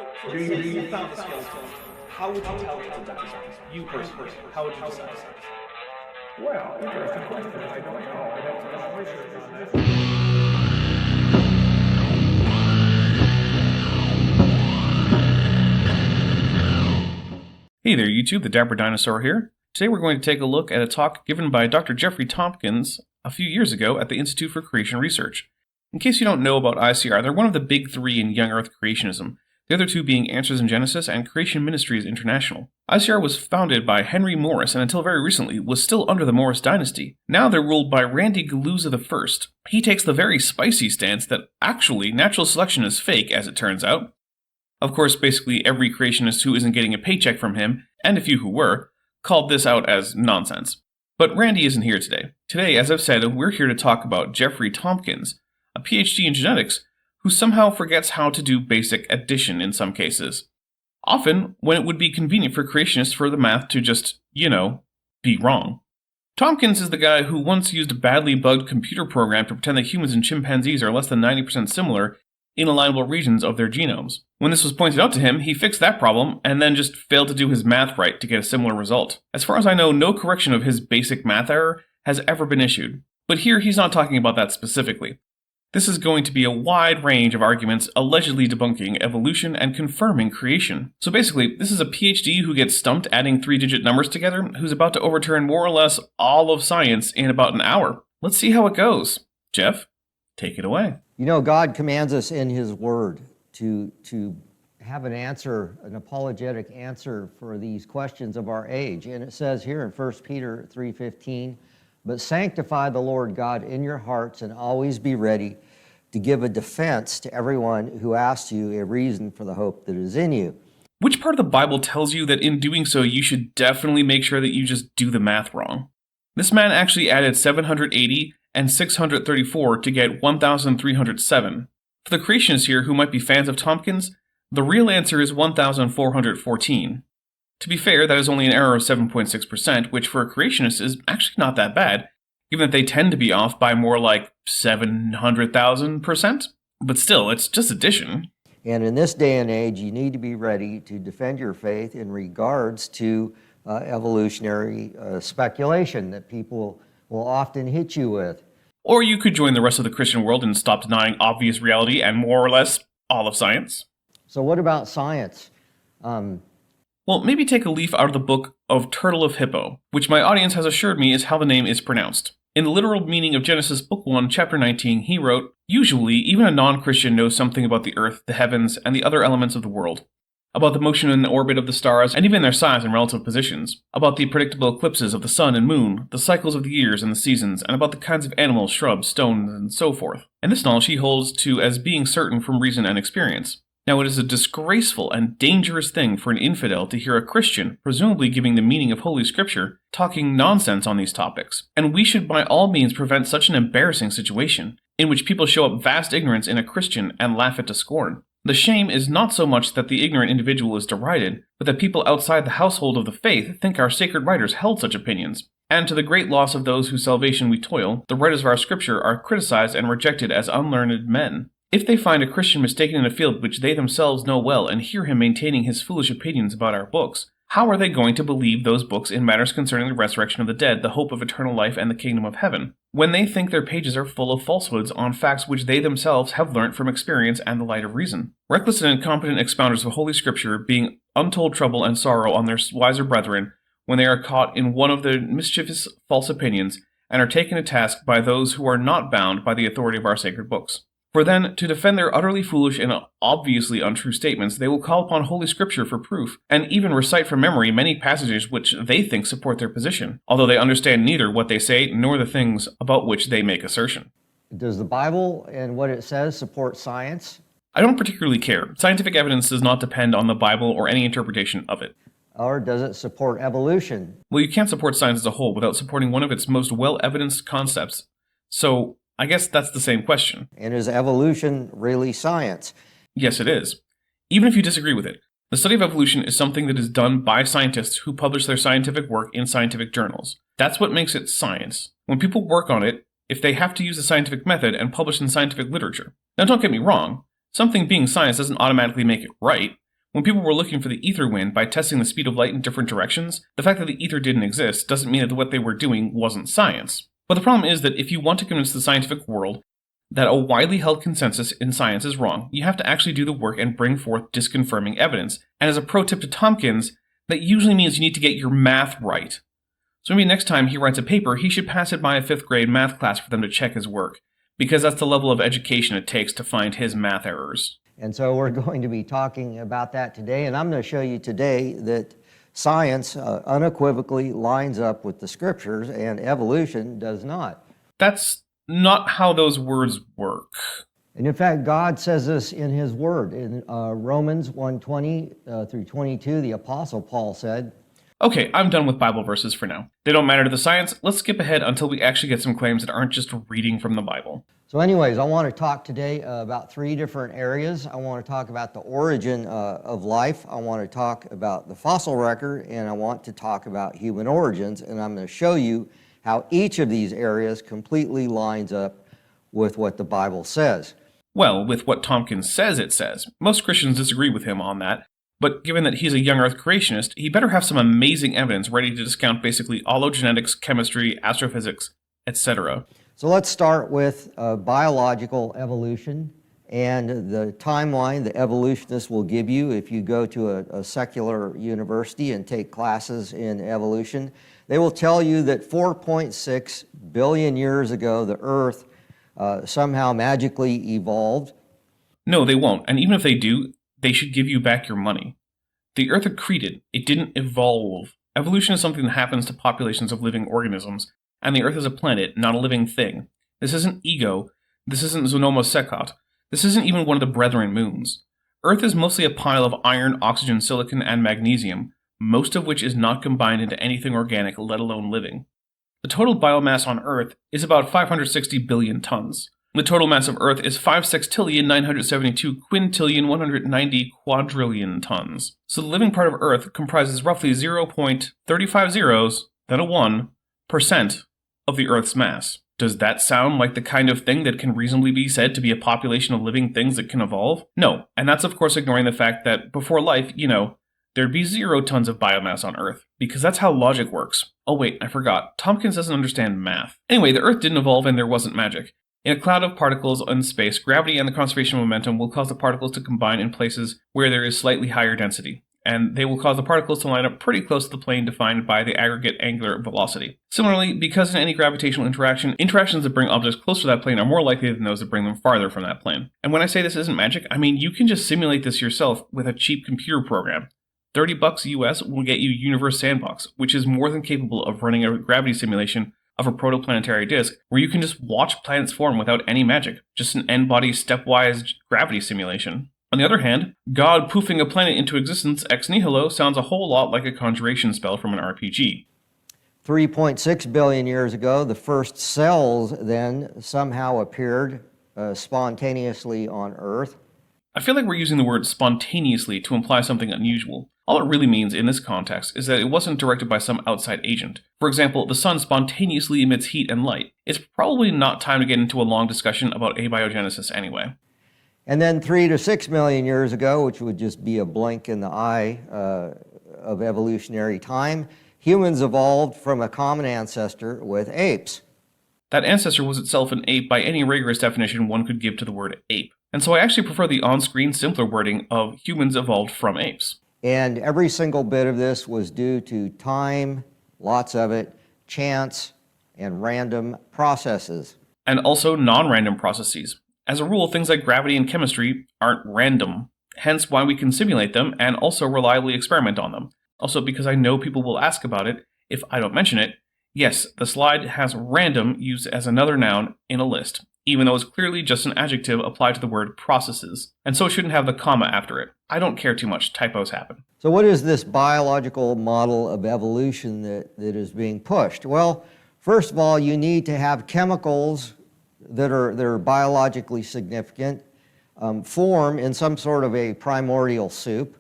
So let's say you found the skeleton. How would you tell it's a dinosaur? You personally, how would you decide? Well, interesting question. I don't know. I'd have to do some research on that. Hey there YouTube, the Dapper Dinosaur here. Today we're going to take a look at a talk given by Dr. Jeffrey Tomkins a few years ago at the Institute for Creation Research. In case you don't know about ICR, they're one of the big three in young Earth creationism, the other two being Answers in Genesis and Creation Ministries International. ICR was founded by Henry Morris and until very recently was still under the Morris dynasty. Now they're ruled by Randy Galuza I. He takes the very spicy stance that actually natural selection is fake, as it turns out. Of course, basically every creationist who isn't getting a paycheck from him, and a few who were, called this out as nonsense. But Randy isn't here today. Today, as I've said, we're here to talk about Jeffrey Tomkins, a PhD in genetics, who somehow forgets how to do basic addition in some cases. Often, when it would be convenient for creationists for the math to just, be wrong. Tomkins is the guy who once used a badly bugged computer program to pretend that humans and chimpanzees are less than 90% similar in alignable regions of their genomes. When this was pointed out to him, he fixed that problem and then just failed to do his math right to get a similar result. As far as I know, no correction of his basic math error has ever been issued. But here he's not talking about that specifically. This is going to be a wide range of arguments allegedly debunking evolution and confirming creation. So basically, this is a PhD who gets stumped adding 3-digit numbers together, who's about to overturn more or less all of science in about an hour. Let's see how it goes. Jeff, take it away. You know, God commands us in His Word to have an answer, an apologetic answer for these questions of our age. And it says here in 1 Peter 3:15, "But sanctify the Lord God in your hearts and always be ready to give a defense to everyone who asks you a reason for the hope that is in you." Which part of the Bible tells you that in doing so you should definitely make sure that you just do the math wrong? This man actually added 780 and 634 to get 1,307. For the creationists here who might be fans of Tomkins, the real answer is 1,414. To be fair, that is only an error of 7.6%, which for a creationist is actually not that bad, given that they tend to be off by more like 700,000%. But still, it's just addition. And in this day and age, you need to be ready to defend your faith in regards to evolutionary speculation that people will often hit you with. Or you could join the rest of the Christian world and stop denying obvious reality and more or less all of science. So what about science? Well, maybe take a leaf out of the book of Turtle of Hippo, which my audience has assured me is how the name is pronounced. In the literal meaning of Genesis Book 1, Chapter 19, he wrote, "Usually, even a non-Christian knows something about the earth, the heavens, and the other elements of the world. About the motion and orbit of the stars, and even their size and relative positions. About the predictable eclipses of the sun and moon, the cycles of the years and the seasons, and about the kinds of animals, shrubs, stones, and so forth. And this knowledge he holds to as being certain from reason and experience. Now it is a disgraceful and dangerous thing for an infidel to hear a Christian, presumably giving the meaning of Holy Scripture, talking nonsense on these topics. And we should by all means prevent such an embarrassing situation, in which people show up vast ignorance in a Christian and laugh it to scorn. The shame is not so much that the ignorant individual is derided, but that people outside the household of the faith think our sacred writers held such opinions. And to the great loss of those whose salvation we toil, the writers of our Scripture are criticized and rejected as unlearned men. If they find a Christian mistaken in a field which they themselves know well and hear him maintaining his foolish opinions about our books, how are they going to believe those books in matters concerning the resurrection of the dead, the hope of eternal life, and the kingdom of heaven, when they think their pages are full of falsehoods on facts which they themselves have learnt from experience and the light of reason? Reckless and incompetent expounders of Holy Scripture being untold trouble and sorrow on their wiser brethren when they are caught in one of their mischievous false opinions and are taken to task by those who are not bound by the authority of our sacred books. For then, to defend their utterly foolish and obviously untrue statements, they will call upon Holy Scripture for proof, and even recite from memory many passages which they think support their position, although they understand neither what they say nor the things about which they make assertion." Does the Bible and what it says support science? I don't particularly care. Scientific evidence does not depend on the Bible or any interpretation of it. Or does it support evolution? Well, you can't support science as a whole without supporting one of its most well-evidenced concepts. So, I guess that's the same question. And is evolution really science? Yes, it is. Even if you disagree with it, the study of evolution is something that is done by scientists who publish their scientific work in scientific journals. That's what makes it science. When people work on it, if they have to use a scientific method and publish in scientific literature. Now don't get me wrong, something being science doesn't automatically make it right. When people were looking for the ether wind by testing the speed of light in different directions, the fact that the ether didn't exist doesn't mean that what they were doing wasn't science. But the problem is that if you want to convince the scientific world that a widely held consensus in science is wrong, you have to actually do the work and bring forth disconfirming evidence. And as a pro tip to Tomkins, that usually means you need to get your math right. So maybe next time he writes a paper, he should pass it by a 5th grade math class for them to check his work, because that's the level of education it takes to find his math errors. And so we're going to be talking about that today, and I'm going to show you today that science unequivocally lines up with the scriptures and evolution does not. That's not how those words work. And in fact, God says this in his word. In Romans 1:20 through 22, the Apostle Paul said, Okay, I'm done with Bible verses for now. They don't matter to the science. Let's skip ahead until we actually get some claims that aren't just reading from the Bible. So anyways, I want to talk today about 3 different areas. I want to talk about the origin of life. I want to talk about the fossil record, and I want to talk about human origins. And I'm going to show you how each of these areas completely lines up with what the Bible says. Well, with what Tomkins says it says. Most Christians disagree with him on that, but given that he's a young Earth creationist, he better have some amazing evidence ready to discount basically all of genetics, chemistry, astrophysics, etc. So let's start with biological evolution and the timeline the evolutionists will give you if you go to a secular university and take classes in evolution. They will tell you that 4.6 billion years ago, the Earth somehow magically evolved. No, they won't, and even if they do, they should give you back your money. The Earth accreted, it didn't evolve. Evolution is something that happens to populations of living organisms, and the Earth is a planet, not a living thing. This isn't Ego, this isn't Zonoma Secot, this isn't even one of the Brethren moons. Earth is mostly a pile of iron, oxygen, silicon, and magnesium, most of which is not combined into anything organic, let alone living. The total biomass on Earth is about 560 billion tons. The total mass of Earth is 5 sextillion 972 quintillion 190 quadrillion tons. So the living part of Earth comprises roughly 0.35 zeros, then a 1% of the Earth's mass. Does that sound like the kind of thing that can reasonably be said to be a population of living things that can evolve? No, and that's of course ignoring the fact that before life, there'd be 0 tons of biomass on Earth, because that's how logic works. Oh wait, I forgot. Tomkins doesn't understand math. Anyway, the Earth didn't evolve and there wasn't magic. In a cloud of particles in space, gravity and the conservation of momentum will cause the particles to combine in places where there is slightly higher density, and they will cause the particles to line up pretty close to the plane defined by the aggregate angular velocity. Similarly, because in any gravitational interaction, interactions that bring objects close to that plane are more likely than those that bring them farther from that plane. And when I say this isn't magic, I mean you can just simulate this yourself with a cheap computer program. $30 US will get you Universe Sandbox, which is more than capable of running a gravity simulation of a protoplanetary disk where you can just watch planets form without any magic, just an n-body stepwise gravity simulation. On the other hand, God poofing a planet into existence ex nihilo sounds a whole lot like a conjuration spell from an RPG. 3.6 billion years ago, the first cells then somehow appeared spontaneously on Earth. I feel like we're using the word spontaneously to imply something unusual. All it really means in this context is that it wasn't directed by some outside agent. For example, the sun spontaneously emits heat and light. It's probably not time to get into a long discussion about abiogenesis anyway. And then 3 to 6 million years ago, which would just be a blink in the eye of evolutionary time, humans evolved from a common ancestor with apes. That ancestor was itself an ape by any rigorous definition one could give to the word ape. And so I actually prefer the on-screen simpler wording of humans evolved from apes. And every single bit of this was due to time, lots of it, chance, and random processes. And also non-random processes. As a rule, things like gravity and chemistry aren't random, hence why we can simulate them and also reliably experiment on them. Also, because I know people will ask about it if I don't mention it, yes, the slide has random used as another noun in a list, even though it's clearly just an adjective applied to the word processes, and so it shouldn't have the comma after it. I don't care too much, typos happen. So what is this biological model of evolution that is being pushed? Well, first of all, you need to have chemicals that are biologically significant form in some sort of a primordial soup.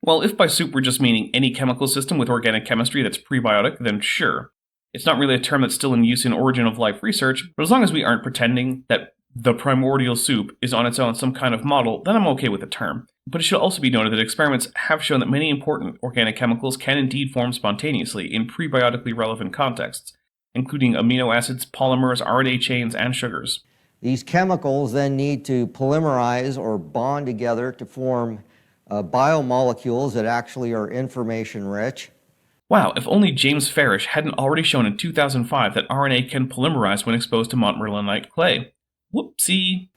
Well, if by soup we're just meaning any chemical system with organic chemistry that's prebiotic, then sure. It's not really a term that's still in use in origin of life research, but as long as we aren't pretending that the primordial soup is on its own some kind of model, then I'm okay with the term. but it should also be noted that experiments have shown that many important organic chemicals can indeed form spontaneously in prebiotically relevant contexts, including amino acids, polymers, RNA chains, and sugars. These chemicals then need to polymerize or bond together to form biomolecules that actually are information-rich. Wow, if only James Farish hadn't already shown in 2005 that RNA can polymerize when exposed to montmorillonite clay. Whoopsie.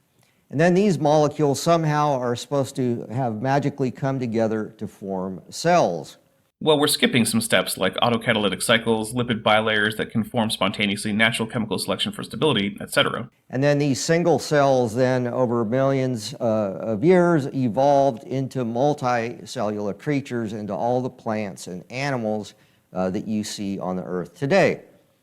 And then these molecules somehow are supposed to have magically come together to form cells. Well, we're skipping some steps like autocatalytic cycles, lipid bilayers that can form spontaneously, natural chemical selection for stability, etc. And then these single cells then over millions of years evolved into multicellular creatures, into all the plants and animals that you see on the earth today.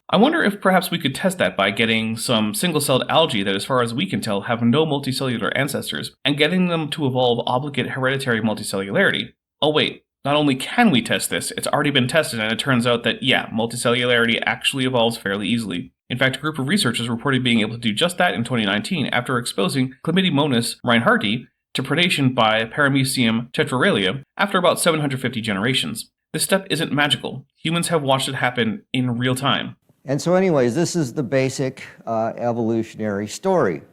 I wonder if perhaps we could test that by getting some single-celled algae that, as far as we can tell, have no multicellular ancestors, and getting them to evolve obligate hereditary multicellularity. Oh wait, not only can we test this, it's already been tested, and it turns out that, yeah, multicellularity actually evolves fairly easily. In fact, a group of researchers reported being able to do just that in 2019 after exposing Chlamydomonas reinhardti to predation by Paramecium tetraralia after about 750 generations. This step isn't magical. Humans have watched it happen in real time. And so anyways, this is the basic evolutionary story.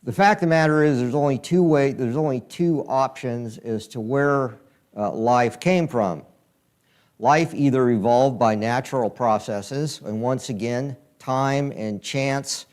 The fact of the matter is there's only two options as to where life came from. Life either evolved by natural processes, and once again, time and chance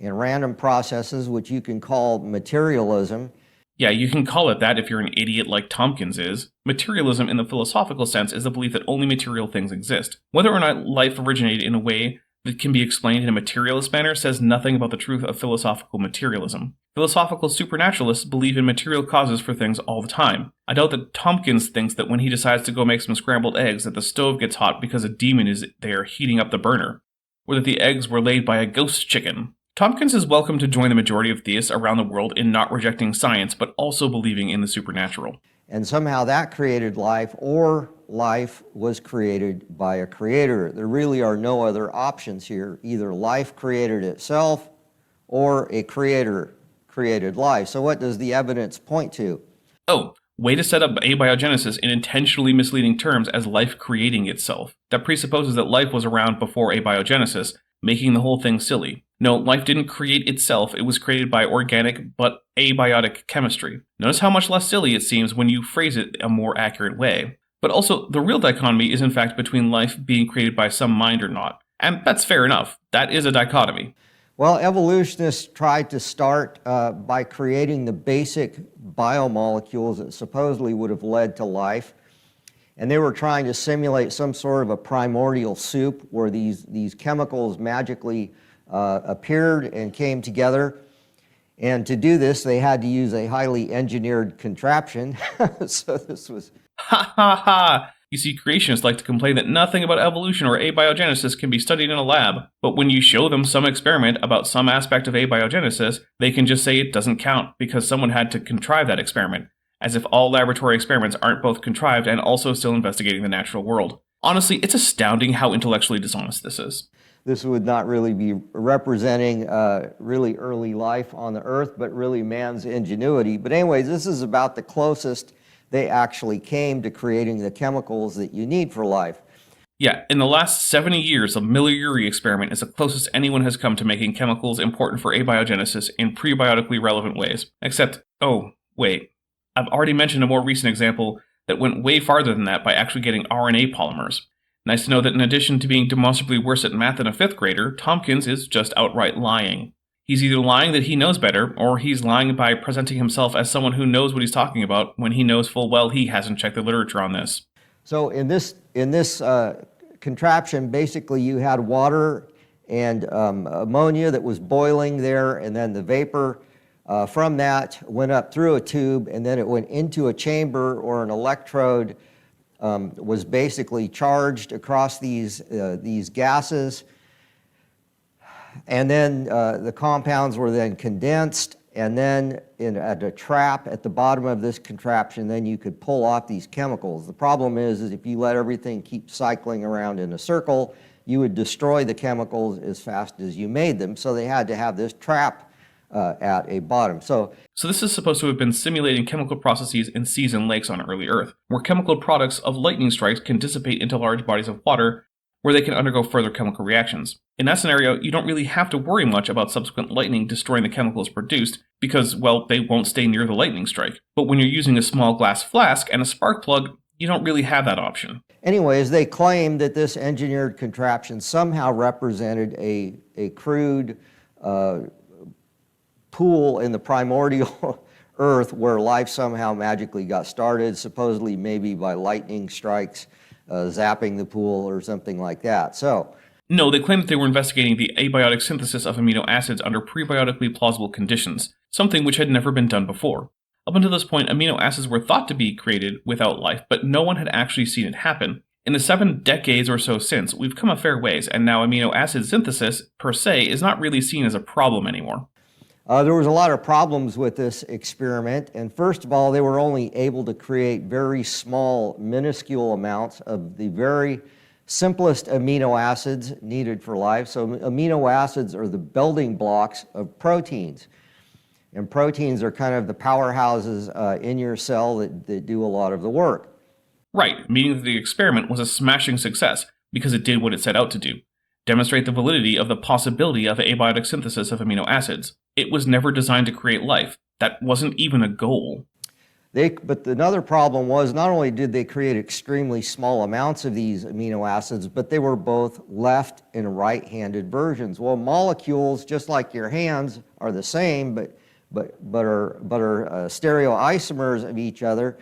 and random processes, which you can call materialism. Yeah, you can call it that if you're an idiot like Tomkins is. Materialism in the philosophical sense is the belief that only material things exist. Whether or not life originated in a way that can be explained in a materialist manner says nothing about the truth of philosophical materialism. Philosophical supernaturalists believe in material causes for things all the time. I doubt that Tomkins thinks that when he decides to go make some scrambled eggs that the stove gets hot because a demon is there heating up the burner, or that the eggs were laid by a ghost chicken. Tomkins is welcome to join the majority of theists around the world in not rejecting science, but also believing in the supernatural. And somehow that created life, or life was created by a creator. There really are no other options here. Either life created itself, or a creator created life. So what does the evidence point to? Oh, way to set up abiogenesis in intentionally misleading terms as life creating itself. That presupposes that life was around before abiogenesis, making the whole thing silly. No, life didn't create itself, it was created by organic but abiotic chemistry. Notice how much less silly it seems when you phrase it a more accurate way. But also, the real dichotomy is in fact between life being created by some mind or not. And that's fair enough. That is a dichotomy. Well, evolutionists tried to start by creating the basic biomolecules that supposedly would have led to life. And they were trying to simulate some sort of a primordial soup where these chemicals magically appeared and came together. And to do this, they had to use a highly engineered contraption. So this was... Ha ha ha! You see, creationists like to complain that nothing about evolution or abiogenesis can be studied in a lab. But when you show them some experiment about some aspect of abiogenesis, they can just say it doesn't count because someone had to contrive that experiment. As if all laboratory experiments aren't both contrived and also still investigating the natural world. Honestly, it's astounding how intellectually dishonest this is. This would not really be representing really early life on the earth, but really man's ingenuity. But anyways, this is about the closest they actually came to creating the chemicals that you need for life. Yeah, in the last 70 years, the Miller-Urey experiment is the closest anyone has come to making chemicals important for abiogenesis in prebiotically relevant ways. Except, oh, wait. I've already mentioned a more recent example that went way farther than that by actually getting RNA polymers. Nice to know that in addition to being demonstrably worse at math than a 5th grader, Tomkins is just outright lying. He's either lying that he knows better, or he's lying by presenting himself as someone who knows what he's talking about when he knows full well he hasn't checked the literature on this. So in this contraption, basically you had water and ammonia that was boiling there, and then the vapor from that went up through a tube, and then it went into a chamber or an electrode, was basically charged across these gases. And then the compounds were then condensed, and then at a trap at the bottom of this contraption, then you could pull off these chemicals. The problem is if you let everything keep cycling around in a circle, you would destroy the chemicals as fast as you made them. So they had to have this trap at a bottom. So this is supposed to have been simulating chemical processes in seas and lakes on early Earth, where chemical products of lightning strikes can dissipate into large bodies of water, where they can undergo further chemical reactions. In that scenario, you don't really have to worry much about subsequent lightning destroying the chemicals produced, because, well, they won't stay near the lightning strike. But when you're using a small glass flask and a spark plug, you don't really have that option. Anyways, they claimed that this engineered contraption somehow represented a crude pool in the primordial Earth where life somehow magically got started, supposedly maybe by lightning strikes, zapping the pool or something like that. No, they claim that they were investigating the abiotic synthesis of amino acids under prebiotically plausible conditions, something which had never been done before. Up until this point, amino acids were thought to be created without life, but no one had actually seen it happen. In the 7 decades or so since, we've come a fair ways, and now amino acid synthesis, per se, is not really seen as a problem anymore. There was a lot of problems with this experiment, and first of all, they were only able to create very small, minuscule amounts of the very simplest amino acids needed for life. So amino acids are the building blocks of proteins. And proteins are kind of the powerhouses in your cell that do a lot of the work. Right, meaning that the experiment was a smashing success because it did what it set out to do. Demonstrate the validity of the possibility of abiotic synthesis of amino acids. It was never designed to create life. That wasn't even a goal. But another problem was not only did they create extremely small amounts of these amino acids, but they were both left and right-handed versions. Well, molecules, just like your hands, are the same, but are stereoisomers of each other.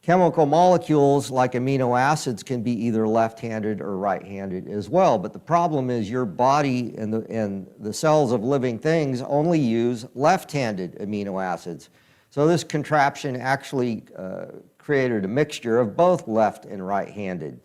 Chemical molecules like amino acids can be either left-handed or right-handed as well. But the problem is your body and the cells of living things only use left-handed amino acids. So this contraption actually created a mixture of both left and right-handed.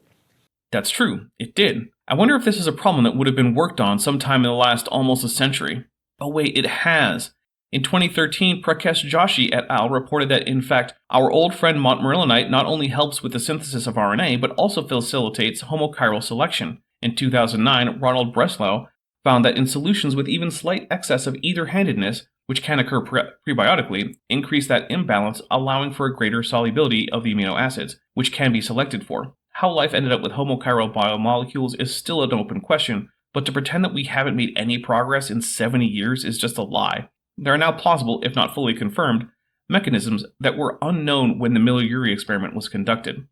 That's true, it did. I wonder if this is a problem that would have been worked on sometime in the last almost a century. Oh wait, it has. In 2013, Prakash Joshi et al. Reported that, in fact, our old friend montmorillonite not only helps with the synthesis of RNA, but also facilitates homochiral selection. In 2009, Ronald Breslau found that in solutions with even slight excess of either-handedness, which can occur prebiotically, increase that imbalance, allowing for a greater solubility of the amino acids, which can be selected for. How life ended up with homochiral biomolecules is still an open question, but to pretend that we haven't made any progress in 70 years is just a lie. There are now plausible, if not fully confirmed, mechanisms that were unknown when the Miller-Urey experiment was conducted.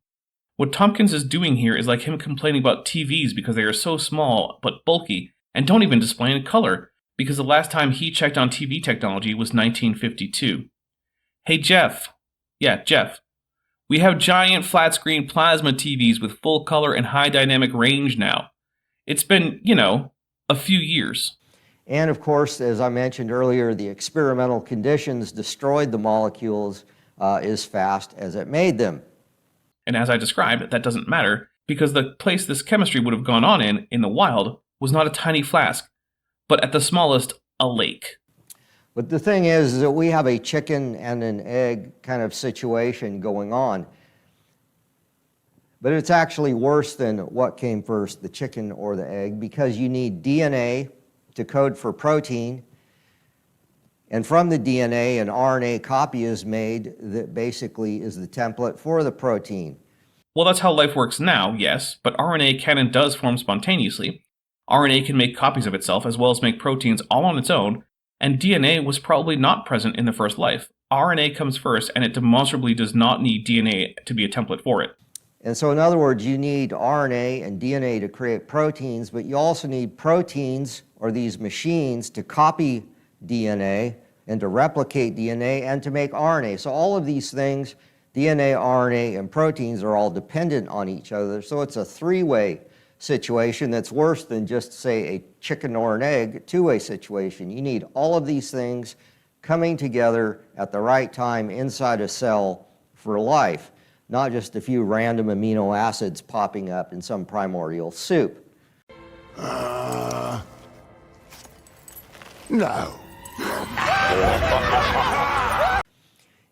What Tomkins is doing here is like him complaining about TVs because they are so small but bulky and don't even display in color, because the last time he checked on TV technology was 1952. Hey Jeff. Yeah, Jeff. We have giant flat-screen plasma TVs with full color and high dynamic range now. It's been, a few years. And of course, as I mentioned earlier, the experimental conditions destroyed the molecules as fast as it made them. And as I described, that doesn't matter, because the place this chemistry would have gone on in the wild, was not a tiny flask, but at the smallest, a lake. But the thing is that we have a chicken and an egg kind of situation going on. But it's actually worse than what came first, the chicken or the egg, because you need DNA to code for protein, and from the DNA an RNA copy is made that basically is the template for the protein. Well, that's how life works now, yes, but RNA can and does form spontaneously. RNA can make copies of itself as well as make proteins all on its own, and DNA was probably not present in the first life. RNA comes first, and it demonstrably does not need DNA to be a template for it. And so in other words, you need RNA and DNA to create proteins, but you also need proteins, or these machines, to copy DNA and to replicate DNA and to make RNA. So all of these things, DNA, RNA, and proteins, are all dependent on each other. So it's a three-way situation that's worse than just, say, a chicken or an egg, two-way situation. You need all of these things coming together at the right time inside a cell for life, not just a few random amino acids popping up in some primordial soup. No.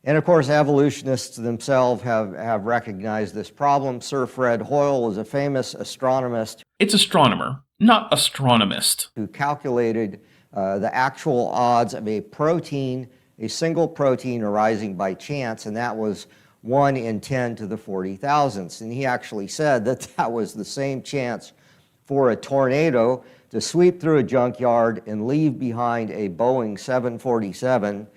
And of course, evolutionists themselves have recognized this problem. Sir Fred Hoyle was a famous astronomist. It's astronomer, not astronomist. Who calculated the actual odds of a protein, a single protein arising by chance, and that was 1 in 10 to the 40,000th. And he actually said that that was the same chance for a tornado to sweep through a junkyard and leave behind a Boeing 747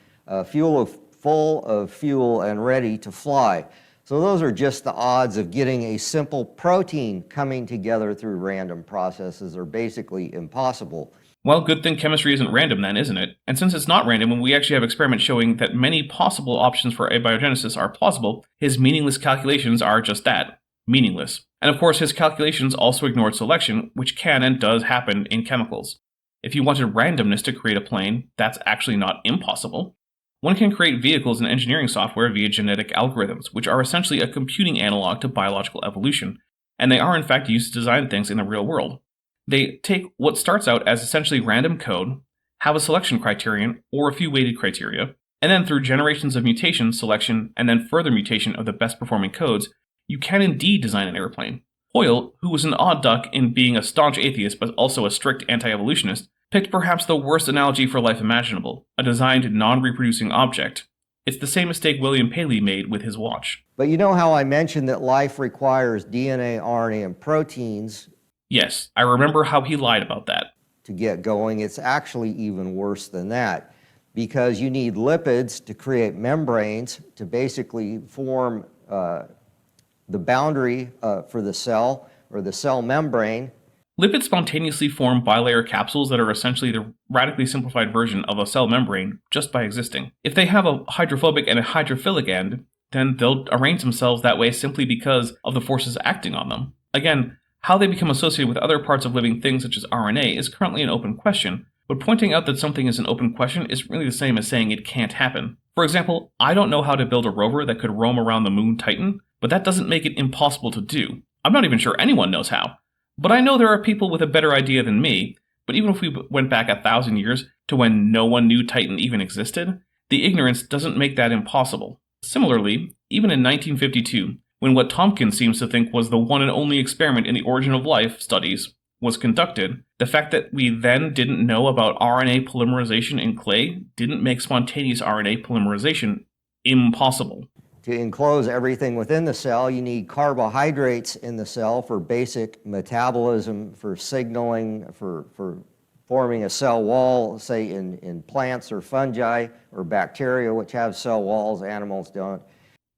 full of fuel and ready to fly. So those are just the odds of getting a simple protein coming together through random processes are basically impossible. Well, good thing chemistry isn't random then, isn't it? And since it's not random, and we actually have experiments showing that many possible options for abiogenesis are plausible, his meaningless calculations are just that, meaningless. And of course, his calculations also ignored selection, which can and does happen in chemicals. If you wanted randomness to create a plane, that's actually not impossible. One can create vehicles and engineering software via genetic algorithms, which are essentially a computing analog to biological evolution, and they are in fact used to design things in the real world. They take what starts out as essentially random code, have a selection criterion or a few weighted criteria, and then through generations of mutation, selection, and then further mutation of the best performing codes, you can indeed design an airplane. Hoyle, who was an odd duck in being a staunch atheist but also a strict anti-evolutionist, picked perhaps the worst analogy for life imaginable, a designed non-reproducing object. It's the same mistake William Paley made with his watch. But you know how I mentioned that life requires DNA, RNA, and proteins Yes, I remember how he lied about that. to get going? It's actually even worse than that, because you need lipids to create membranes to basically form the boundary for the cell, or the cell membrane. Lipids spontaneously form bilayer capsules that are essentially the radically simplified version of a cell membrane just by existing. If they have a hydrophobic and a hydrophilic end, then they'll arrange themselves that way simply because of the forces acting on them. Again, how they become associated with other parts of living things such as RNA is currently an open question, but pointing out that something is an open question is really the same as saying it can't happen. For example, I don't know how to build a rover that could roam around the moon Titan, but that doesn't make it impossible to do. I'm not even sure anyone knows how. But I know there are people with a better idea than me, but even if we went back 1,000 years to when no one knew Titan even existed, the ignorance doesn't make that impossible. Similarly, even in 1952, when what Tomkins seems to think was the one and only experiment in the origin of life studies was conducted, the fact that we then didn't know about RNA polymerization in clay didn't make spontaneous RNA polymerization impossible. To enclose everything within the cell, you need carbohydrates in the cell for basic metabolism, for signaling, for forming a cell wall, say in plants or fungi or bacteria, which have cell walls, animals don't.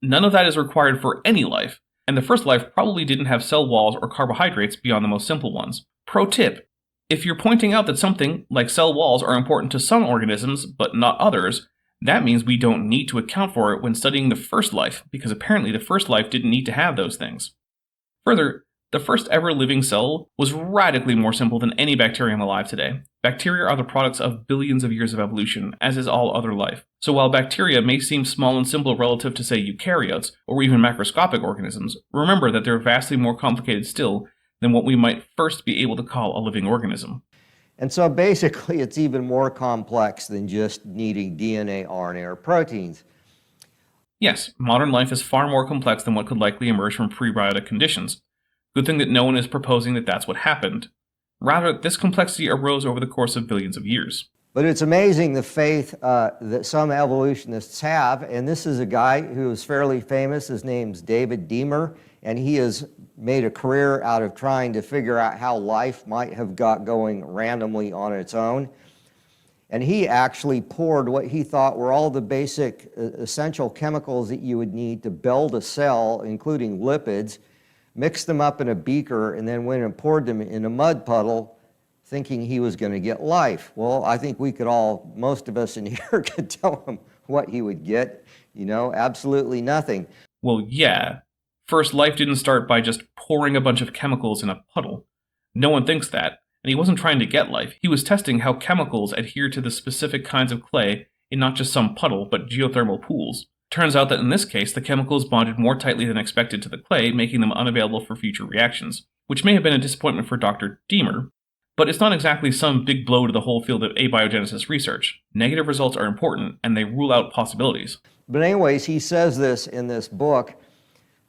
None of that is required for any life, and the first life probably didn't have cell walls or carbohydrates beyond the most simple ones. Pro tip: if you're pointing out that something, like cell walls, are important to some organisms but not others, that means we don't need to account for it when studying the first life, because apparently the first life didn't need to have those things. Further, the first ever living cell was radically more simple than any bacterium alive today. Bacteria are the products of billions of years of evolution, as is all other life. So while bacteria may seem small and simple relative to, say, eukaryotes, or even macroscopic organisms, remember that they're vastly more complicated still than what we might first be able to call a living organism. And so basically it's even more complex than just needing DNA, RNA, or proteins. Yes, modern life is far more complex than what could likely emerge from prebiotic conditions. Good thing that no one is proposing that that's what happened. Rather, this complexity arose over the course of billions of years. But it's amazing the faith that some evolutionists have, and this is a guy who is fairly famous. His name's David Deamer, and he has made a career out of trying to figure out how life might have got going randomly on its own. And he actually poured what he thought were all the basic essential chemicals that you would need to build a cell, including lipids, mixed them up in a beaker, and then went and poured them in a mud puddle, thinking he was going to get life. Well, I think we could all, most of us in here, could tell him what he would get. Absolutely nothing. Well, yeah. First, life didn't start by just pouring a bunch of chemicals in a puddle. No one thinks that, and he wasn't trying to get life. He was testing how chemicals adhere to the specific kinds of clay in not just some puddle, but geothermal pools. Turns out that in this case, the chemicals bonded more tightly than expected to the clay, making them unavailable for future reactions, which may have been a disappointment for Dr. Deamer, but it's not exactly some big blow to the whole field of abiogenesis research. Negative results are important, and they rule out possibilities. But anyways, he says this in this book,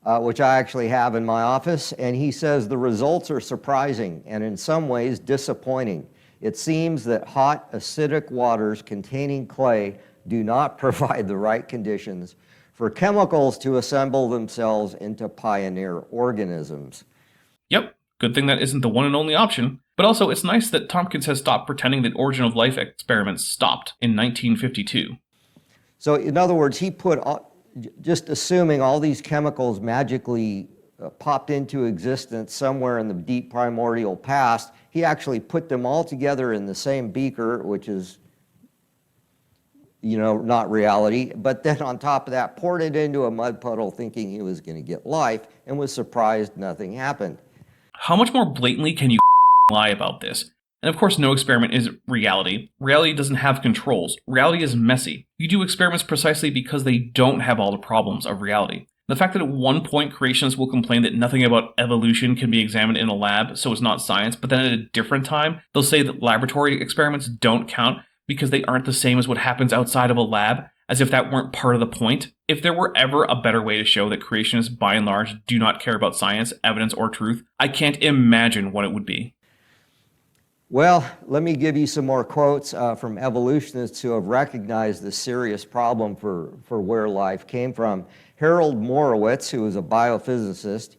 which I actually have in my office, and he says the results are surprising and in some ways disappointing. It seems that hot, acidic waters containing clay do not provide the right conditions for chemicals to assemble themselves into pioneer organisms. Yep, good thing that isn't the one and only option. But also, it's nice that Tomkins has stopped pretending that origin of life experiments stopped in 1952. So in other words, he put, just assuming all these chemicals magically popped into existence somewhere in the deep primordial past, he actually put them all together in the same beaker, which is, not reality, but then on top of that, poured it into a mud puddle thinking he was going to get life and was surprised nothing happened. How much more blatantly can you lie about this? And of course, no experiment is reality. Reality doesn't have controls. Reality is messy. You do experiments precisely because they don't have all the problems of reality. The fact that at one point creationists will complain that nothing about evolution can be examined in a lab, so it's not science, but then at a different time, they'll say that laboratory experiments don't count because they aren't the same as what happens outside of a lab, as if that weren't part of the point. If there were ever a better way to show that creationists, by and large, do not care about science, evidence, or truth, I can't imagine what it would be. Well, let me give you some more quotes from evolutionists who have recognized the serious problem for where life came from. Harold Morowitz, who is a biophysicist,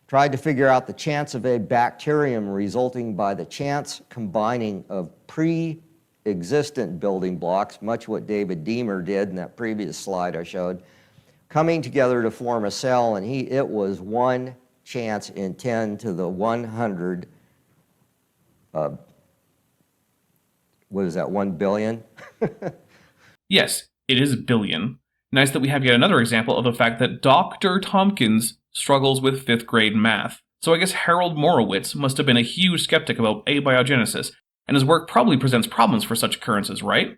tried to figure out the chance of a bacterium resulting by the chance combining of pre-existent building blocks, much what David Deamer did in that previous slide I showed, coming together to form a cell, and it was 1 chance in 10 to the 100. What is that, 1 billion? Yes, it is a billion. Nice that we have yet another example of the fact that Dr. Tomkins struggles with 5th grade math. So I guess Harold Morowitz must have been a huge skeptic about abiogenesis, and his work probably presents problems for such occurrences, right?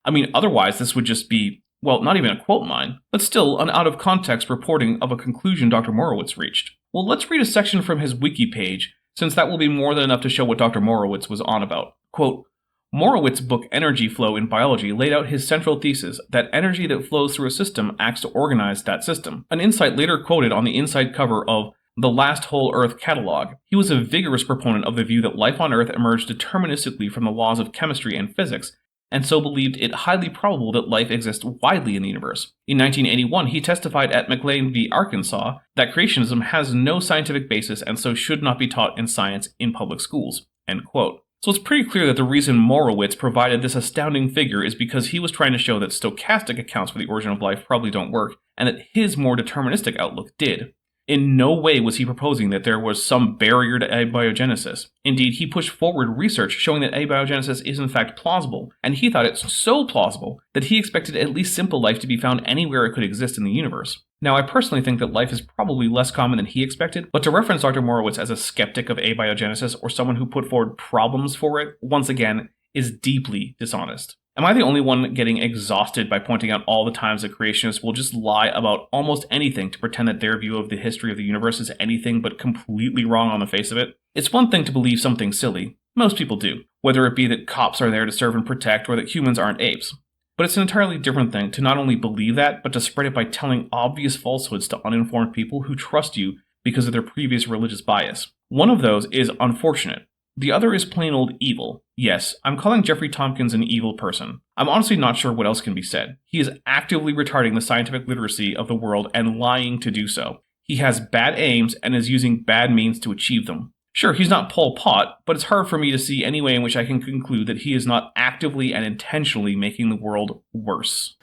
I mean, otherwise this would just be, well, not even a quote mine, but still an out-of-context reporting of a conclusion Dr. Morowitz reached. Well, let's read a section from his wiki page, since that will be more than enough to show what Dr. Morowitz was on about. Quote, Morowitz's book Energy Flow in Biology laid out his central thesis that energy that flows through a system acts to organize that system, an insight later quoted on the inside cover of The Last Whole Earth Catalog. He was a vigorous proponent of the view that life on Earth emerged deterministically from the laws of chemistry and physics, and so believed it highly probable that life exists widely in the universe. In 1981, he testified at McLean v. Arkansas that creationism has no scientific basis and so should not be taught in science in public schools. End quote. So it's pretty clear that the reason Morowitz provided this astounding figure is because he was trying to show that stochastic accounts for the origin of life probably don't work, and that his more deterministic outlook did. In no way was he proposing that there was some barrier to abiogenesis. Indeed, he pushed forward research showing that abiogenesis is in fact plausible, and he thought it so plausible that he expected at least simple life to be found anywhere it could exist in the universe. Now, I personally think that life is probably less common than he expected, but to reference Dr. Morowitz as a skeptic of abiogenesis or someone who put forward problems for it, once again, is deeply dishonest. Am I the only one getting exhausted by pointing out all the times that creationists will just lie about almost anything to pretend that their view of the history of the universe is anything but completely wrong on the face of it? It's one thing to believe something silly. Most people do, whether it be that cops are there to serve and protect or that humans aren't apes. But it's an entirely different thing to not only believe that, but to spread it by telling obvious falsehoods to uninformed people who trust you because of their previous religious bias. One of those is unfortunate. The other is plain old evil. Yes, I'm calling Jeffrey Tomkins an evil person. I'm honestly not sure what else can be said. He is actively retarding the scientific literacy of the world and lying to do so. He has bad aims and is using bad means to achieve them. Sure, he's not Pol Pot, but it's hard for me to see any way in which I can conclude that he is not actively and intentionally making the world worse.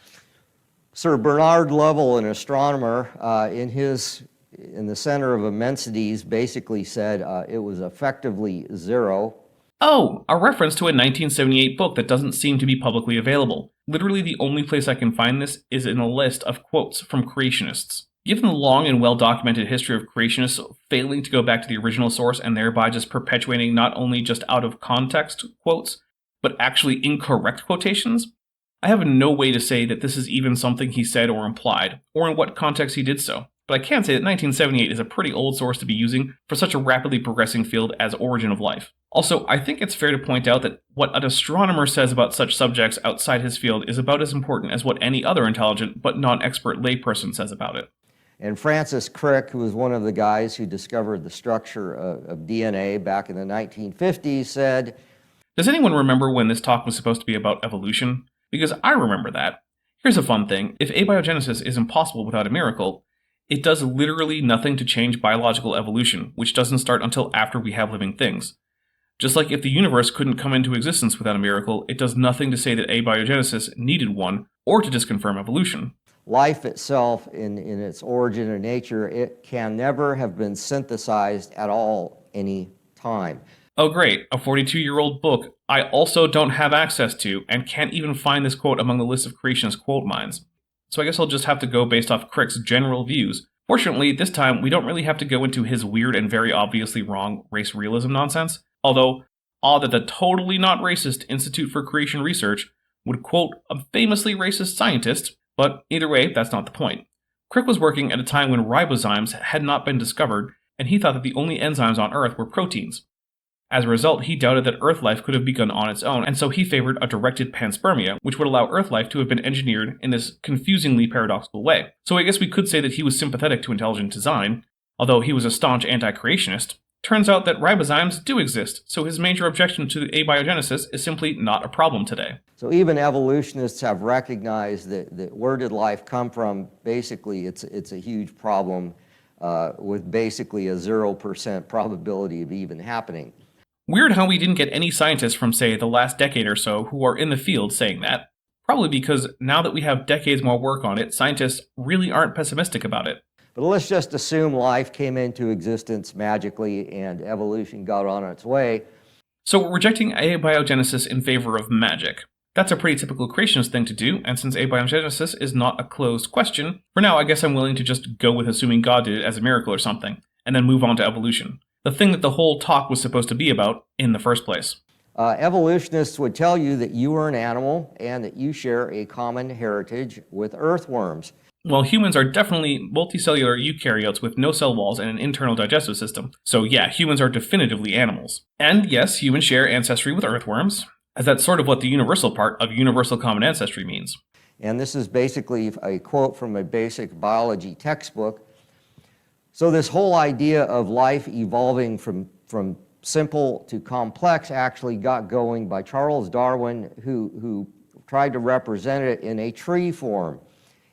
Sir Bernard Lovell, an astronomer, in the Center of Immensities, basically said it was effectively zero. Oh, a reference to a 1978 book that doesn't seem to be publicly available. Literally the only place I can find this is in a list of quotes from creationists. Given the long and well-documented history of creationists failing to go back to the original source and thereby just perpetuating not only just out-of-context quotes, but actually incorrect quotations, I have no way to say that this is even something he said or implied, or in what context he did so. But I can say that 1978 is a pretty old source to be using for such a rapidly progressing field as origin of life. Also, I think it's fair to point out that what an astronomer says about such subjects outside his field is about as important as what any other intelligent but non-expert layperson says about it. And Francis Crick, who was one of the guys who discovered the structure of DNA back in the 1950s, said, Does anyone remember when this talk was supposed to be about evolution? Because I remember that. Here's a fun thing. If abiogenesis is impossible without a miracle, it does literally nothing to change biological evolution, which doesn't start until after we have living things. Just like if the universe couldn't come into existence without a miracle, it does nothing to say that abiogenesis needed one, or to disconfirm evolution. Life itself, in its origin and nature, it can never have been synthesized at all any time. Oh great, a 42-year-old book I also don't have access to, and can't even find this quote among the list of Creationist quote mines. So I guess I'll just have to go based off Crick's general views. Fortunately, this time we don't really have to go into his weird and very obviously wrong race realism nonsense, although odd that the totally not racist Institute for Creation Research would quote a famously racist scientist, but either way, that's not the point. Crick was working at a time when ribozymes had not been discovered, and he thought that the only enzymes on Earth were proteins. As a result, he doubted that Earth life could have begun on its own, and so he favored a directed panspermia, which would allow Earth life to have been engineered in this confusingly paradoxical way. So I guess we could say that he was sympathetic to intelligent design, although he was a staunch anti-creationist. Turns out that ribozymes do exist, so his major objection to abiogenesis is simply not a problem today. So even evolutionists have recognized that where did life come from? Basically, it's a huge problem with basically a 0% probability of even happening. Weird how we didn't get any scientists from, say, the last decade or so who are in the field saying that. Probably because now that we have decades more work on it, scientists really aren't pessimistic about it. But let's just assume life came into existence magically and evolution got on its way. So we're rejecting abiogenesis in favor of magic. That's a pretty typical creationist thing to do, and since abiogenesis is not a closed question, for now I guess I'm willing to just go with assuming God did it as a miracle or something, and then move on to evolution. The thing that the whole talk was supposed to be about in the first place. Evolutionists would tell you that you are an animal and that you share a common heritage with earthworms. Well, humans are definitely multicellular eukaryotes with no cell walls and an internal digestive system. So yeah, humans are definitively animals. And yes, humans share ancestry with earthworms, as that's sort of what the universal part of universal common ancestry means. And this is basically a quote from a basic biology textbook. So this whole idea of life evolving from simple to complex actually got going by Charles Darwin, who tried to represent it in a tree form.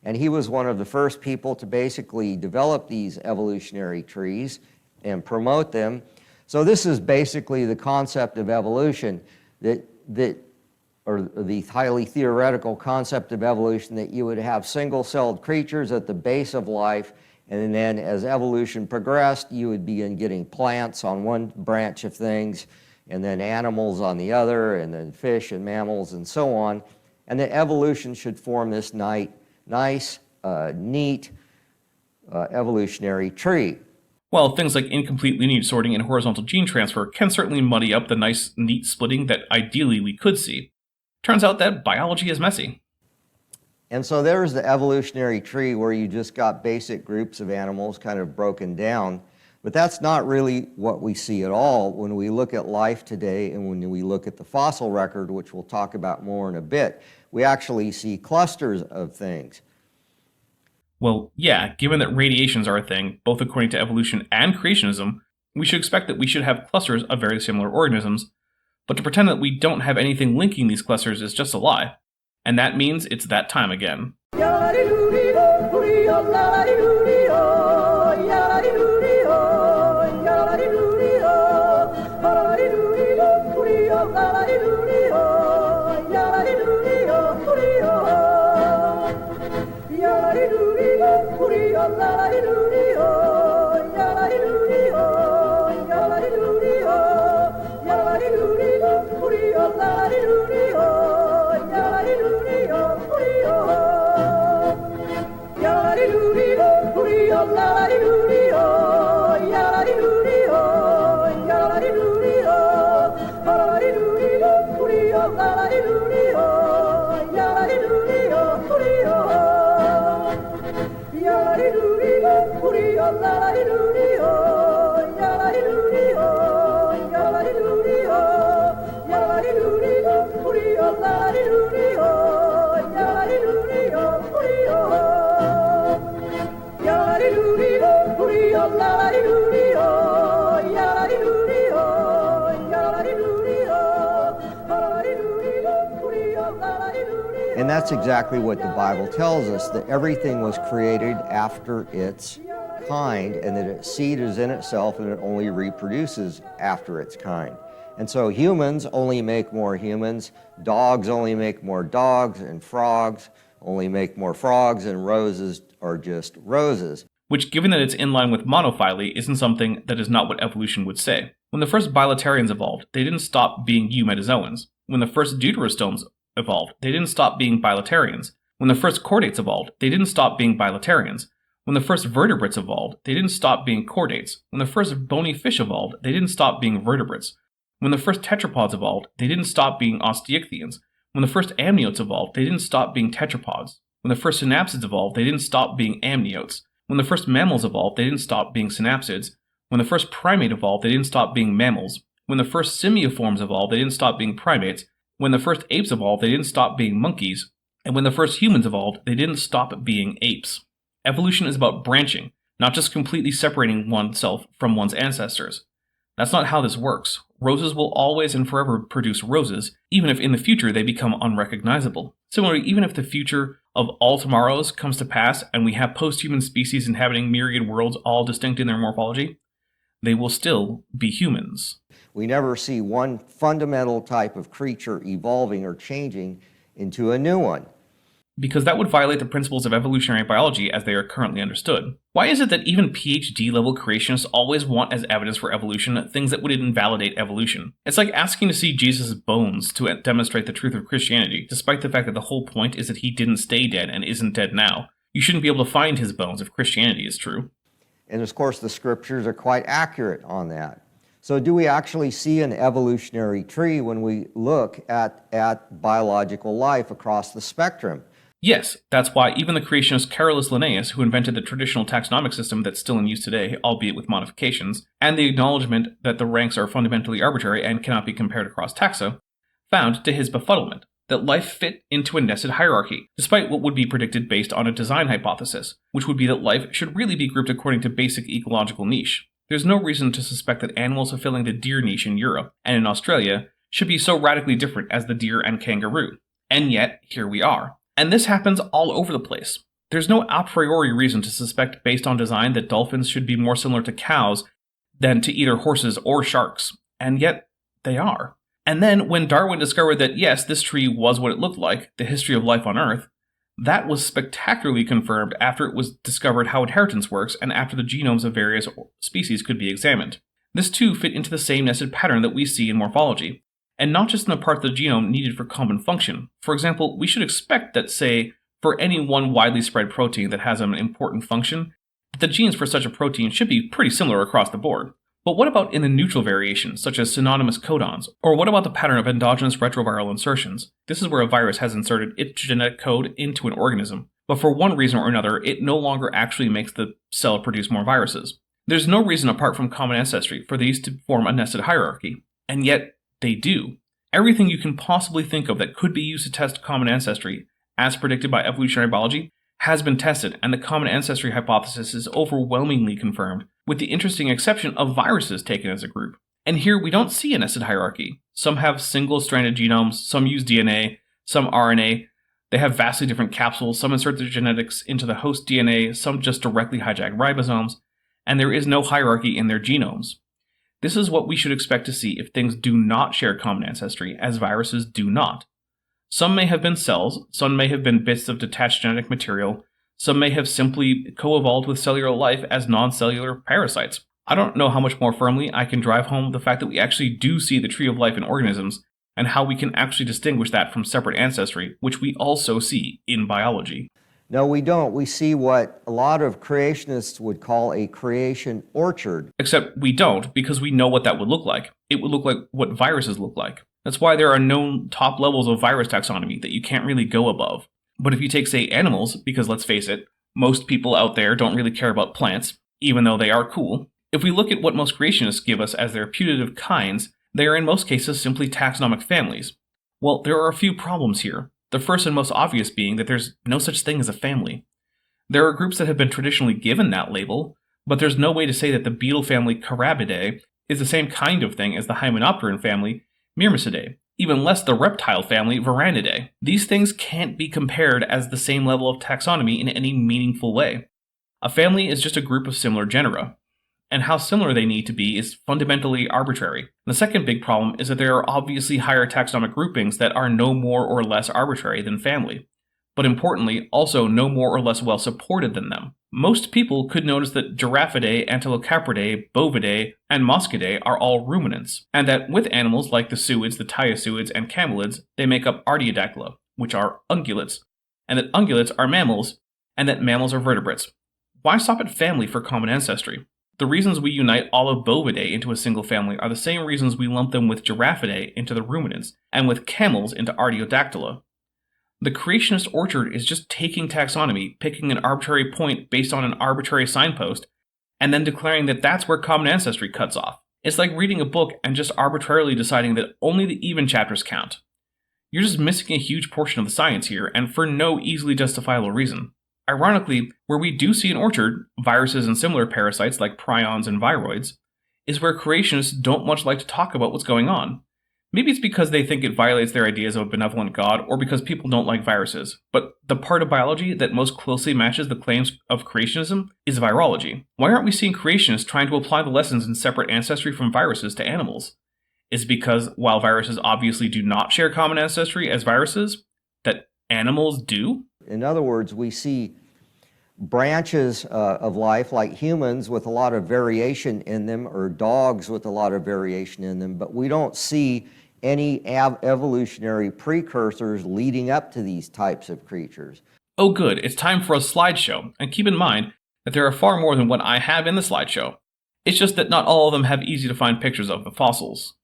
And he was one of the first people to basically develop these evolutionary trees and promote them. So this is basically the concept of evolution, or the highly theoretical concept of evolution, that you would have single-celled creatures at the base of life, and then as evolution progressed, you would begin getting plants on one branch of things, and then animals on the other, and then fish and mammals and so on. And that evolution should form this nice, neat evolutionary tree. Well, things like incomplete lineage sorting and horizontal gene transfer can certainly muddy up the nice, neat splitting that ideally we could see. Turns out that biology is messy. And so there's the evolutionary tree where you just got basic groups of animals kind of broken down. But that's not really what we see at all when we look at life today and when we look at the fossil record, which we'll talk about more in a bit. We actually see clusters of things. Well, yeah, given that radiations are a thing, both according to evolution and creationism, we should expect that we should have clusters of very similar organisms, but to pretend that we don't have anything linking these clusters is just a lie. And that means it's that time again. And that's exactly what the Bible tells us, that everything was created after its kind, and that its seed is in itself and it only reproduces after its kind. And so humans only make more humans, dogs only make more dogs, and frogs only make more frogs, and roses are just roses. Which, given that it's in line with monophyly, isn't something that is not what evolution would say. When the first bilaterians evolved, they didn't stop being eumetazoans. When the first deuterostomes evolved, they didn't stop being bilaterians. When the first chordates evolved, they didn't stop being bilaterians. When the first vertebrates evolved, they didn't stop being chordates. When the first bony fish evolved, they didn't stop being vertebrates. When the first tetrapods evolved, they didn't stop being osteichthyans. When the first amniotes evolved, they didn't stop being tetrapods. When the first synapsids evolved, they didn't stop being amniotes. When the first mammals evolved, they didn't stop being synapsids. When the first primate evolved, they didn't stop being mammals. When the first simiiforms evolved, they didn't stop being primates. When the first apes evolved, they didn't stop being monkeys. And when the first humans evolved, they didn't stop being apes. Evolution is about branching, not just completely separating oneself from one's ancestors. That's not how this works. Roses will always and forever produce roses, even if in the future they become unrecognizable. Similarly, even if the future of all tomorrows comes to pass and we have post-human species inhabiting myriad worlds all distinct in their morphology, they will still be humans. We never see one fundamental type of creature evolving or changing into a new one. Because that would violate the principles of evolutionary biology as they are currently understood. Why is it that even PhD-level creationists always want as evidence for evolution things that would invalidate evolution? It's like asking to see Jesus' bones to demonstrate the truth of Christianity, despite the fact that the whole point is that he didn't stay dead and isn't dead now. You shouldn't be able to find his bones if Christianity is true. And of course, the scriptures are quite accurate on that. So do we actually see an evolutionary tree when we look at biological life across the spectrum? Yes, that's why even the creationist Carolus Linnaeus, who invented the traditional taxonomic system that's still in use today, albeit with modifications, and the acknowledgement that the ranks are fundamentally arbitrary and cannot be compared across taxa, found, to his befuddlement, that life fit into a nested hierarchy, despite what would be predicted based on a design hypothesis, which would be that life should really be grouped according to basic ecological niche. There's no reason to suspect that animals fulfilling the deer niche in Europe and in Australia should be so radically different as the deer and kangaroo. And yet, here we are. And this happens all over the place. There's no a priori reason to suspect based on design that dolphins should be more similar to cows than to either horses or sharks. And yet, they are. And then, when Darwin discovered that yes, this tree was what it looked like, the history of life on Earth, that was spectacularly confirmed after it was discovered how inheritance works and after the genomes of various species could be examined. This too fit into the same nested pattern that we see in morphology, and not just in the part of the genome needed for common function. For example, we should expect that, say, for any one widely spread protein that has an important function, the genes for such a protein should be pretty similar across the board. But what about in the neutral variations, such as synonymous codons? Or what about the pattern of endogenous retroviral insertions? This is where a virus has inserted its genetic code into an organism, but for one reason or another, it no longer actually makes the cell produce more viruses. There's no reason apart from common ancestry for these to form a nested hierarchy, and yet they do. Everything you can possibly think of that could be used to test common ancestry, as predicted by evolutionary biology, has been tested, and the common ancestry hypothesis is overwhelmingly confirmed, with the interesting exception of viruses taken as a group. And here we don't see a nested hierarchy. Some have single-stranded genomes, some use DNA, some RNA. They have vastly different capsules, some insert their genetics into the host DNA, some just directly hijack ribosomes, and there is no hierarchy in their genomes. This is what we should expect to see if things do not share common ancestry, as viruses do not. Some may have been cells, some may have been bits of detached genetic material, some may have simply co-evolved with cellular life as non-cellular parasites. I don't know how much more firmly I can drive home the fact that we actually do see the tree of life in organisms, and how we can actually distinguish that from separate ancestry, which we also see in biology. No, we don't. We see what a lot of creationists would call a creation orchard. Except we don't, because we know what that would look like. It would look like what viruses look like. That's why there are known top levels of virus taxonomy that you can't really go above. But if you take, say, animals, because let's face it, most people out there don't really care about plants, even though they are cool. If we look at what most creationists give us as their putative kinds, they are in most cases simply taxonomic families. Well, there are a few problems here. The first and most obvious being that there's no such thing as a family. There are groups that have been traditionally given that label, but there's no way to say that the beetle family Carabidae is the same kind of thing as the Hymenopteran family Myrmecidae, even less the reptile family Varangidae. These things can't be compared as the same level of taxonomy in any meaningful way. A family is just a group of similar genera, and how similar they need to be is fundamentally arbitrary. The second big problem is that there are obviously higher taxonomic groupings that are no more or less arbitrary than family, but importantly, also no more or less well supported than them. Most people could notice that Giraffidae, Antilocapridae, Bovidae, and Moschidae are all ruminants, and that with animals like the suids, the tiosuids, and camelids, they make up Artiodactyla, which are ungulates, and that ungulates are mammals, and that mammals are vertebrates. Why stop at family for common ancestry? The reasons we unite all of Bovidae into a single family are the same reasons we lump them with Giraffidae into the ruminants, and with camels into Artiodactyla. The creationist orchard is just taking taxonomy, picking an arbitrary point based on an arbitrary signpost, and then declaring that that's where common ancestry cuts off. It's like reading a book and just arbitrarily deciding that only the even chapters count. You're just missing a huge portion of the science here, and for no easily justifiable reason. Ironically, where we do see an orchard, viruses and similar parasites like prions and viroids, is where creationists don't much like to talk about what's going on. Maybe it's because they think it violates their ideas of a benevolent God, or because people don't like viruses. But the part of biology that most closely matches the claims of creationism is virology. Why aren't we seeing creationists trying to apply the lessons in separate ancestry from viruses to animals? Is it because, while viruses obviously do not share common ancestry as viruses, that animals do? In other words, we see branches of life like humans with a lot of variation in them, or dogs with a lot of variation in them, but we don't see any evolutionary precursors leading up to these types of creatures. Oh good, it's time for a slideshow, and keep in mind that there are far more than what I have in the slideshow. It's just that not all of them have easy to find pictures of the fossils.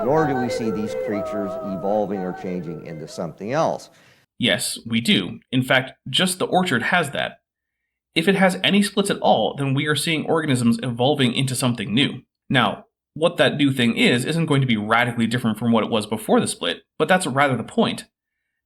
Nor do we see these creatures evolving or changing into something else. Yes, we do. In fact, just the orchard has that. If it has any splits at all, then we are seeing organisms evolving into something new. Now, what that new thing isn't going to be radically different from what it was before the split, but that's rather the point.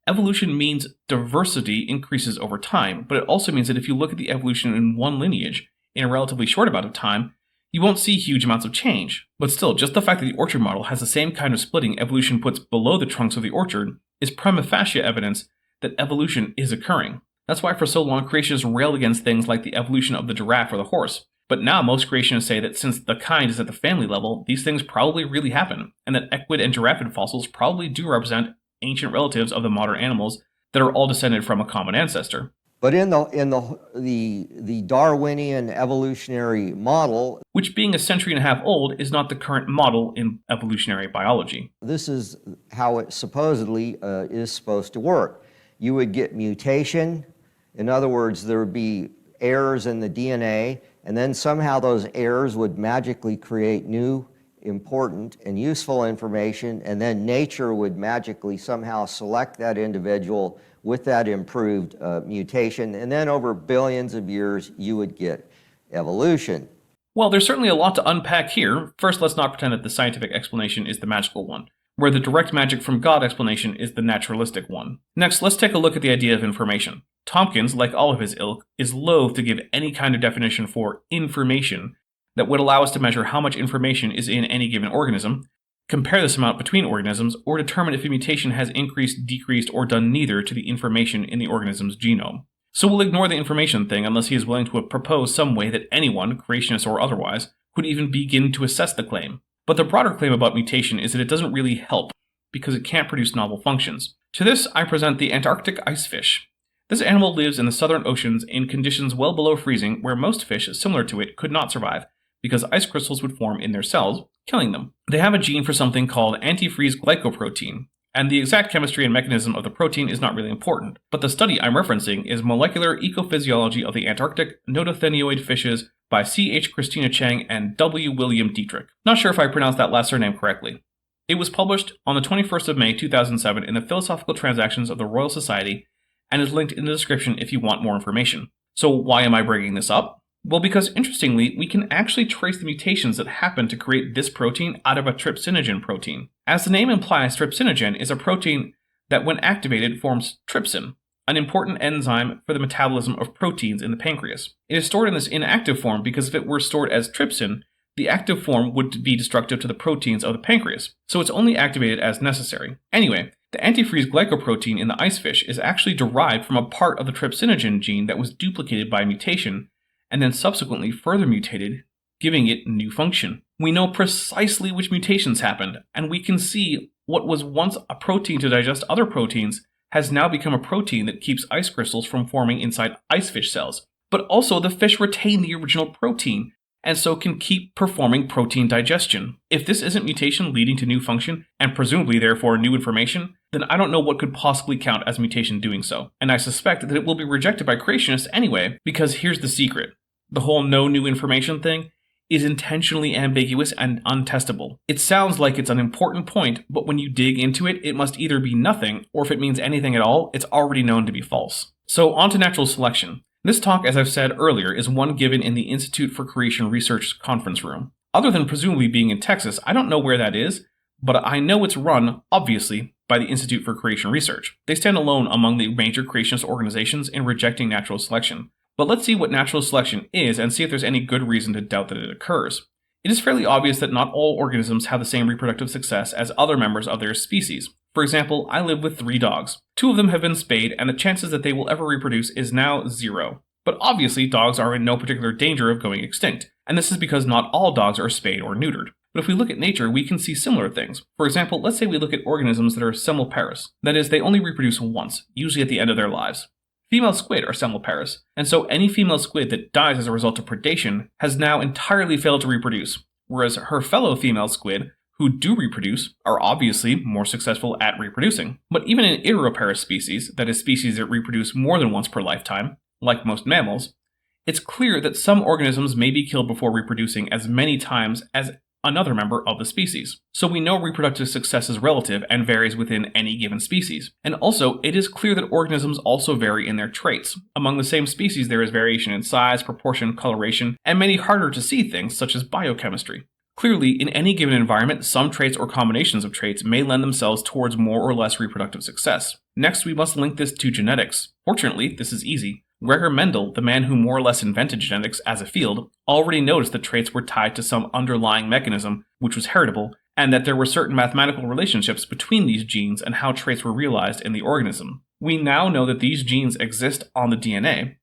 Evolution means diversity increases over time, but it also means that if you look at the evolution in one lineage in a relatively short amount of time, you won't see huge amounts of change. But still, just the fact that the orchard model has the same kind of splitting evolution puts below the trunks of the orchard is prima facie evidence that evolution is occurring. That's why for so long creationists railed against things like the evolution of the giraffe or the horse. But now most creationists say that since the kind is at the family level, these things probably really happen, and that equid and giraffid fossils probably do represent ancient relatives of the modern animals that are all descended from a common ancestor. But in the Darwinian evolutionary model, which being a century and a half old is not the current model in evolutionary biology. This is how it supposedly is supposed to work. You would get mutation. In other words, there would be errors in the DNA, and then somehow those errors would magically create new, important, and useful information, and then nature would magically somehow select that individual with that improved mutation, and then over billions of years, you would get evolution. Well, there's certainly a lot to unpack here. First, let's not pretend that the scientific explanation is the magical one, where the direct magic from God explanation is the naturalistic one. Next, let's take a look at the idea of information. Tomkins, like all of his ilk, is loath to give any kind of definition for information that would allow us to measure how much information is in any given organism, compare this amount between organisms, or determine if a mutation has increased, decreased, or done neither to the information in the organism's genome. So we'll ignore the information thing unless he is willing to propose some way that anyone, creationist or otherwise, could even begin to assess the claim. But the broader claim about mutation is that it doesn't really help, because it can't produce novel functions. To this, I present the Antarctic icefish. This animal lives in the southern oceans in conditions well below freezing, where most fish similar to it could not survive, because ice crystals would form in their cells, killing them. They have a gene for something called antifreeze glycoprotein, and the exact chemistry and mechanism of the protein is not really important, but the study I'm referencing is Molecular Ecophysiology of the Antarctic Notothenoid Fishes by C.H. Christina Chang and W. William Dietrich. Not sure if I pronounced that last surname correctly. It was published on the 21st of May 2007 in the Philosophical Transactions of the Royal Society, and is linked in the description if you want more information. So why am I bringing this up? Well, because interestingly, we can actually trace the mutations that happen to create this protein out of a trypsinogen protein. As the name implies, trypsinogen is a protein that when activated forms trypsin, an important enzyme for the metabolism of proteins in the pancreas. It is stored in this inactive form because if it were stored as trypsin, the active form would be destructive to the proteins of the pancreas, so it's only activated as necessary. Anyway, the antifreeze glycoprotein in the icefish is actually derived from a part of the trypsinogen gene that was duplicated by mutation, and then subsequently further mutated, giving it new function. We know precisely which mutations happened, and we can see what was once a protein to digest other proteins has now become a protein that keeps ice crystals from forming inside icefish cells. But also the fish retain the original protein, and so can keep performing protein digestion. If this isn't mutation leading to new function, and presumably therefore new information, then I don't know what could possibly count as mutation doing so. And I suspect that it will be rejected by creationists anyway, because here's the secret. The whole no new information thing is intentionally ambiguous and untestable. It sounds like it's an important point, but when you dig into it, it must either be nothing, or if it means anything at all, it's already known to be false. So on to natural selection. This talk, as I've said earlier, is one given in the Institute for Creation Research conference room. Other than presumably being in Texas, I don't know where that is, but I know it's run, obviously, by the Institute for Creation Research. They stand alone among the major creationist organizations in rejecting natural selection. But let's see what natural selection is and see if there's any good reason to doubt that it occurs. It is fairly obvious that not all organisms have the same reproductive success as other members of their species. For example, I live with 3 dogs. 2 of them have been spayed, and the chances that they will ever reproduce is now 0. But obviously, dogs are in no particular danger of going extinct, and this is because not all dogs are spayed or neutered. But if we look at nature, we can see similar things. For example, let's say we look at organisms that are semiparous. That is, they only reproduce once, usually at the end of their lives. Female squid are semiparous, and so any female squid that dies as a result of predation has now entirely failed to reproduce, whereas her fellow female squid, who do reproduce, are obviously more successful at reproducing. But even in iteroparous species, that is, species that reproduce more than once per lifetime, like most mammals, it's clear that some organisms may be killed before reproducing as many times as another member of the species. So we know reproductive success is relative and varies within any given species. And also, it is clear that organisms also vary in their traits. Among the same species, there is variation in size, proportion, coloration, and many harder to see things such as biochemistry. Clearly, in any given environment, some traits or combinations of traits may lend themselves towards more or less reproductive success. Next, we must link this to genetics. Fortunately, this is easy. Gregor Mendel, the man who more or less invented genetics as a field, already noticed that traits were tied to some underlying mechanism which was heritable, and that there were certain mathematical relationships between these genes and how traits were realized in the organism. We now know that these genes exist on the DNA,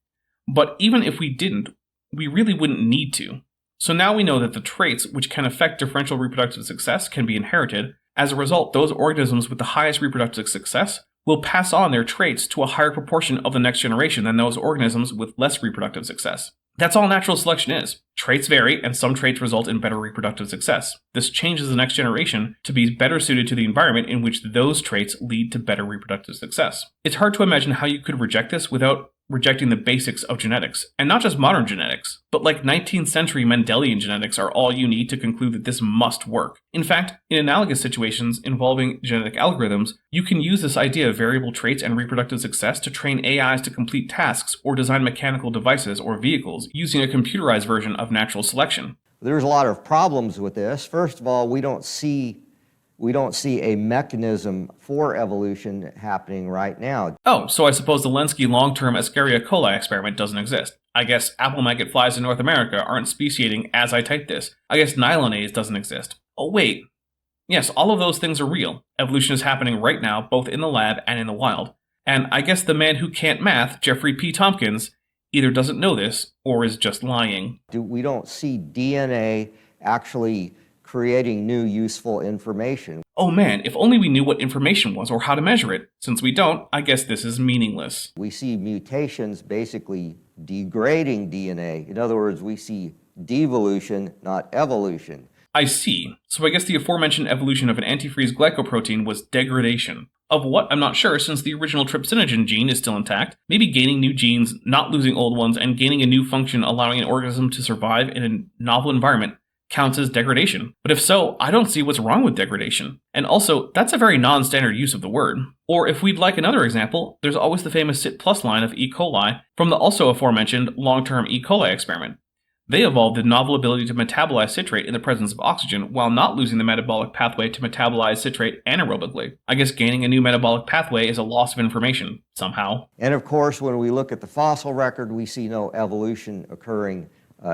but even if we didn't, we really wouldn't need to. So now we know that the traits which can affect differential reproductive success can be inherited. As a result, those organisms with the highest reproductive success will pass on their traits to a higher proportion of the next generation than those organisms with less reproductive success. That's all natural selection is. Traits vary, and some traits result in better reproductive success. This changes the next generation to be better suited to the environment in which those traits lead to better reproductive success. It's hard to imagine how you could reject this without rejecting the basics of genetics, and not just modern genetics, but like 19th century Mendelian genetics are all you need to conclude that this must work. In fact, in analogous situations involving genetic algorithms, you can use this idea of variable traits and reproductive success to train AIs to complete tasks or design mechanical devices or vehicles using a computerized version of natural selection. There's a lot of problems with this. First of all, we don't see a mechanism for evolution happening right now. Oh, so I suppose the Lenski long-term Escherichia coli experiment doesn't exist. I guess apple maggot flies in North America aren't speciating as I type this. I guess nylonase doesn't exist. Oh wait, Yes, all of those things are real. Evolution is happening right now, both in the lab and in the wild. And I guess the man who can't math, Jeffrey P. Tomkins, either doesn't know this or is just lying. We don't see DNA actually creating new useful information. Oh man, if only we knew what information was or how to measure it. Since we don't, I guess this is meaningless. We see mutations basically degrading DNA. In other words, we see devolution, not evolution. I see. So I guess the aforementioned evolution of an antifreeze glycoprotein was degradation. Of what, I'm not sure, since the original trypsinogen gene is still intact. Maybe gaining new genes, not losing old ones, and gaining a new function allowing an organism to survive in a novel environment counts as degradation. But if so, I don't see what's wrong with degradation. And also, that's a very non-standard use of the word. Or if we'd like another example, there's always the famous CIT+ line of E. coli from the also aforementioned long-term E. coli experiment. They evolved the novel ability to metabolize citrate in the presence of oxygen while not losing the metabolic pathway to metabolize citrate anaerobically. I guess gaining a new metabolic pathway is a loss of information, somehow. And of course, when we look at the fossil record, we see no evolution occurring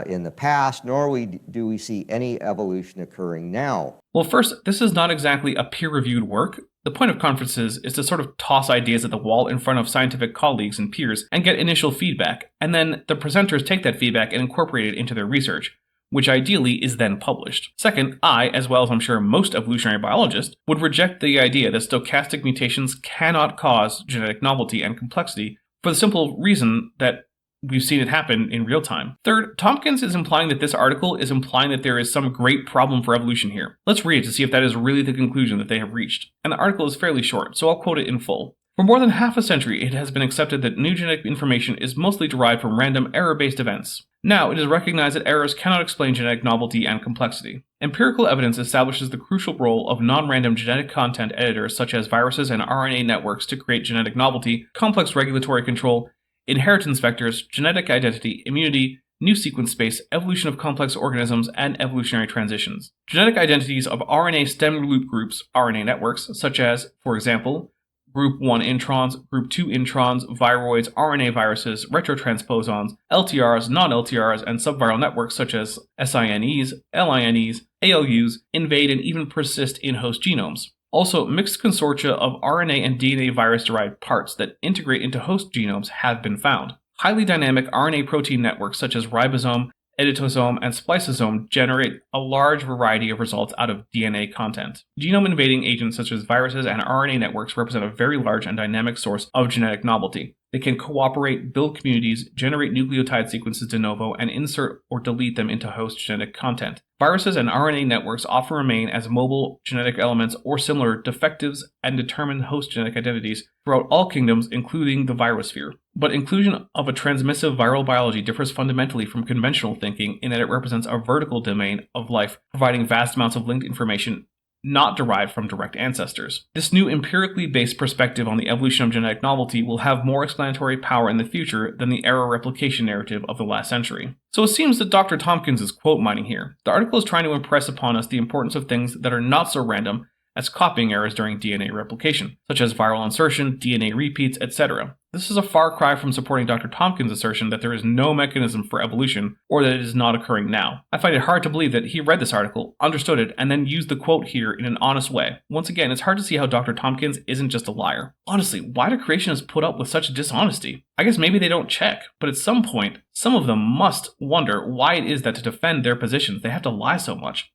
in the past, nor do we see any evolution occurring now. Well, first, this is not exactly a peer-reviewed work. The point of conferences is to sort of toss ideas at the wall in front of scientific colleagues and peers and get initial feedback, and then the presenters take that feedback and incorporate it into their research, which ideally is then published. Second, I, as well as I'm sure most evolutionary biologists, would reject the idea that stochastic mutations cannot cause genetic novelty and complexity for the simple reason that we've seen it happen in real time. Third, Tomkins is implying that this article is implying that there is some great problem for evolution here. Let's read it to see if that is really the conclusion that they have reached. And the article is fairly short, so I'll quote it in full. For more than half a century, it has been accepted that new genetic information is mostly derived from random error-based events. Now, it is recognized that errors cannot explain genetic novelty and complexity. Empirical evidence establishes the crucial role of non-random genetic content editors such as viruses and RNA networks to create genetic novelty, complex regulatory control, inheritance vectors, genetic identity, immunity, new sequence space, evolution of complex organisms, and evolutionary transitions. Genetic identities of RNA stem loop groups, RNA networks, such as, for example, Group 1 introns, Group 2 introns, viroids, RNA viruses, retrotransposons, LTRs, non-LTRs, and subviral networks such as SINEs, LINEs, ALUs, invade and even persist in host genomes. Also, mixed consortia of RNA and DNA virus-derived parts that integrate into host genomes have been found. Highly dynamic RNA protein networks such as ribosome, editosome, and spliceosome generate a large variety of results out of DNA content. Genome-invading agents such as viruses and RNA networks represent a very large and dynamic source of genetic novelty. They can cooperate, build communities, generate nucleotide sequences de novo, and insert or delete them into host genetic content. Viruses and RNA networks often remain as mobile genetic elements or similar defectives and determine host genetic identities throughout all kingdoms, including the virosphere. But inclusion of a transmissive viral biology differs fundamentally from conventional thinking in that it represents a vertical domain of life, providing vast amounts of linked information not derived from direct ancestors. This new empirically based perspective on the evolution of genetic novelty will have more explanatory power in the future than the error replication narrative of the last century. So it seems that Dr. Tomkins is quote mining here. The article is trying to impress upon us the importance of things that are not so random as copying errors during DNA replication, such as viral insertion, DNA repeats, etc. This is a far cry from supporting Dr. Tomkins' assertion that there is no mechanism for evolution or that it is not occurring now. I find it hard to believe that he read this article, understood it, and then used the quote here in an honest way. Once again, it's hard to see how Dr. Tomkins isn't just a liar. Honestly, why do creationists put up with such dishonesty? I guess maybe they don't check, but at some point, some of them must wonder why it is that to defend their positions they have to lie so much.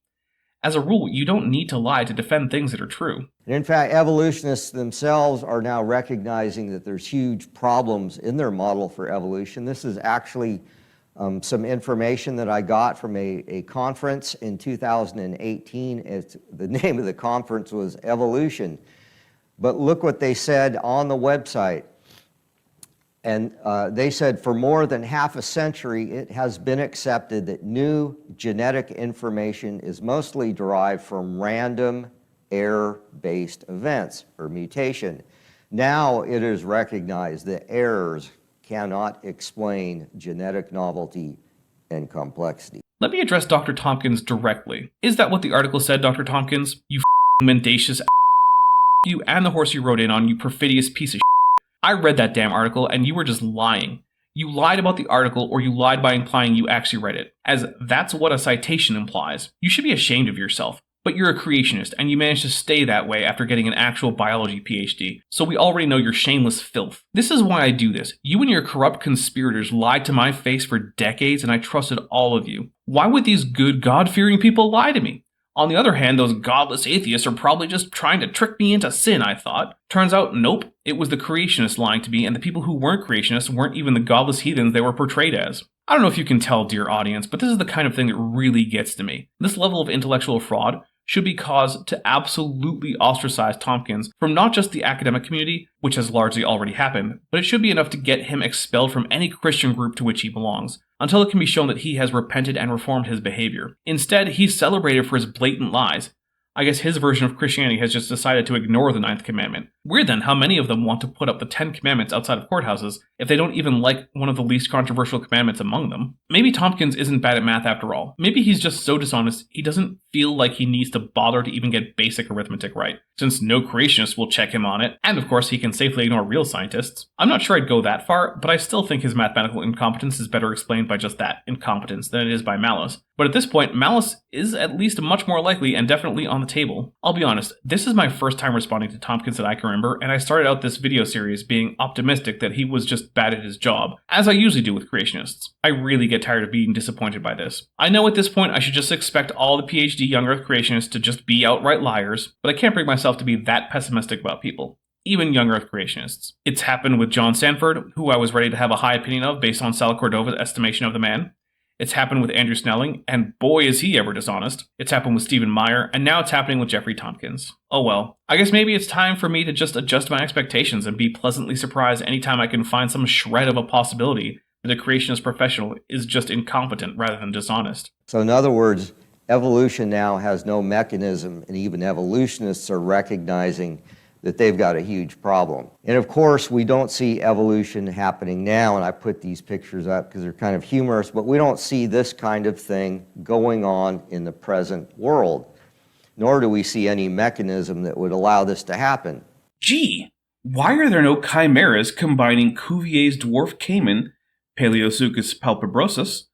As a rule, you don't need to lie to defend things that are true. And in fact, evolutionists themselves are now recognizing that there's huge problems in their model for evolution. This is actually some information that I got from a conference in 2018. The name of the conference was Evolution. But look what they said on the website. And they said for more than half a century, it has been accepted that new genetic information is mostly derived from random error-based events or mutation. Now it is recognized that errors cannot explain genetic novelty and complexity. Let me address Dr. Tomkins directly. Is that what the article said, Dr. Tomkins? You mendacious you and the horse you rode in on, you perfidious piece of I read that damn article and you were just lying. You lied about the article or you lied by implying you actually read it, as that's what a citation implies. You should be ashamed of yourself. But you're a creationist, and you managed to stay that way after getting an actual biology PhD, so we already know you're shameless filth. This is why I do this. You and your corrupt conspirators lied to my face for decades, and I trusted all of you. Why would these good, God-fearing people lie to me? On the other hand, those godless atheists are probably just trying to trick me into sin, I thought. Turns out, nope, it was the creationists lying to me, and the people who weren't creationists weren't even the godless heathens they were portrayed as. I don't know if you can tell, dear audience, but this is the kind of thing that really gets to me. This level of intellectual fraud should be cause to absolutely ostracize Tomkins from not just the academic community, which has largely already happened, but it should be enough to get him expelled from any Christian group to which he belongs, until it can be shown that he has repented and reformed his behavior. Instead, he's celebrated for his blatant lies. I guess his version of Christianity has just decided to ignore the 9th commandment. Weird then how many of them want to put up the 10 commandments outside of courthouses if they don't even like one of the least controversial commandments among them. Maybe Tomkins isn't bad at math after all. Maybe he's just so dishonest he doesn't feel like he needs to bother to even get basic arithmetic right, since no creationist will check him on it, and of course he can safely ignore real scientists. I'm not sure I'd go that far, but I still think his mathematical incompetence is better explained by just that, incompetence, than it is by malice. But at this point, malice is at least much more likely and definitely on the table. I'll be honest, this is my first time responding to Tomkins that I can remember, and I started out this video series being optimistic that he was just bad at his job, as I usually do with creationists. I really get tired of being disappointed by this. I know at this point I should just expect all the PhD young Earth creationists to just be outright liars, but I can't bring myself to be that pessimistic about people. Even young Earth creationists. It's happened with John Sanford, who I was ready to have a high opinion of based on Sal Cordova's estimation of the man. It's happened with Andrew Snelling, and boy is he ever dishonest. It's happened with Stephen Meyer, and now it's happening with Jeffrey Tomkins. Oh well. I guess maybe it's time for me to just adjust my expectations and be pleasantly surprised anytime I can find some shred of a possibility that a creationist professional is just incompetent rather than dishonest. So in other words, evolution now has no mechanism, and even evolutionists are recognizing that they've got a huge problem. And of course, we don't see evolution happening now, and I put these pictures up because they're kind of humorous, but we don't see this kind of thing going on in the present world, nor do we see any mechanism that would allow this to happen. Gee, why are there no chimeras combining Cuvier's dwarf caiman, Paleosuchus palpebrosus,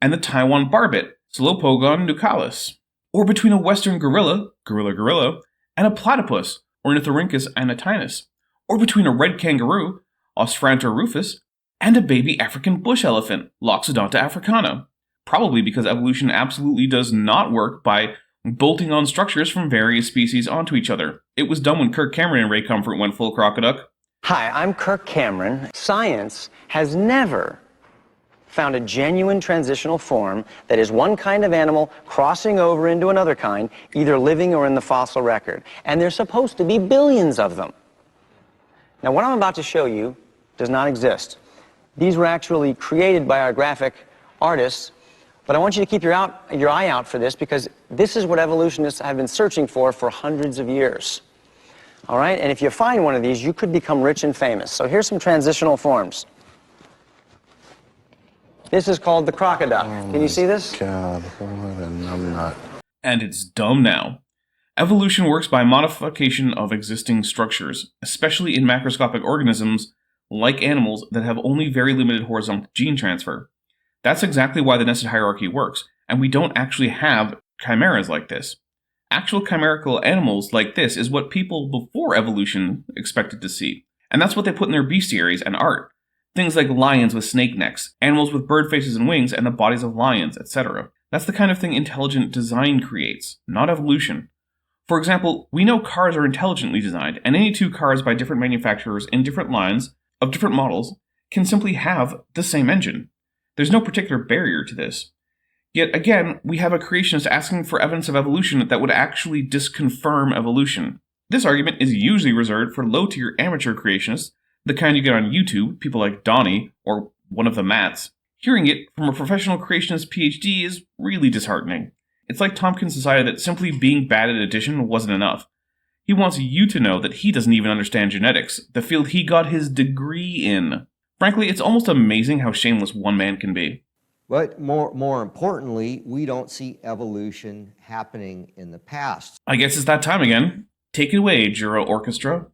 and the Taiwan barbet, Slopogon nucalus? Or between a western gorilla, and a platypus, Ornithorhynchus anatinus, or between a red kangaroo, Ostrantor rufus, and a baby African bush elephant, Loxodonta africana. Probably because evolution absolutely does not work by bolting on structures from various species onto each other. It was done when Kirk Cameron and Ray Comfort went full crocoduck. Hi, I'm Kirk Cameron. Science has never found a genuine transitional form that is one kind of animal crossing over into another kind, either living or in the fossil record. And there's supposed to be billions of them. Now, what I'm about to show you does not exist. These were actually created by our graphic artists, but I want you to keep your eye out for this, because this is what evolutionists have been searching for hundreds of years. All right? And if you find one of these, you could become rich and famous. So here's some transitional forms. This is called the crocodile. Can you see this? God, what a numbnut. And it's dumb now. Evolution works by modification of existing structures, especially in macroscopic organisms like animals that have only very limited horizontal gene transfer. That's exactly why the nested hierarchy works, and we don't actually have chimeras like this. Actual chimerical animals like this is what people before evolution expected to see, and that's what they put in their bestiaries and art. Things like lions with snake necks, animals with bird faces and wings and the bodies of lions, etc. That's the kind of thing intelligent design creates, not evolution. For example, we know cars are intelligently designed, and any two cars by different manufacturers in different lines of different models can simply have the same engine. There's no particular barrier to this. Yet again, we have a creationist asking for evidence of evolution that would actually disconfirm evolution. This argument is usually reserved for low-tier amateur creationists, the kind you get on YouTube, people like Donnie, or one of the Matts. Hearing it from a professional creationist PhD is really disheartening. It's like Tomkins decided that simply being bad at addition wasn't enough. He wants you to know that he doesn't even understand genetics, the field he got his degree in. Frankly, it's almost amazing how shameless one man can be. But more importantly, we don't see evolution happening in the past. I guess it's that time again. Take it away, Jura Orchestra.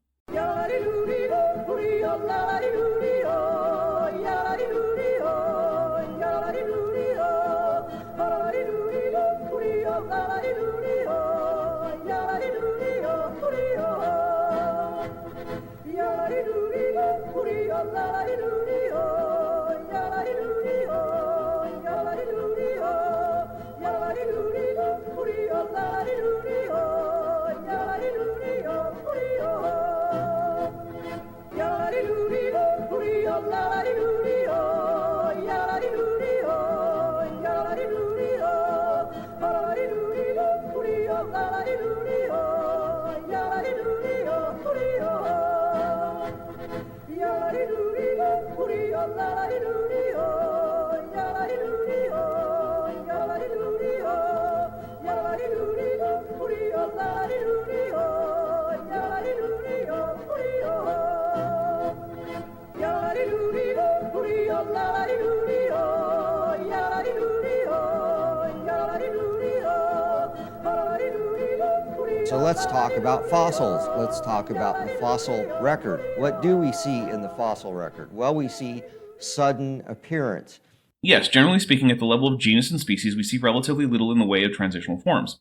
So let's talk about fossils. Let's talk about the fossil record. What do we see in the fossil record? Well, we see sudden appearance. Yes, generally speaking, at the level of genus and species, we see relatively little in the way of transitional forms.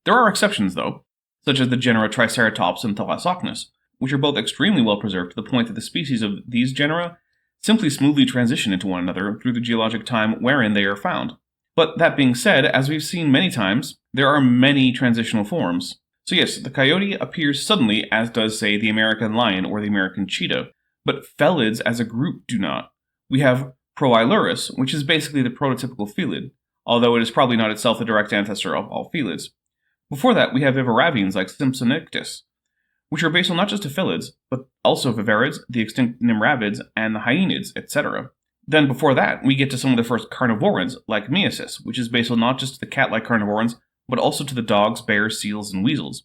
There are exceptions, though, such as the genera Triceratops and Thalassocnus, which are both extremely well preserved to the point that the species of these genera simply smoothly transition into one another through the geologic time wherein they are found. But that being said, as we've seen many times, there are many transitional forms. So yes, the coyote appears suddenly, as does, say, the American lion or the American cheetah, but felids as a group do not. We have Proilurus, which is basically the prototypical felid, although it is probably not itself the direct ancestor of all felids. Before that, we have vivaravines like Simpsonictus, which are basal not just to felids, but also vivarids, the extinct nimravids, and the hyenids, etc. Then before that, we get to some of the first carnivorids, like Meiosis, which is basal not just to the cat-like carnivores, but also to the dogs, bears, seals, and weasels.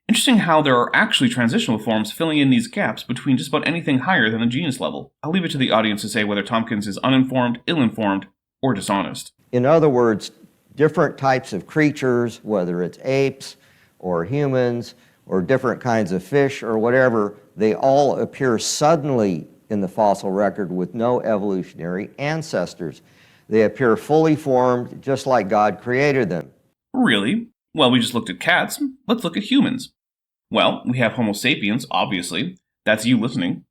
Interesting how there are actually transitional forms filling in these gaps between just about anything higher than the genus level. I'll leave it to the audience to say whether Tomkins is uninformed, ill-informed, or dishonest. In other words, different types of creatures, whether it's apes or humans or different kinds of fish or whatever, they all appear suddenly in the fossil record with no evolutionary ancestors. They appear fully formed just like God created them. Really? Well, we just looked at cats. Let's look at humans. Well, we have Homo sapiens, obviously. That's you listening.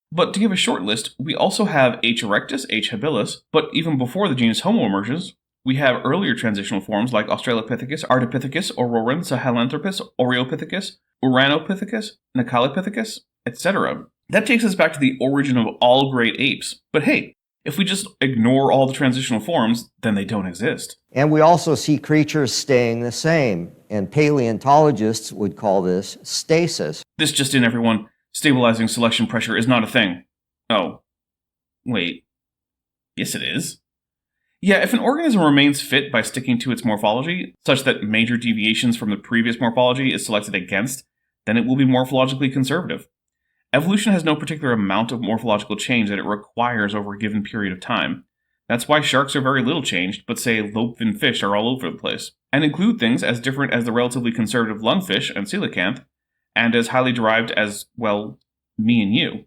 But to give a short list, we also have H. erectus, H. habilis, but even before the genus Homo emerges, we have earlier transitional forms like Australopithecus, Ardipithecus, Auroran, Sahelanthropus, Oreopithecus, Uranopithecus, Necalopithecus, etc. That takes us back to the origin of all great apes. But hey, if we just ignore all the transitional forms, then they don't exist. And we also see creatures staying the same, and paleontologists would call this stasis. This just in, everyone. Stabilizing selection pressure is not a thing. Oh. Wait. Yes, it is. Yeah, if an organism remains fit by sticking to its morphology, such that major deviations from the previous morphology is selected against, then it will be morphologically conservative. Evolution has no particular amount of morphological change that it requires over a given period of time. That's why sharks are very little changed, but say lobe-finned fish are all over the place, and include things as different as the relatively conservative lungfish and coelacanth, and as highly derived as, well, me and you.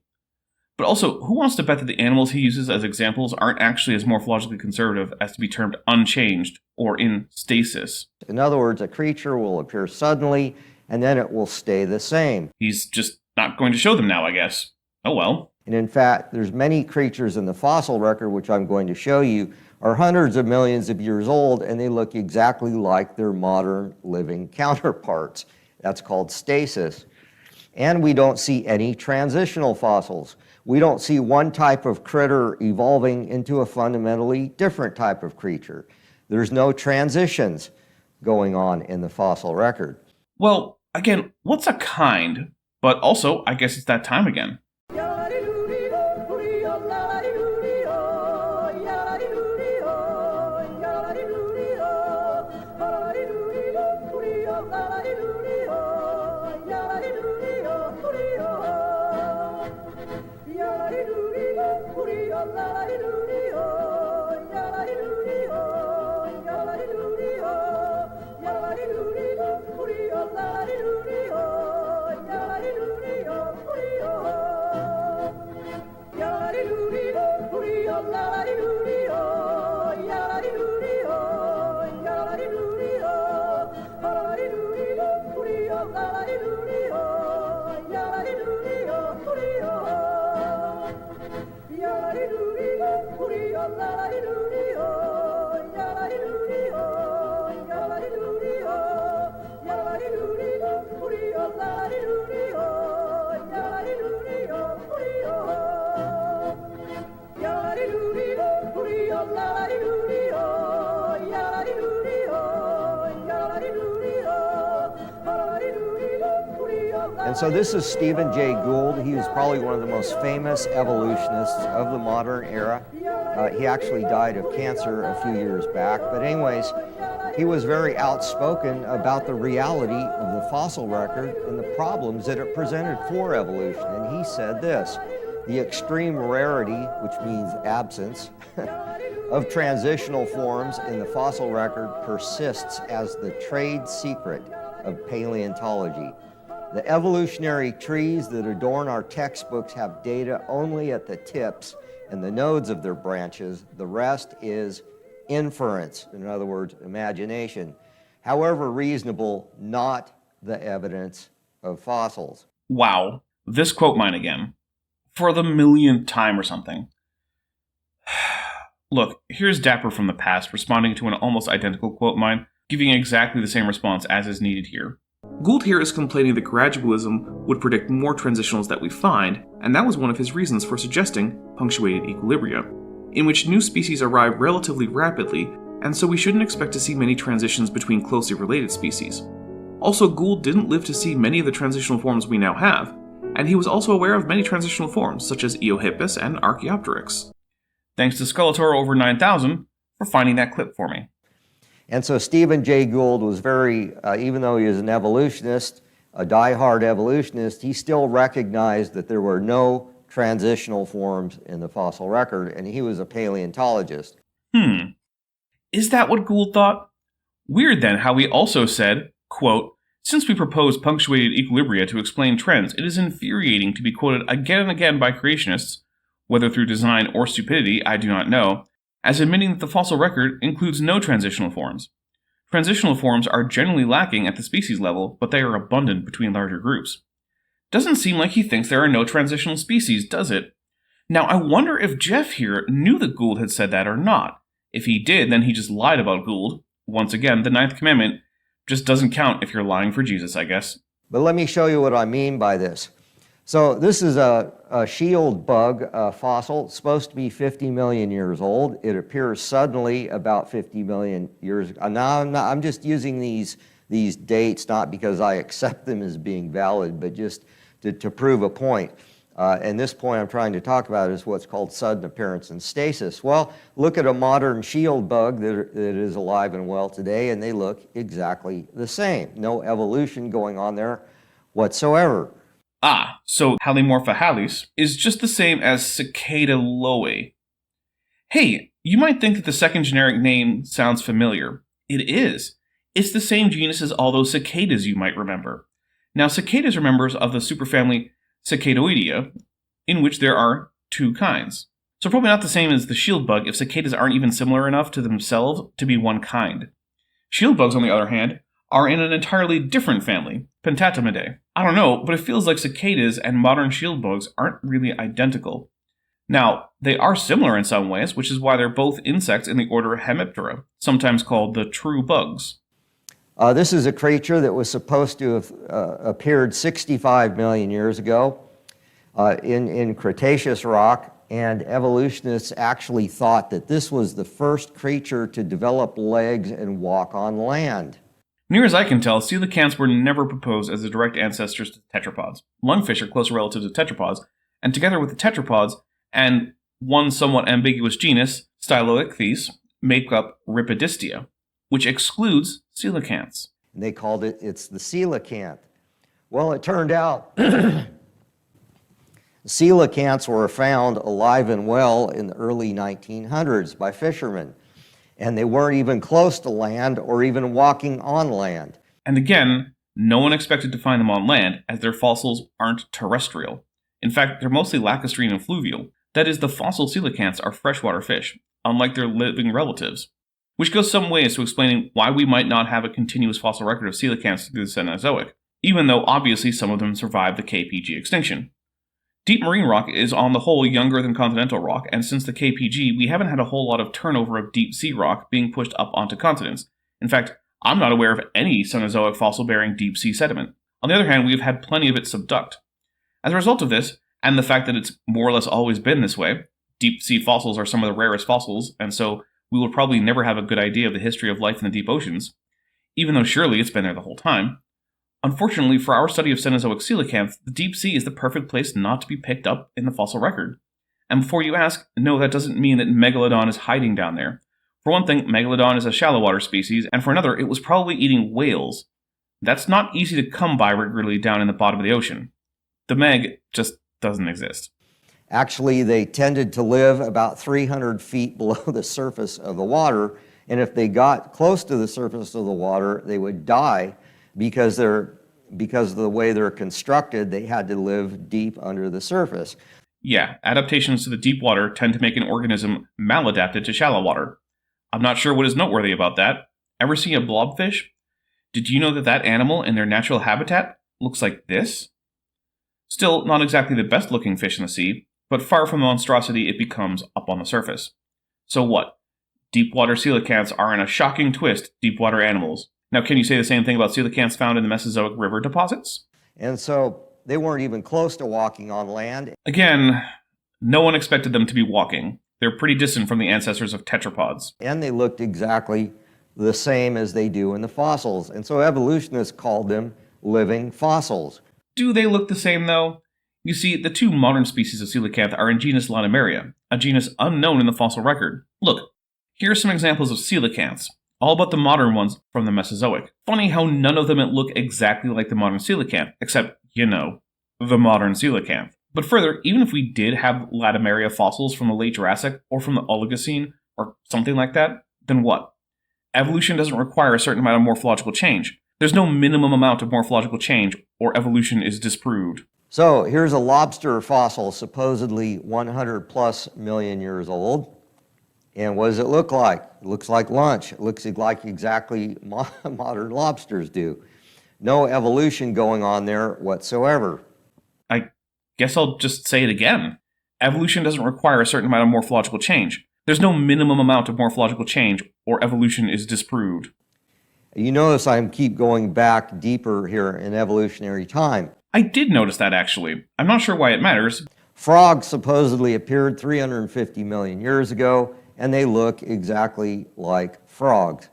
But also, who wants to bet that the animals he uses as examples aren't actually as morphologically conservative as to be termed unchanged, or in stasis? In other words, a creature will appear suddenly, and then it will stay the same. He's just not going to show them now, I guess. Oh well. And in fact, there's many creatures in the fossil record, which I'm going to show you, are hundreds of millions of years old, and they look exactly like their modern living counterparts. That's called stasis. And we don't see any transitional fossils. We don't see one type of critter evolving into a fundamentally different type of creature. There's no transitions going on in the fossil record. Well, again, what's a kind? But also, I guess it's that time again. And so this is Stephen Jay Gould. He was probably one of the most famous evolutionists of the modern era. He actually died of cancer a few years back. But anyways, he was very outspoken about the reality of the fossil record and the problems that it presented for evolution. And he said this: the extreme rarity, which means absence, of transitional forms in the fossil record persists as the trade secret of paleontology. The evolutionary trees that adorn our textbooks have data only at the tips and the nodes of their branches. The rest is inference, in other words, imagination. However reasonable, not the evidence of fossils. Wow, this quote mine again. For the millionth time or something. Look, here's Dapper from the past responding to an almost identical quote mine, giving exactly the same response as is needed here. Gould here is complaining that gradualism would predict more transitionals that we find, and that was one of his reasons for suggesting punctuated equilibria, in which new species arrive relatively rapidly, and so we shouldn't expect to see many transitions between closely related species. Also, Gould didn't live to see many of the transitional forms we now have, and he was also aware of many transitional forms, such as Eohippus and Archaeopteryx. Thanks to Skeletor over 9000 for finding that clip for me. And so Stephen Jay Gould was very, even though he was an evolutionist, a die-hard evolutionist, he still recognized that there were no transitional forms in the fossil record, and he was a paleontologist. Is that what Gould thought? Weird then how he also said, quote, "Since we propose punctuated equilibria to explain trends, it is infuriating to be quoted again and again by creationists, whether through design or stupidity, I do not know, as admitting that the fossil record includes no transitional forms. Transitional forms are generally lacking at the species level, but they are abundant between larger groups. Doesn't seem like he thinks there are no transitional species, does it? Now, I wonder if Jeff here knew that Gould had said that or not. If he did, then he just lied about Gould. Once again, the ninth commandment just doesn't count if you're lying for Jesus, I guess. But let me show you what I mean by this. So this is a shield bug fossil. It's supposed to be 50 million years old. It appears suddenly about 50 million years ago. Now I'm just using these dates not because I accept them as being valid, but just to prove a point. And this point I'm trying to talk about is what's called sudden appearance in stasis. Well, look at a modern shield bug that is alive and well today, and they look exactly the same. No evolution going on there whatsoever. Ah, so Halymorpha halis is just the same as Cicada loe. Hey, you might think that the second generic name sounds familiar. It is. It's the same genus as all those cicadas you might remember. Now, cicadas are members of the superfamily Cicadoidea, in which there are two kinds. So probably not the same as the shield bug if cicadas aren't even similar enough to themselves to be one kind. Shield bugs, on the other hand, are in an entirely different family, Pentatamidae. I don't know, but it feels like cicadas and modern shield bugs aren't really identical. Now, they are similar in some ways, which is why they're both insects in the order Hemiptera, sometimes called the true bugs. This is a creature that was supposed to have appeared 65 million years ago in Cretaceous rock, and evolutionists actually thought that this was the first creature to develop legs and walk on land. Near as I can tell, coelacanths were never proposed as the direct ancestors to tetrapods. Lungfish are closer relatives of tetrapods, and together with the tetrapods and one somewhat ambiguous genus, Styloichthyes, make up Rhipidistia, which excludes coelacanths. And they called it's the coelacanth. Well, it turned out coelacanths were found alive and well in the early 1900s by fishermen. And they weren't even close to land or even walking on land. And again, no one expected to find them on land, as their fossils aren't terrestrial. In fact, they're mostly lacustrine and fluvial. That is, the fossil coelacanths are freshwater fish, unlike their living relatives. Which goes some ways to explaining why we might not have a continuous fossil record of coelacanths through the Cenozoic, even though obviously some of them survived the KPG extinction. Deep marine rock is on the whole younger than continental rock, and since the KPG, we haven't had a whole lot of turnover of deep sea rock being pushed up onto continents. In fact, I'm not aware of any Cenozoic fossil bearing deep sea sediment. On the other hand, we have had plenty of it subduct. As a result of this, and the fact that it's more or less always been this way, deep-sea fossils are some of the rarest fossils, and so we will probably never have a good idea of the history of life in the deep oceans, even though surely it's been there the whole time. Unfortunately, for our study of Cenozoic coelacanths, the deep sea is the perfect place not to be picked up in the fossil record. And before you ask, no, that doesn't mean that Megalodon is hiding down there. For one thing, Megalodon is a shallow water species, and for another, it was probably eating whales. That's not easy to come by regularly down in the bottom of the ocean. The Meg just doesn't exist. Actually, they tended to live about 300 feet below the surface of the water, and if they got close to the surface of the water, they would die because of the way they're constructed. They had to live deep under the surface. Yeah, adaptations to the deep water tend to make an organism maladapted to shallow water. I'm not sure what is noteworthy about that. Ever see a blobfish? Did you know that that animal in their natural habitat looks like this? Still, not exactly the best looking fish in the sea, but far from the monstrosity it becomes up on the surface. So what? Deep water coelacanths are in a shocking twist deep water animals. Now, can you say the same thing about coelacanths found in the Mesozoic river deposits? And so they weren't even close to walking on land. Again, no one expected them to be walking. They're pretty distant from the ancestors of tetrapods. And they looked exactly the same as they do in the fossils. And so evolutionists called them living fossils. Do they look the same, though? You see, the two modern species of coelacanth are in genus Latimeria, a genus unknown in the fossil record. Look, here are some examples of coelacanths, all about the modern ones from the Mesozoic. Funny how none of them look exactly like the modern coelacanth, except, you know, the modern coelacanth. But further, even if we did have Latimeria fossils from the late Jurassic, or from the Oligocene, or something like that, then what? Evolution doesn't require a certain amount of morphological change. There's no minimum amount of morphological change, or evolution is disproved. So here's a lobster fossil, supposedly 100 plus million years old. And what does it look like? It looks like lunch. It looks like exactly modern lobsters do. No evolution going on there whatsoever. I guess I'll just say it again. Evolution doesn't require a certain amount of morphological change. There's no minimum amount of morphological change, or evolution is disproved. You notice I keep going back deeper here in evolutionary time. I did notice that, actually. I'm not sure why it matters. Frogs supposedly appeared 350 million years ago, and they look exactly like frogs.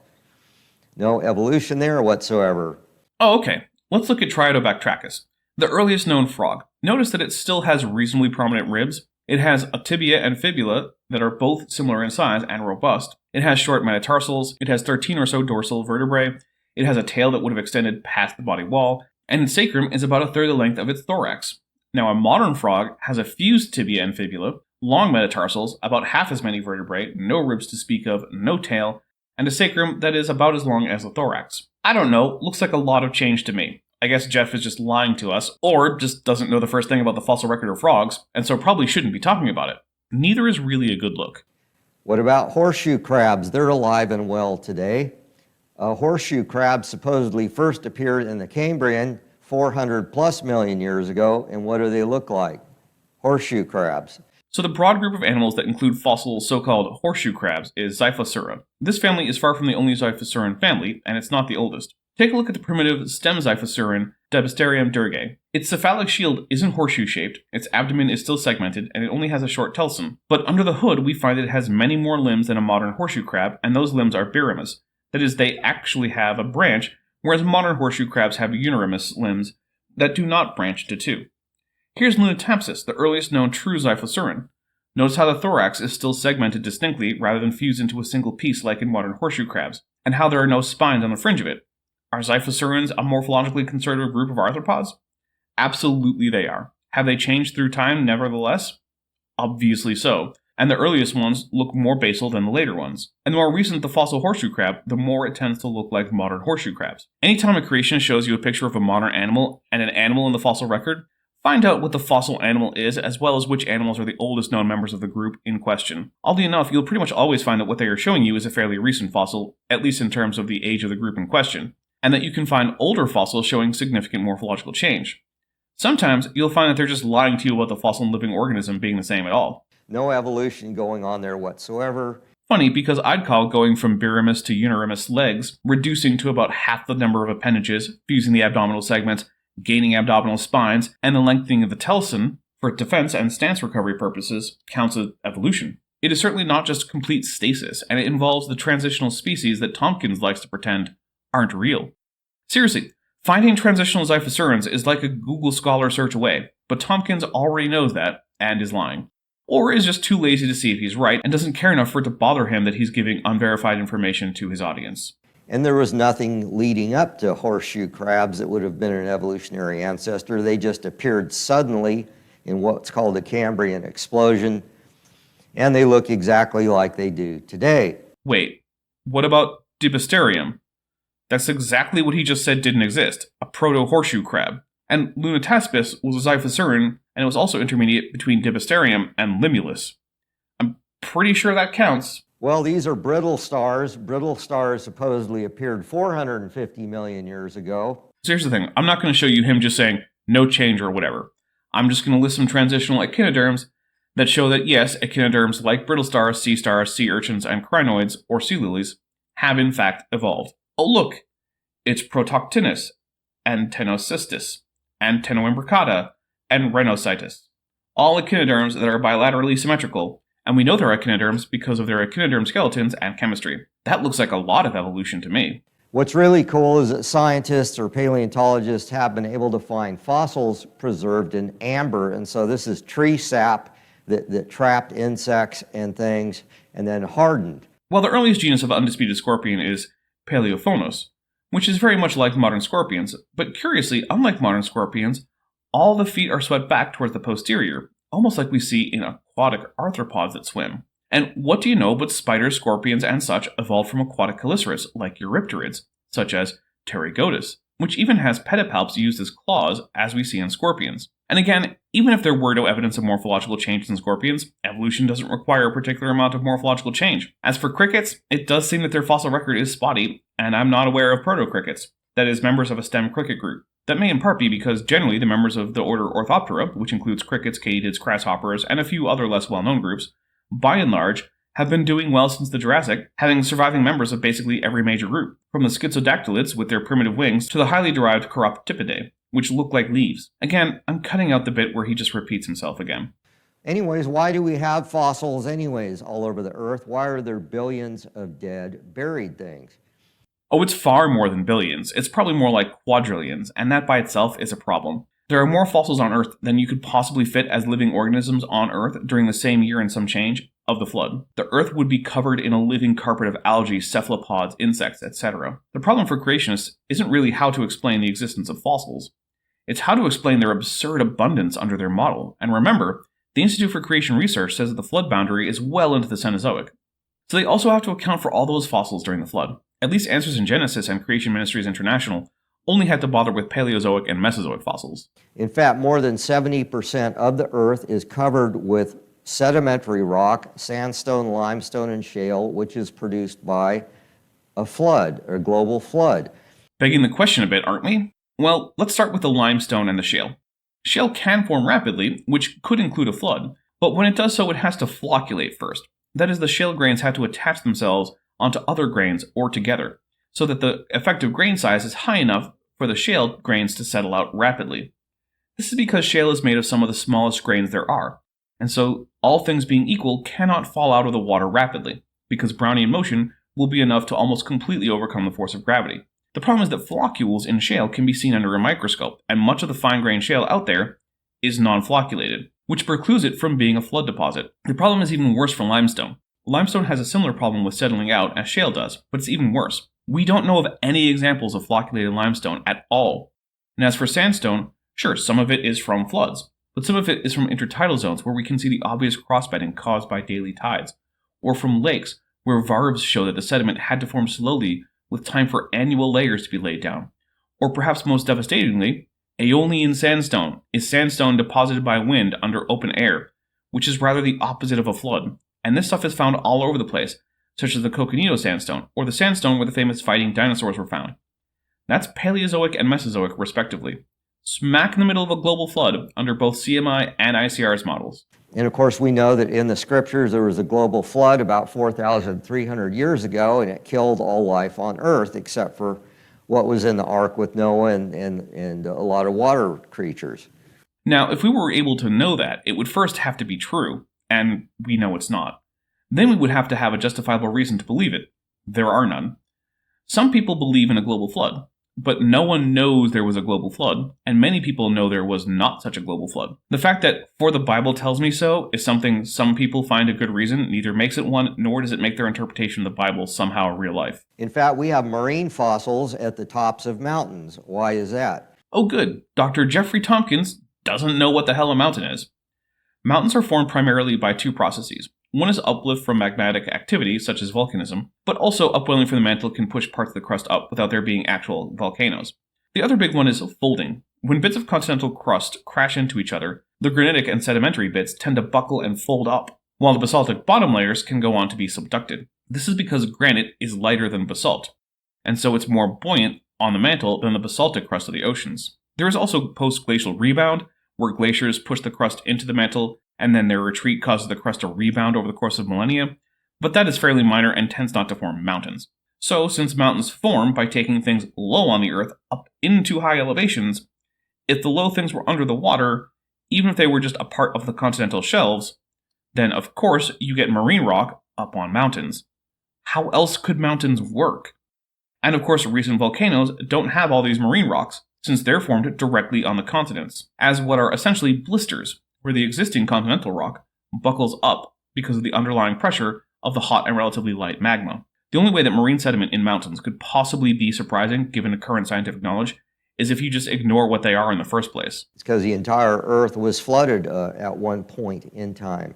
No evolution there whatsoever. Oh, okay. Let's look at Triodobactrachus, the earliest known frog. Notice that it still has reasonably prominent ribs. It has a tibia and fibula that are both similar in size and robust. It has short metatarsals. It has 13 or so dorsal vertebrae. It has a tail that would have extended past the body wall, and its sacrum is about a third the length of its thorax. Now, a modern frog has a fused tibia and fibula, long metatarsals, about half as many vertebrae, no ribs to speak of, no tail, and a sacrum that is about as long as the thorax. I don't know, looks like a lot of change to me. I guess Jeff is just lying to us, or just doesn't know the first thing about the fossil record of frogs, and so probably shouldn't be talking about it. Neither is really a good look. What about horseshoe crabs? They're alive and well today. Horseshoe crabs supposedly first appeared in the Cambrian 400 plus million years ago, and what do they look like? Horseshoe crabs. So the broad group of animals that include fossil so-called horseshoe crabs is Xiphosaura. This family is far from the only Xiphosauran family, and it's not the oldest. Take a look at the primitive stem Xiphosauran, Debasterium durgae. Its cephalic shield isn't horseshoe-shaped, its abdomen is still segmented, and it only has a short telson. But under the hood, we find it has many more limbs than a modern horseshoe crab, and those limbs are biramous. That is, they actually have a branch, whereas modern horseshoe crabs have uniramous limbs that do not branch to two. Here's Lunatapsis, the earliest known true Xiphosauran. Notice how the thorax is still segmented distinctly rather than fused into a single piece like in modern horseshoe crabs, and how there are no spines on the fringe of it. Are Xiphosaurans a morphologically conservative group of arthropods? Absolutely they are. Have they changed through time nevertheless? Obviously so, and the earliest ones look more basal than the later ones. And the more recent the fossil horseshoe crab, the more it tends to look like modern horseshoe crabs. Anytime a creationist shows you a picture of a modern animal and an animal in the fossil record, find out what the fossil animal is, as well as which animals are the oldest known members of the group in question. Oddly enough, you'll pretty much always find that what they are showing you is a fairly recent fossil, at least in terms of the age of the group in question, and that you can find older fossils showing significant morphological change. Sometimes you'll find that they're just lying to you about the fossil and living organism being the same at all. No evolution going on there whatsoever. Funny, because I'd call going from biramous to uniramous legs, reducing to about half the number of appendages, fusing the abdominal segments, gaining abdominal spines, and the lengthening of the telson for defense and stance recovery purposes counts as evolution. It is certainly not just complete stasis, and it involves the transitional species that Tomkins likes to pretend aren't real. Seriously, finding transitional xiphosurans is like a Google Scholar search away, but Tomkins already knows that and is lying. Or is just too lazy to see if he's right and doesn't care enough for it to bother him that he's giving unverified information to his audience. And there was nothing leading up to horseshoe crabs that would have been an evolutionary ancestor. They just appeared suddenly in what's called a Cambrian explosion, and they look exactly like they do today. Wait, what about Dibasterium? That's exactly what he just said didn't exist, a proto-horseshoe crab. And Lunataspis was a xiphosuran, and it was also intermediate between Dibasterium and Limulus. I'm pretty sure that counts. Well, these are brittle stars. Brittle stars supposedly appeared 450 million years ago. So here's the thing, I'm not going to show you him just saying no change or whatever. I'm just going to list some transitional echinoderms that show that yes, echinoderms like brittle stars, sea urchins, and crinoids, or sea lilies, have in fact evolved. Oh look, it's Protoctinus, and Tenocystis, and Tenoimbricata, and Rhinocytus. All echinoderms that are bilaterally symmetrical, and we know they're echinoderms because of their echinoderm skeletons and chemistry. That looks like a lot of evolution to me. What's really cool is that scientists or paleontologists have been able to find fossils preserved in amber, and so this is tree sap that trapped insects and things and then hardened. Well, the earliest genus of undisputed scorpion is Paleophonos, which is very much like modern scorpions, but curiously, unlike modern scorpions, all the feet are swept back towards the posterior, almost like we see in aquatic arthropods that swim. And what do you know but spiders, scorpions, and such evolved from aquatic chelicerates like Eurypterids, such as Pterygotus, which even has pedipalps used as claws, as we see in scorpions. And again, even if there were no evidence of morphological change in scorpions, evolution doesn't require a particular amount of morphological change. As for crickets, it does seem that their fossil record is spotty, and I'm not aware of proto-crickets, that is, members of a stem cricket group. That may in part be because generally the members of the order Orthoptera, which includes crickets, katydids, grasshoppers, and a few other less well-known groups, by and large, have been doing well since the Jurassic, having surviving members of basically every major group, from the schizodactylids with their primitive wings to the highly derived Chiroptipidae, which look like leaves. Again, I'm cutting out the bit where he just repeats himself again. Anyways, why do we have fossils anyways all over the earth? Why are there billions of dead, buried things? Oh, it's far more than billions. It's probably more like quadrillions, and that by itself is a problem. There are more fossils on Earth than you could possibly fit as living organisms on Earth during the same year and some change of the flood. The Earth would be covered in a living carpet of algae, cephalopods, insects, etc. The problem for creationists isn't really how to explain the existence of fossils. It's how to explain their absurd abundance under their model. And remember, the Institute for Creation Research says that the flood boundary is well into the Cenozoic. So they also have to account for all those fossils during the flood. At least Answers in Genesis and Creation Ministries International only had to bother with Paleozoic and Mesozoic fossils. In fact, more than 70% of the Earth is covered with sedimentary rock, sandstone, limestone, and shale, which is produced by a flood, a global flood. Begging the question a bit, aren't we? Well, let's start with the limestone and the shale. Shale can form rapidly, which could include a flood, but when it does so, it has to flocculate first. That is, the shale grains have to attach themselves onto other grains or together, so that the effective grain size is high enough for the shale grains to settle out rapidly. This is because shale is made of some of the smallest grains there are, and so all things being equal cannot fall out of the water rapidly, because Brownian motion will be enough to almost completely overcome the force of gravity. The problem is that floccules in shale can be seen under a microscope, and much of the fine-grained shale out there is non-flocculated, which precludes it from being a flood deposit. The problem is even worse for limestone. Limestone has a similar problem with settling out as shale does, but it's even worse. We don't know of any examples of flocculated limestone at all. And as for sandstone, sure, some of it is from floods, but some of it is from intertidal zones where we can see the obvious crossbedding caused by daily tides, or from lakes where varves show that the sediment had to form slowly with time for annual layers to be laid down. Or perhaps most devastatingly, Aeolian sandstone is sandstone deposited by wind under open air, which is rather the opposite of a flood. And this stuff is found all over the place, such as the Coconino sandstone, or the sandstone where the famous fighting dinosaurs were found. That's Paleozoic and Mesozoic, respectively. Smack in the middle of a global flood under both CMI and ICR's models. And of course, we know that in the scriptures there was a global flood about 4,300 years ago, and it killed all life on Earth except for what was in the ark with Noah and a lot of water creatures. Now, if we were able to know that, it would first have to be true, and we know it's not. Then we would have to have a justifiable reason to believe it. There are none. Some people believe in a global flood, but no one knows there was a global flood, and many people know there was not such a global flood. The fact that "for the Bible tells me so" is something some people find a good reason neither makes it one, nor does it make their interpretation of the Bible somehow real life. In fact, we have marine fossils at the tops of mountains. Why is that? Oh good, Dr. Jeffrey Tomkins doesn't know what the hell a mountain is. Mountains are formed primarily by two processes. One is uplift from magmatic activity, such as volcanism, but also upwelling from the mantle can push parts of the crust up without there being actual volcanoes. The other big one is folding. When bits of continental crust crash into each other, the granitic and sedimentary bits tend to buckle and fold up, while the basaltic bottom layers can go on to be subducted. This is because granite is lighter than basalt, and so it's more buoyant on the mantle than the basaltic crust of the oceans. There is also post-glacial rebound, where glaciers push the crust into the mantle, and then their retreat causes the crust to rebound over the course of millennia, but that is fairly minor and tends not to form mountains. So, since mountains form by taking things low on the Earth up into high elevations, if the low things were under the water, even if they were just a part of the continental shelves, then of course you get marine rock up on mountains. How else could mountains work? And of course recent volcanoes don't have all these marine rocks, since they're formed directly on the continents, as what are essentially blisters, where the existing continental rock buckles up because of the underlying pressure of the hot and relatively light magma. The only way that marine sediment in mountains could possibly be surprising, given the current scientific knowledge, is if you just ignore what they are in the first place. It's because the entire Earth was flooded at one point in time.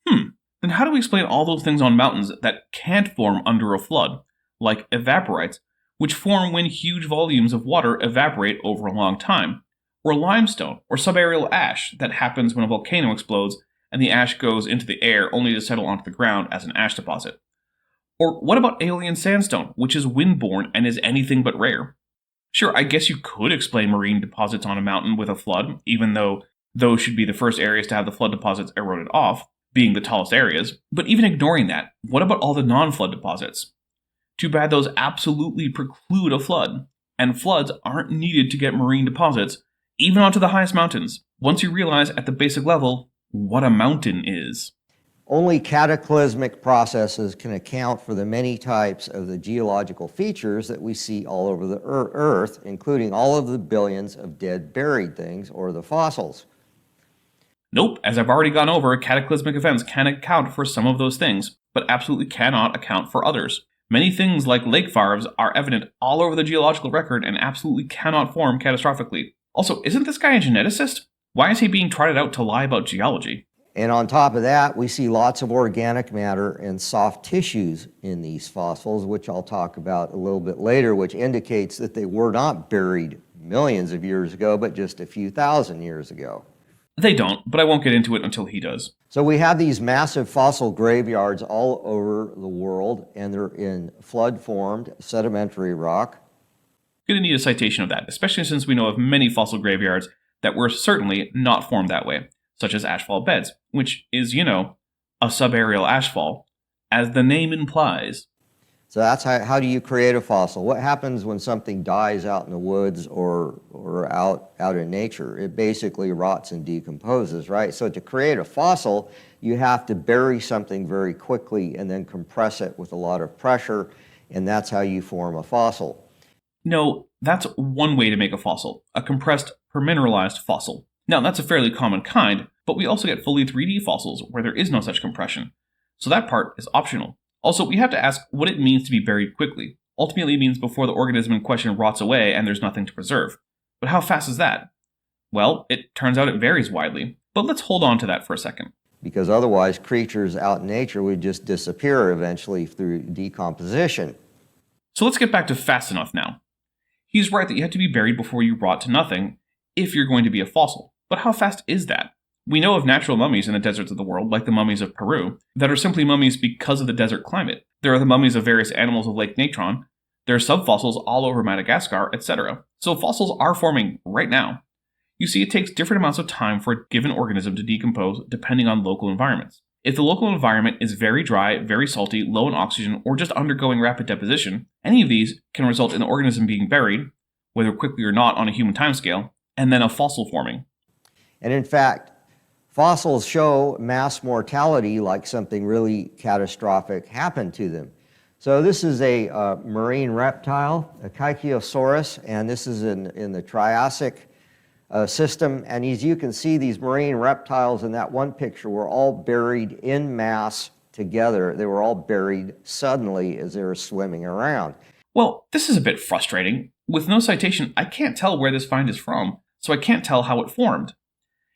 Then how do we explain all those things on mountains that can't form under a flood, like evaporites, which form when huge volumes of water evaporate over a long time? Or limestone, or subaerial ash that happens when a volcano explodes and the ash goes into the air only to settle onto the ground as an ash deposit? Or what about alien sandstone, which is windborne and is anything but rare? Sure, I guess you could explain marine deposits on a mountain with a flood, even though those should be the first areas to have the flood deposits eroded off, being the tallest areas. But even ignoring that, what about all the non-flood deposits? Too bad those absolutely preclude a flood, and floods aren't needed to get marine deposits, even onto the highest mountains, once you realize at the basic level what a mountain is. Only cataclysmic processes can account for the many types of the geological features that we see all over the Earth, including all of the billions of dead buried things, or the fossils. Nope, as I've already gone over, cataclysmic events can account for some of those things, but absolutely cannot account for others. Many things like lake fires are evident all over the geological record and absolutely cannot form catastrophically. Also, isn't this guy a geneticist? Why is he being trotted out to lie about geology? And on top of that, we see lots of organic matter and soft tissues in these fossils, which I'll talk about a little bit later, which indicates that they were not buried millions of years ago, but just a few thousand years ago. They don't, but I won't get into it until he does. So we have these massive fossil graveyards all over the world, and they're in flood-formed sedimentary rock. Gonna need a citation of that, especially since we know of many fossil graveyards that were certainly not formed that way, such as ashfall beds, which is, a subaerial ashfall, as the name implies. So that's how do you create a fossil? What happens when something dies out in the woods or out in nature? It basically rots and decomposes, right? So to create a fossil, you have to bury something very quickly and then compress it with a lot of pressure, and that's how you form a fossil. No, that's one way to make a fossil, a compressed, permineralized fossil. Now, that's a fairly common kind, but we also get fully 3D fossils where there is no such compression. So that part is optional. Also, we have to ask what it means to be buried quickly. Ultimately, it means before the organism in question rots away and there's nothing to preserve. But how fast is that? Well, it turns out it varies widely. But let's hold on to that for a second. Because otherwise, creatures out in nature would just disappear eventually through decomposition. So let's get back to fast enough now. He's right that you have to be buried before you rot to nothing if you're going to be a fossil. But how fast is that? We know of natural mummies in the deserts of the world, like the mummies of Peru, that are simply mummies because of the desert climate. There are the mummies of various animals of Lake Natron. There are subfossils all over Madagascar, etc. So fossils are forming right now. You see, it takes different amounts of time for a given organism to decompose depending on local environments. If the local environment is very dry, very salty, low in oxygen, or just undergoing rapid deposition, any of these can result in the organism being buried, whether quickly or not on a human timescale, and then a fossil forming. And in fact, fossils show mass mortality, like something really catastrophic happened to them. So this is a marine reptile, a Kykiosaurus, and this is in the Triassic system. And as you can see, these marine reptiles in that one picture were all buried in mass together. They were all buried suddenly as they were swimming around. Well, this is a bit frustrating. With no citation, I can't tell where this find is from, so I can't tell how it formed.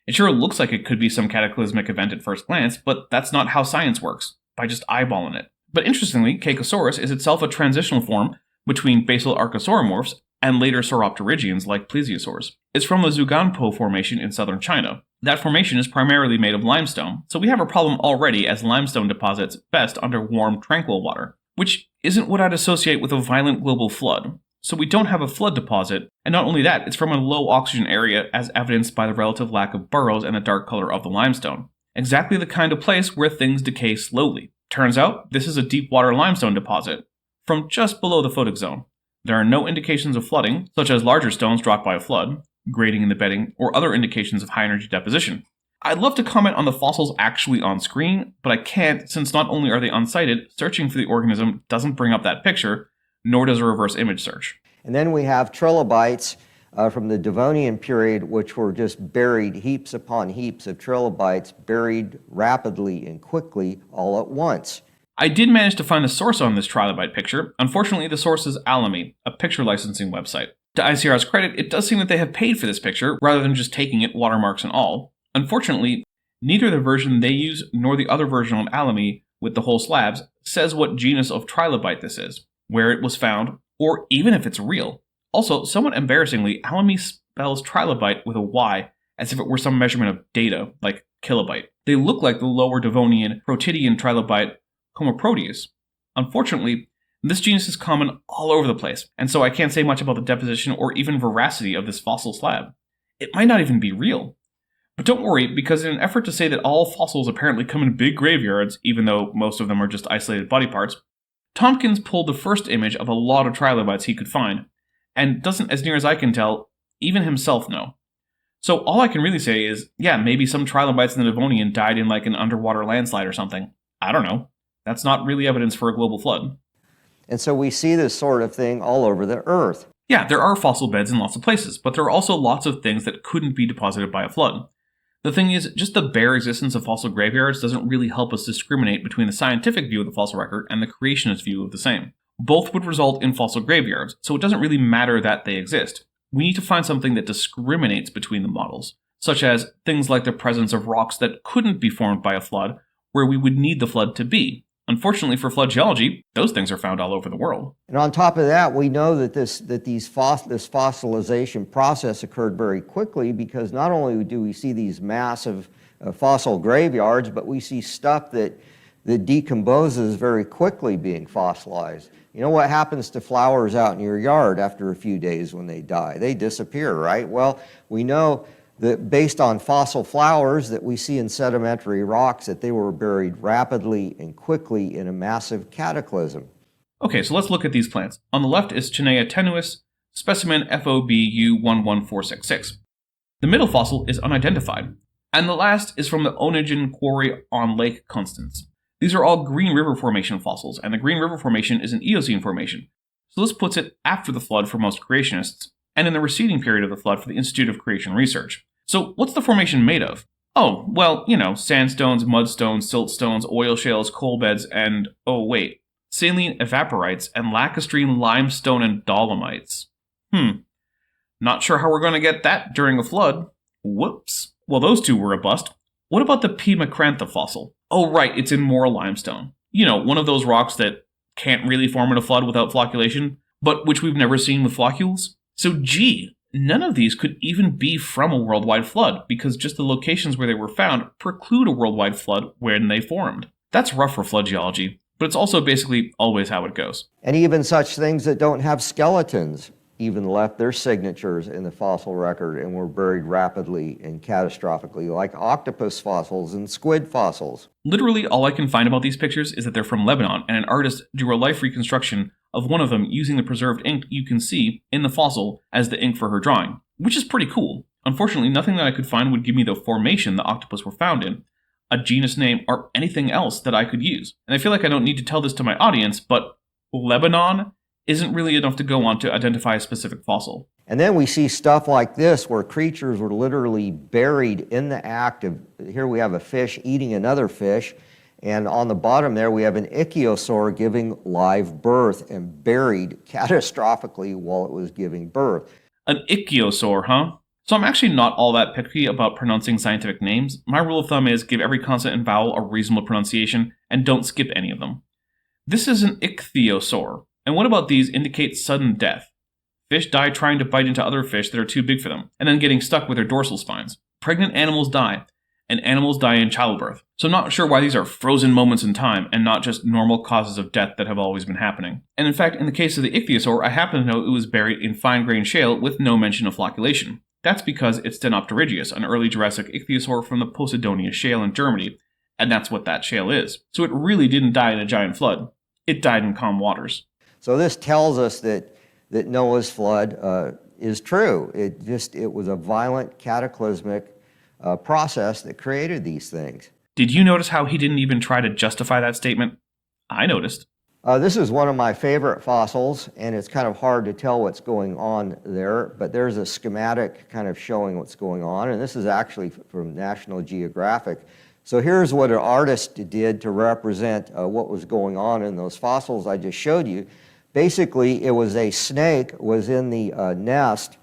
It sure looks like it could be some cataclysmic event at first glance, but that's not how science works, by just eyeballing it. But interestingly, Kykiosaurus is itself a transitional form between basal archosauromorphs and later sauropterygians like plesiosaurs. It's from the Zhuangpo Formation in southern China. That formation is primarily made of limestone, so we have a problem already as limestone deposits best under warm, tranquil water, which isn't what I'd associate with a violent global flood. So we don't have a flood deposit, and not only that, it's from a low oxygen area as evidenced by the relative lack of burrows and the dark color of the limestone. Exactly the kind of place where things decay slowly. Turns out, this is a deep water limestone deposit, from just below the photic zone. There are no indications of flooding, such as larger stones dropped by a flood, grading in the bedding, or other indications of high energy deposition. I'd love to comment on the fossils actually on screen, but I can't since not only are they unsighted, searching for the organism doesn't bring up that picture, nor does a reverse image search. And then we have trilobites from the Devonian period, which were just buried, heaps upon heaps of trilobites, buried rapidly and quickly all at once. I did manage to find the source on this trilobite picture. Unfortunately, the source is Alamy, a picture licensing website. To ICR's credit, it does seem that they have paid for this picture, rather than just taking it, watermarks and all. Unfortunately, neither the version they use nor the other version on Alamy with the whole slabs says what genus of trilobite this is, where it was found, or even if it's real. Also, somewhat embarrassingly, Alamy spells trilobite with a Y, as if it were some measurement of data, like kilobyte. They look like the lower Devonian Protidian trilobite Homoproteus. Unfortunately, this genus is common all over the place, and so I can't say much about the deposition or even veracity of this fossil slab. It might not even be real. But don't worry, because in an effort to say that all fossils apparently come in big graveyards, even though most of them are just isolated body parts, Tomkins pulled the first image of a lot of trilobites he could find, and doesn't, as near as I can tell, even himself know. So all I can really say is, yeah, maybe some trilobites in the Devonian died in like an underwater landslide or something. I don't know. That's not really evidence for a global flood. And so we see this sort of thing all over the Earth. Yeah, there are fossil beds in lots of places, but there are also lots of things that couldn't be deposited by a flood. The thing is, just the bare existence of fossil graveyards doesn't really help us discriminate between the scientific view of the fossil record and the creationist view of the same. Both would result in fossil graveyards, so it doesn't really matter that they exist. We need to find something that discriminates between the models, such as things like the presence of rocks that couldn't be formed by a flood, where we would need the flood to be. Unfortunately for flood geology, those things are found all over the world. And on top of that, we know that this fossilization process occurred very quickly, because not only do we see these massive fossil graveyards, but we see stuff that decomposes very quickly being fossilized. You know what happens to flowers out in your yard after a few days when they die? They disappear, right? Well, we know that based on fossil flowers that we see in sedimentary rocks, that they were buried rapidly and quickly in a massive cataclysm. Okay, so let's look at these plants. On the left is Chinea tenuis, specimen FOBU11466. The middle fossil is unidentified, and the last is from the Onegin quarry on Lake Constance. These are all Green River Formation fossils, and the Green River Formation is an Eocene formation, so this puts it after the flood for most creationists, and in the receding period of the flood for the Institute of Creation Research. So what's the formation made of? Oh, well, sandstones, mudstones, siltstones, oil shales, coal beds, and, oh wait, saline evaporites and lacustrine limestone and dolomites. Not sure how we're going to get that during a flood. Whoops. Well, those two were a bust. What about the P. macrantha fossil? Oh right, it's in Mora limestone. One of those rocks that can't really form in a flood without flocculation, but which we've never seen with floccules. So gee, none of these could even be from a worldwide flood, because just the locations where they were found preclude a worldwide flood when they formed. That's rough for flood geology, but it's also basically always how it goes. And even such things that don't have skeletons. even left their signatures in the fossil record and were buried rapidly and catastrophically, like octopus fossils and squid fossils. Literally, all I can find about these pictures is that they're from Lebanon, and an artist drew a life reconstruction of one of them using the preserved ink you can see in the fossil as the ink for her drawing, which is pretty cool. Unfortunately, nothing that I could find would give me the formation the octopus were found in, a genus name, or anything else that I could use. And I feel like I don't need to tell this to my audience, but Lebanon isn't really enough to go on to identify a specific fossil. And then we see stuff like this where creatures were literally buried in the act of, here we have a fish eating another fish, and on the bottom there we have an ichthyosaur giving live birth and buried catastrophically while it was giving birth. An ichthyosaur, huh? So I'm actually not all that picky about pronouncing scientific names. My rule of thumb is give every consonant and vowel a reasonable pronunciation and don't skip any of them. This is an ichthyosaur. And what about these indicate sudden death? Fish die trying to bite into other fish that are too big for them, and then getting stuck with their dorsal spines. Pregnant animals die, and animals die in childbirth. So I'm not sure why these are frozen moments in time and not just normal causes of death that have always been happening. And in fact, in the case of the ichthyosaur, I happen to know it was buried in fine-grained shale with no mention of flocculation. That's because it's Stenopterygius, an early Jurassic ichthyosaur from the Posidonia Shale in Germany, and that's what that shale is. So it really didn't die in a giant flood. It died in calm waters. So this tells us that Noah's flood is true. It was a violent, cataclysmic process that created these things. Did you notice how he didn't even try to justify that statement? I noticed. This is one of my favorite fossils, and it's kind of hard to tell what's going on there, but there's a schematic kind of showing what's going on, and this is actually from National Geographic. So here's what an artist did to represent what was going on in those fossils I just showed you. Basically, it was a snake was in the nest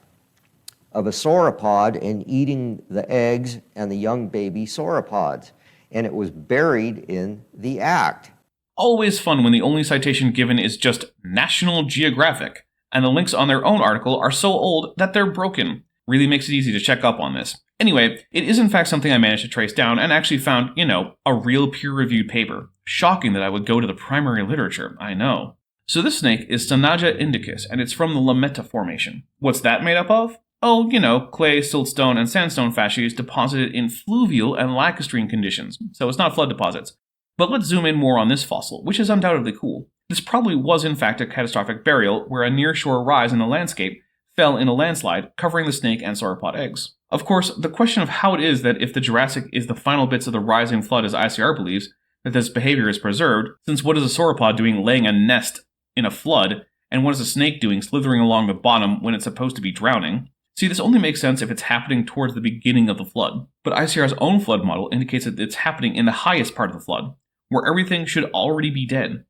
of a sauropod and eating the eggs and the young baby sauropods, and it was buried in the act. Always fun when the only citation given is just National Geographic, and the links on their own article are so old that they're broken. Really makes it easy to check up on this. Anyway, it is in fact something I managed to trace down and actually found, a real peer-reviewed paper. Shocking that I would go to the primary literature, I know. So this snake is Stanaja indicus, and it's from the Lametta Formation. What's that made up of? Oh, clay, siltstone, and sandstone facies deposited in fluvial and lacustrine conditions, so it's not flood deposits. But let's zoom in more on this fossil, which is undoubtedly cool. This probably was in fact a catastrophic burial where a near-shore rise in the landscape fell in a landslide, covering the snake and sauropod eggs. Of course, the question of how it is that if the Jurassic is the final bits of the rising flood as ICR believes, that this behavior is preserved, since what is a sauropod doing laying a nest in a flood, and what is a snake doing slithering along the bottom when it's supposed to be drowning? See, this only makes sense if it's happening towards the beginning of the flood. But ICR's own flood model indicates that it's happening in the highest part of the flood, where everything should already be dead.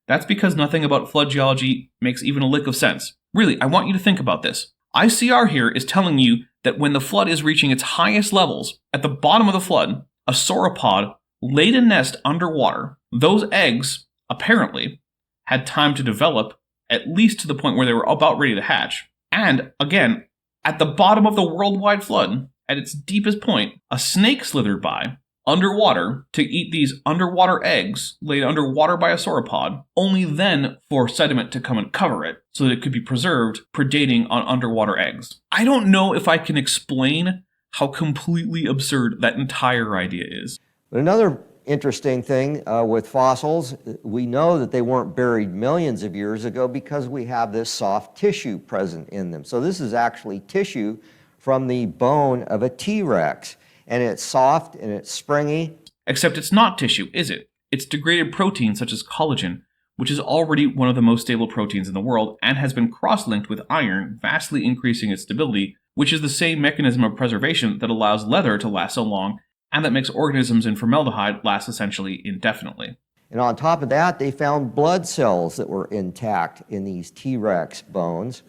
That's because nothing about flood geology makes even a lick of sense. Really, I want you to think about this. ICR here is telling you that when the flood is reaching its highest levels, at the bottom of the flood, a sauropod laid a nest underwater. Those eggs, apparently, had time to develop, at least to the point where they were about ready to hatch. And, again, at the bottom of the worldwide flood, at its deepest point, a snake slithered by, underwater, to eat these underwater eggs laid underwater by a sauropod, only then for sediment to come and cover it, so that it could be preserved, predating on underwater eggs. I don't know if I can explain how completely absurd that entire idea is. But another interesting thing with fossils, we know that they weren't buried millions of years ago because we have this soft tissue present in them. So this is actually tissue from the bone of a T-Rex, and it's soft and it's springy. Except it's not tissue, is it? It's degraded protein such as collagen, which is already one of the most stable proteins in the world and has been cross-linked with iron, vastly increasing its stability, which is the same mechanism of preservation that allows leather to last so long and that makes organisms in formaldehyde last essentially indefinitely. And on top of that, they found blood cells that were intact in these T-Rex bones.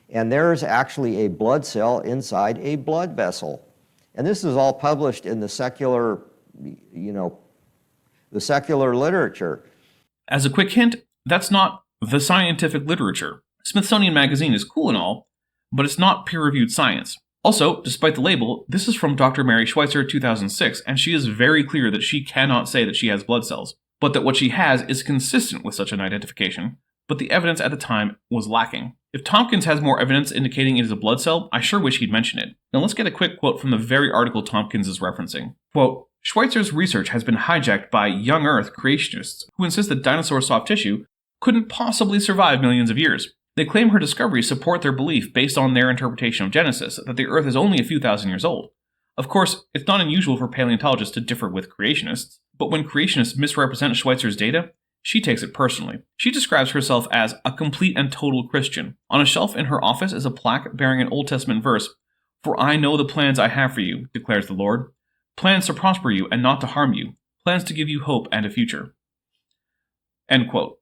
And there's actually a blood cell inside a blood vessel. And this is all published in the secular, the secular literature. As a quick hint, that's not the scientific literature. Smithsonian Magazine is cool and all, but it's not peer-reviewed science. Also, despite the label, this is from Dr. Mary Schweitzer 2006, and she is very clear that she cannot say that she has blood cells, but that what she has is consistent with such an identification, but the evidence at the time was lacking. If Tomkins has more evidence indicating it is a blood cell, I sure wish he'd mention it. Now let's get a quick quote from the very article Tomkins is referencing. Quote, Schweitzer's research has been hijacked by young Earth creationists who insist that dinosaur soft tissue couldn't possibly survive millions of years. They claim her discoveries support their belief based on their interpretation of Genesis that the Earth is only a few thousand years old. Of course, it's not unusual for paleontologists to differ with creationists, but when creationists misrepresent Schweitzer's data, she takes it personally. She describes herself as a complete and total Christian. On a shelf in her office is a plaque bearing an Old Testament verse, "For I know the plans I have for you, declares the Lord. Plans to prosper you and not to harm you. Plans to give you hope and a future." End quote.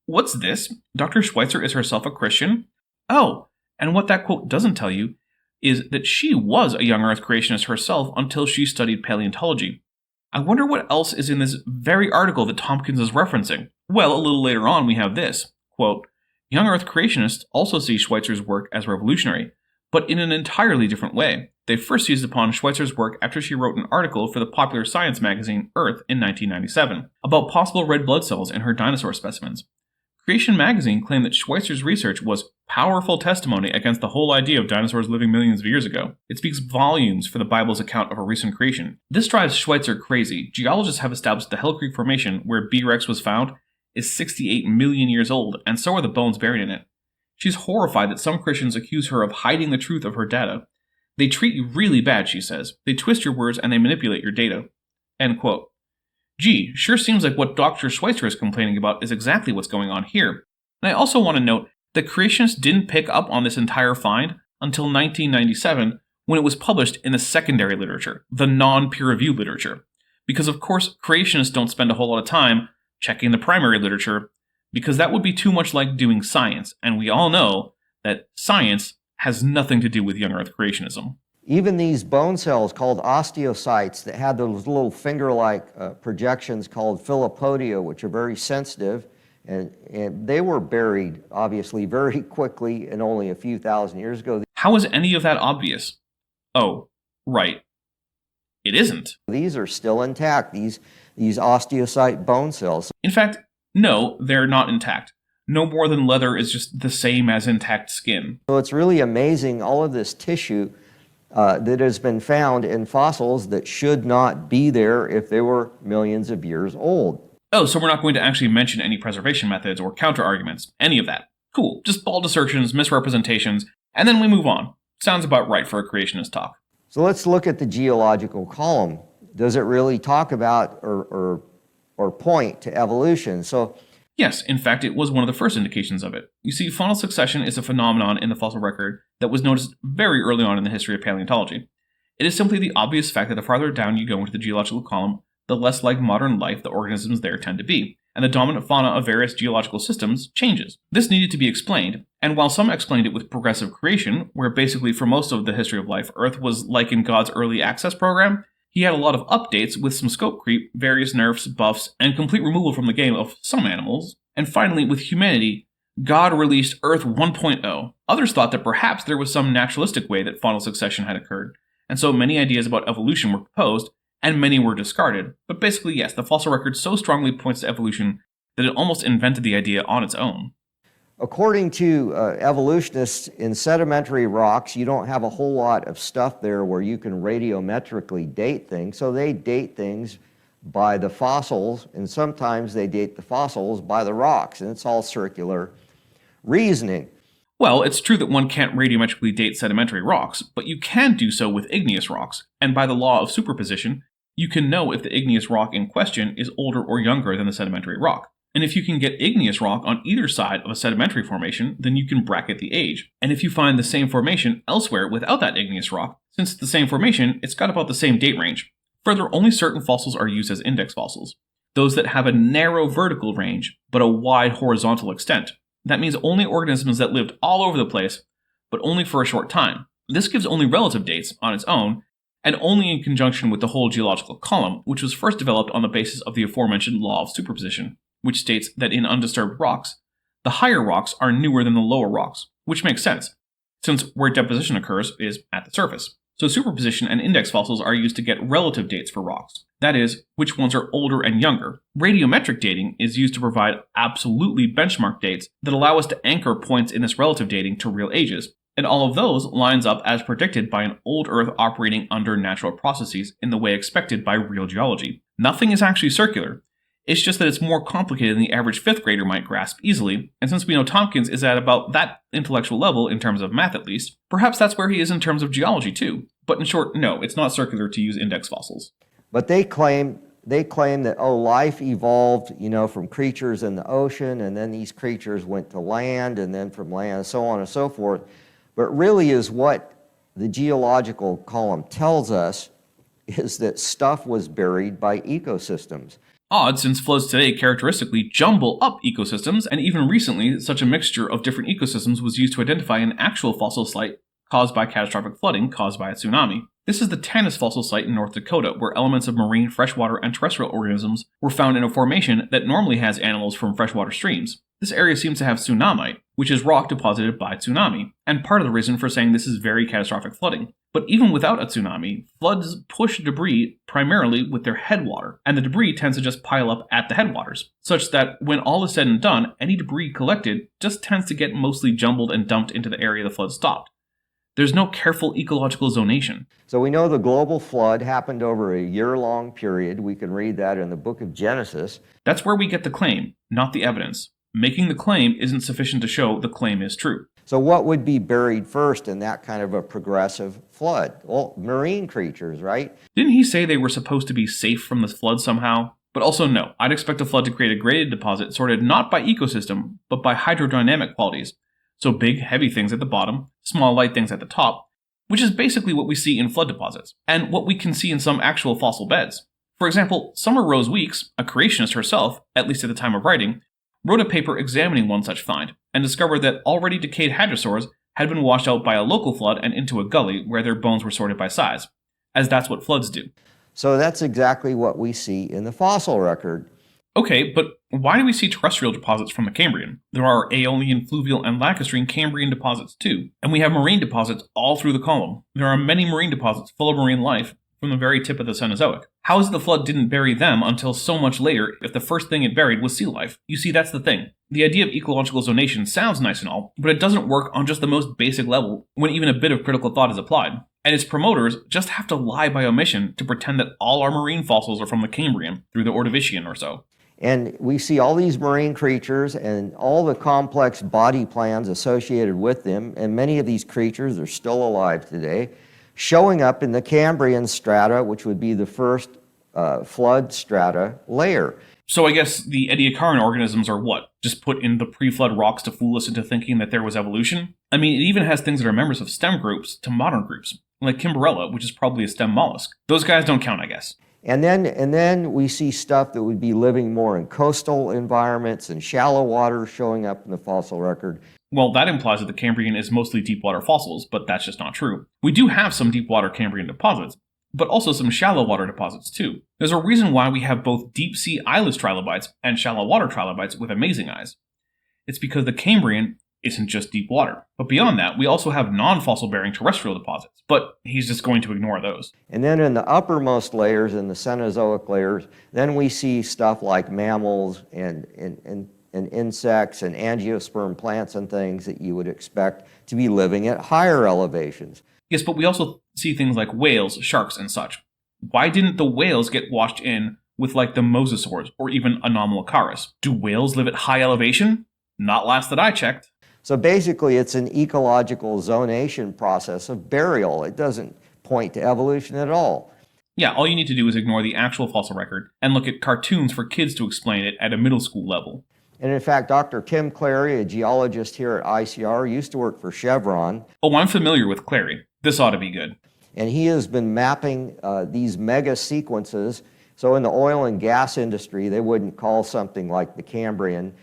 What's this? Dr. Schweitzer is herself a Christian? Oh, and what that quote doesn't tell you is that she was a young Earth creationist herself until she studied paleontology. I wonder what else is in this very article that Tomkins is referencing. Well, a little later on we have this, quote, Young Earth creationists also see Schweitzer's work as revolutionary, but in an entirely different way. They first seized upon Schweitzer's work after she wrote an article for the popular science magazine Earth in 1997 about possible red blood cells in her dinosaur specimens. Creation magazine claimed that Schweitzer's research was powerful testimony against the whole idea of dinosaurs living millions of years ago. It speaks volumes for the Bible's account of a recent creation. This drives Schweitzer crazy. Geologists have established the Hell Creek Formation, where B. rex was found, is 68 million years old, and so are the bones buried in it. She's horrified that some Christians accuse her of hiding the truth of her data. They treat you really bad, she says. They twist your words and they manipulate your data. End quote. Gee, sure seems like what Dr. Schweitzer is complaining about is exactly what's going on here. And I also want to note that creationists didn't pick up on this entire find until 1997, when it was published in the secondary literature, the non-peer-reviewed literature. Because of course, creationists don't spend a whole lot of time checking the primary literature, because that would be too much like doing science, and we all know that science has nothing to do with young Earth creationism. Even these bone cells called osteocytes that had those little finger-like projections called filopodia, which are very sensitive, and they were buried, obviously, very quickly and only a few thousand years ago. How is any of that obvious? Oh, right. It isn't. These are still intact, these osteocyte bone cells. In fact, no, they're not intact. No more than leather is just the same as intact skin. So it's really amazing, all of this tissue that has been found in fossils that should not be there if they were millions of years old. Oh, so we're not going to actually mention any preservation methods or counter-arguments, any of that. Cool, just bald assertions, misrepresentations, and then we move on. Sounds about right for a creationist talk. So let's look at the geological column. Does it really talk about or point to evolution? So yes, in fact, it was one of the first indications of it. You see, faunal succession is a phenomenon in the fossil record that was noticed very early on in the history of paleontology. It is simply the obvious fact that the farther down you go into the geological column, the less like modern life the organisms there tend to be, and the dominant fauna of various geological systems changes. This needed to be explained, and while some explained it with progressive creation, where basically for most of the history of life, Earth was like in God's early access program, he had a lot of updates with some scope creep, various nerfs, buffs, and complete removal from the game of some animals. And finally, with humanity, God released Earth 1.0. Others thought that perhaps there was some naturalistic way that faunal succession had occurred, and so many ideas about evolution were proposed, and many were discarded. But basically, yes, the fossil record so strongly points to evolution that it almost invented the idea on its own. according to evolutionists, in sedimentary rocks, you don't have a whole lot of stuff there where you can radiometrically date things. So they date things by the fossils, and sometimes they date the fossils by the rocks, and it's all circular reasoning. Well, it's true that one can't radiometrically date sedimentary rocks, but you can do so with igneous rocks, and by the law of superposition, you can know if the igneous rock in question is older or younger than the sedimentary rock. And if you can get igneous rock on either side of a sedimentary formation, then you can bracket the age. And if you find the same formation elsewhere without that igneous rock, since it's the same formation, it's got about the same date range. Further, only certain fossils are used as index fossils. Those that have a narrow vertical range, but a wide horizontal extent. That means only organisms that lived all over the place, but only for a short time. This gives only relative dates on its own, and only in conjunction with the whole geological column, which was first developed on the basis of the aforementioned law of superposition, which states that in undisturbed rocks, the higher rocks are newer than the lower rocks, which makes sense, since where deposition occurs is at the surface. So superposition and index fossils are used to get relative dates for rocks. That is, which ones are older and younger. Radiometric dating is used to provide absolutely benchmark dates that allow us to anchor points in this relative dating to real ages. And all of those lines up as predicted by an old Earth operating under natural processes in the way expected by real geology. Nothing is actually circular. It's just that it's more complicated than the average 5th grader might grasp easily, and since we know Tomkins is at about that intellectual level in terms of math at least, perhaps that's where he is in terms of geology too. But in short, no, it's not circular to use index fossils. But they claim that, life evolved, from creatures in the ocean, and then these creatures went to land, and then from land, so on and so forth. But really is what the geological column tells us is that stuff was buried by ecosystems. Odd, since floods today characteristically jumble up ecosystems, and even recently, such a mixture of different ecosystems was used to identify an actual fossil site caused by catastrophic flooding caused by a tsunami. This is the Tanis fossil site in North Dakota, where elements of marine, freshwater, and terrestrial organisms were found in a formation that normally has animals from freshwater streams. This area seems to have tsunamite, which is rock deposited by tsunami, and part of the reason for saying this is very catastrophic flooding. But even without a tsunami, floods push debris primarily with their headwater, and the debris tends to just pile up at the headwaters, such that when all is said and done, any debris collected just tends to get mostly jumbled and dumped into the area the flood stopped. There's no careful ecological zonation. So we know the global flood happened over a year-long period. We can read that in the book of Genesis. That's where we get the claim, not the evidence. Making the claim isn't sufficient to show the claim is true. So what would be buried first in that kind of a progressive flood? Well, marine creatures, right? Didn't he say they were supposed to be safe from the flood somehow? But also no, I'd expect a flood to create a graded deposit sorted not by ecosystem, but by hydrodynamic qualities. So big, heavy things at the bottom, small, light things at the top, which is basically what we see in flood deposits, and what we can see in some actual fossil beds. For example, Summer Rose Weeks, a creationist herself, at least at the time of writing, wrote a paper examining one such find, and discovered that already decayed hadrosaurs had been washed out by a local flood and into a gully where their bones were sorted by size, as that's what floods do. So that's exactly what we see in the fossil record. Okay, but why do we see terrestrial deposits from the Cambrian? There are Aeolian, fluvial, and lacustrine Cambrian deposits too, and we have marine deposits all through the column. There are many marine deposits full of marine life from the very tip of the Cenozoic. How is it the flood didn't bury them until so much later if the first thing it buried was sea life? You see, that's the thing. The idea of ecological zonation sounds nice and all, but it doesn't work on just the most basic level when even a bit of critical thought is applied. And its promoters just have to lie by omission to pretend that all our marine fossils are from the Cambrian through the Ordovician or so. And we see all these marine creatures and all the complex body plans associated with them, and many of these creatures are still alive today, showing up in the Cambrian strata, which would be the first flood strata layer. So I guess the Ediacaran organisms are what? Just put in the pre-flood rocks to fool us into thinking that there was evolution? I mean, it even has things that are members of stem groups to modern groups, like Kimberella, which is probably a stem mollusk. Those guys don't count, I guess. And then we see stuff that would be living more in coastal environments and shallow water showing up in the fossil record. Well, that implies that the Cambrian is mostly deep water fossils, but that's just not true. We do have some deep water Cambrian deposits, but also some shallow water deposits too. There's a reason why we have both deep sea eyeless trilobites and shallow water trilobites with amazing eyes. It's because the Cambrian isn't just deep water. But beyond that, we also have non-fossil bearing terrestrial deposits, but he's just going to ignore those. And then in the uppermost layers, in the Cenozoic layers, then we see stuff like mammals and insects and angiosperm plants and things that you would expect to be living at higher elevations. Yes, but we also see things like whales, sharks, and such. Why didn't the whales get washed in with like the mosasaurs or even Anomalocaris? Do whales live at high elevation? Not last that I checked. So basically, it's an ecological zonation process of burial. It doesn't point to evolution at all. Yeah, all you need to do is ignore the actual fossil record and look at cartoons for kids to explain it at a middle school level. And in fact, Dr. Tim Clary, a geologist here at ICR, used to work for Chevron. Oh, I'm familiar with Clary. This ought to be good. And he has been mapping these mega sequences. So in the oil and gas industry, they wouldn't call something like the Cambrian.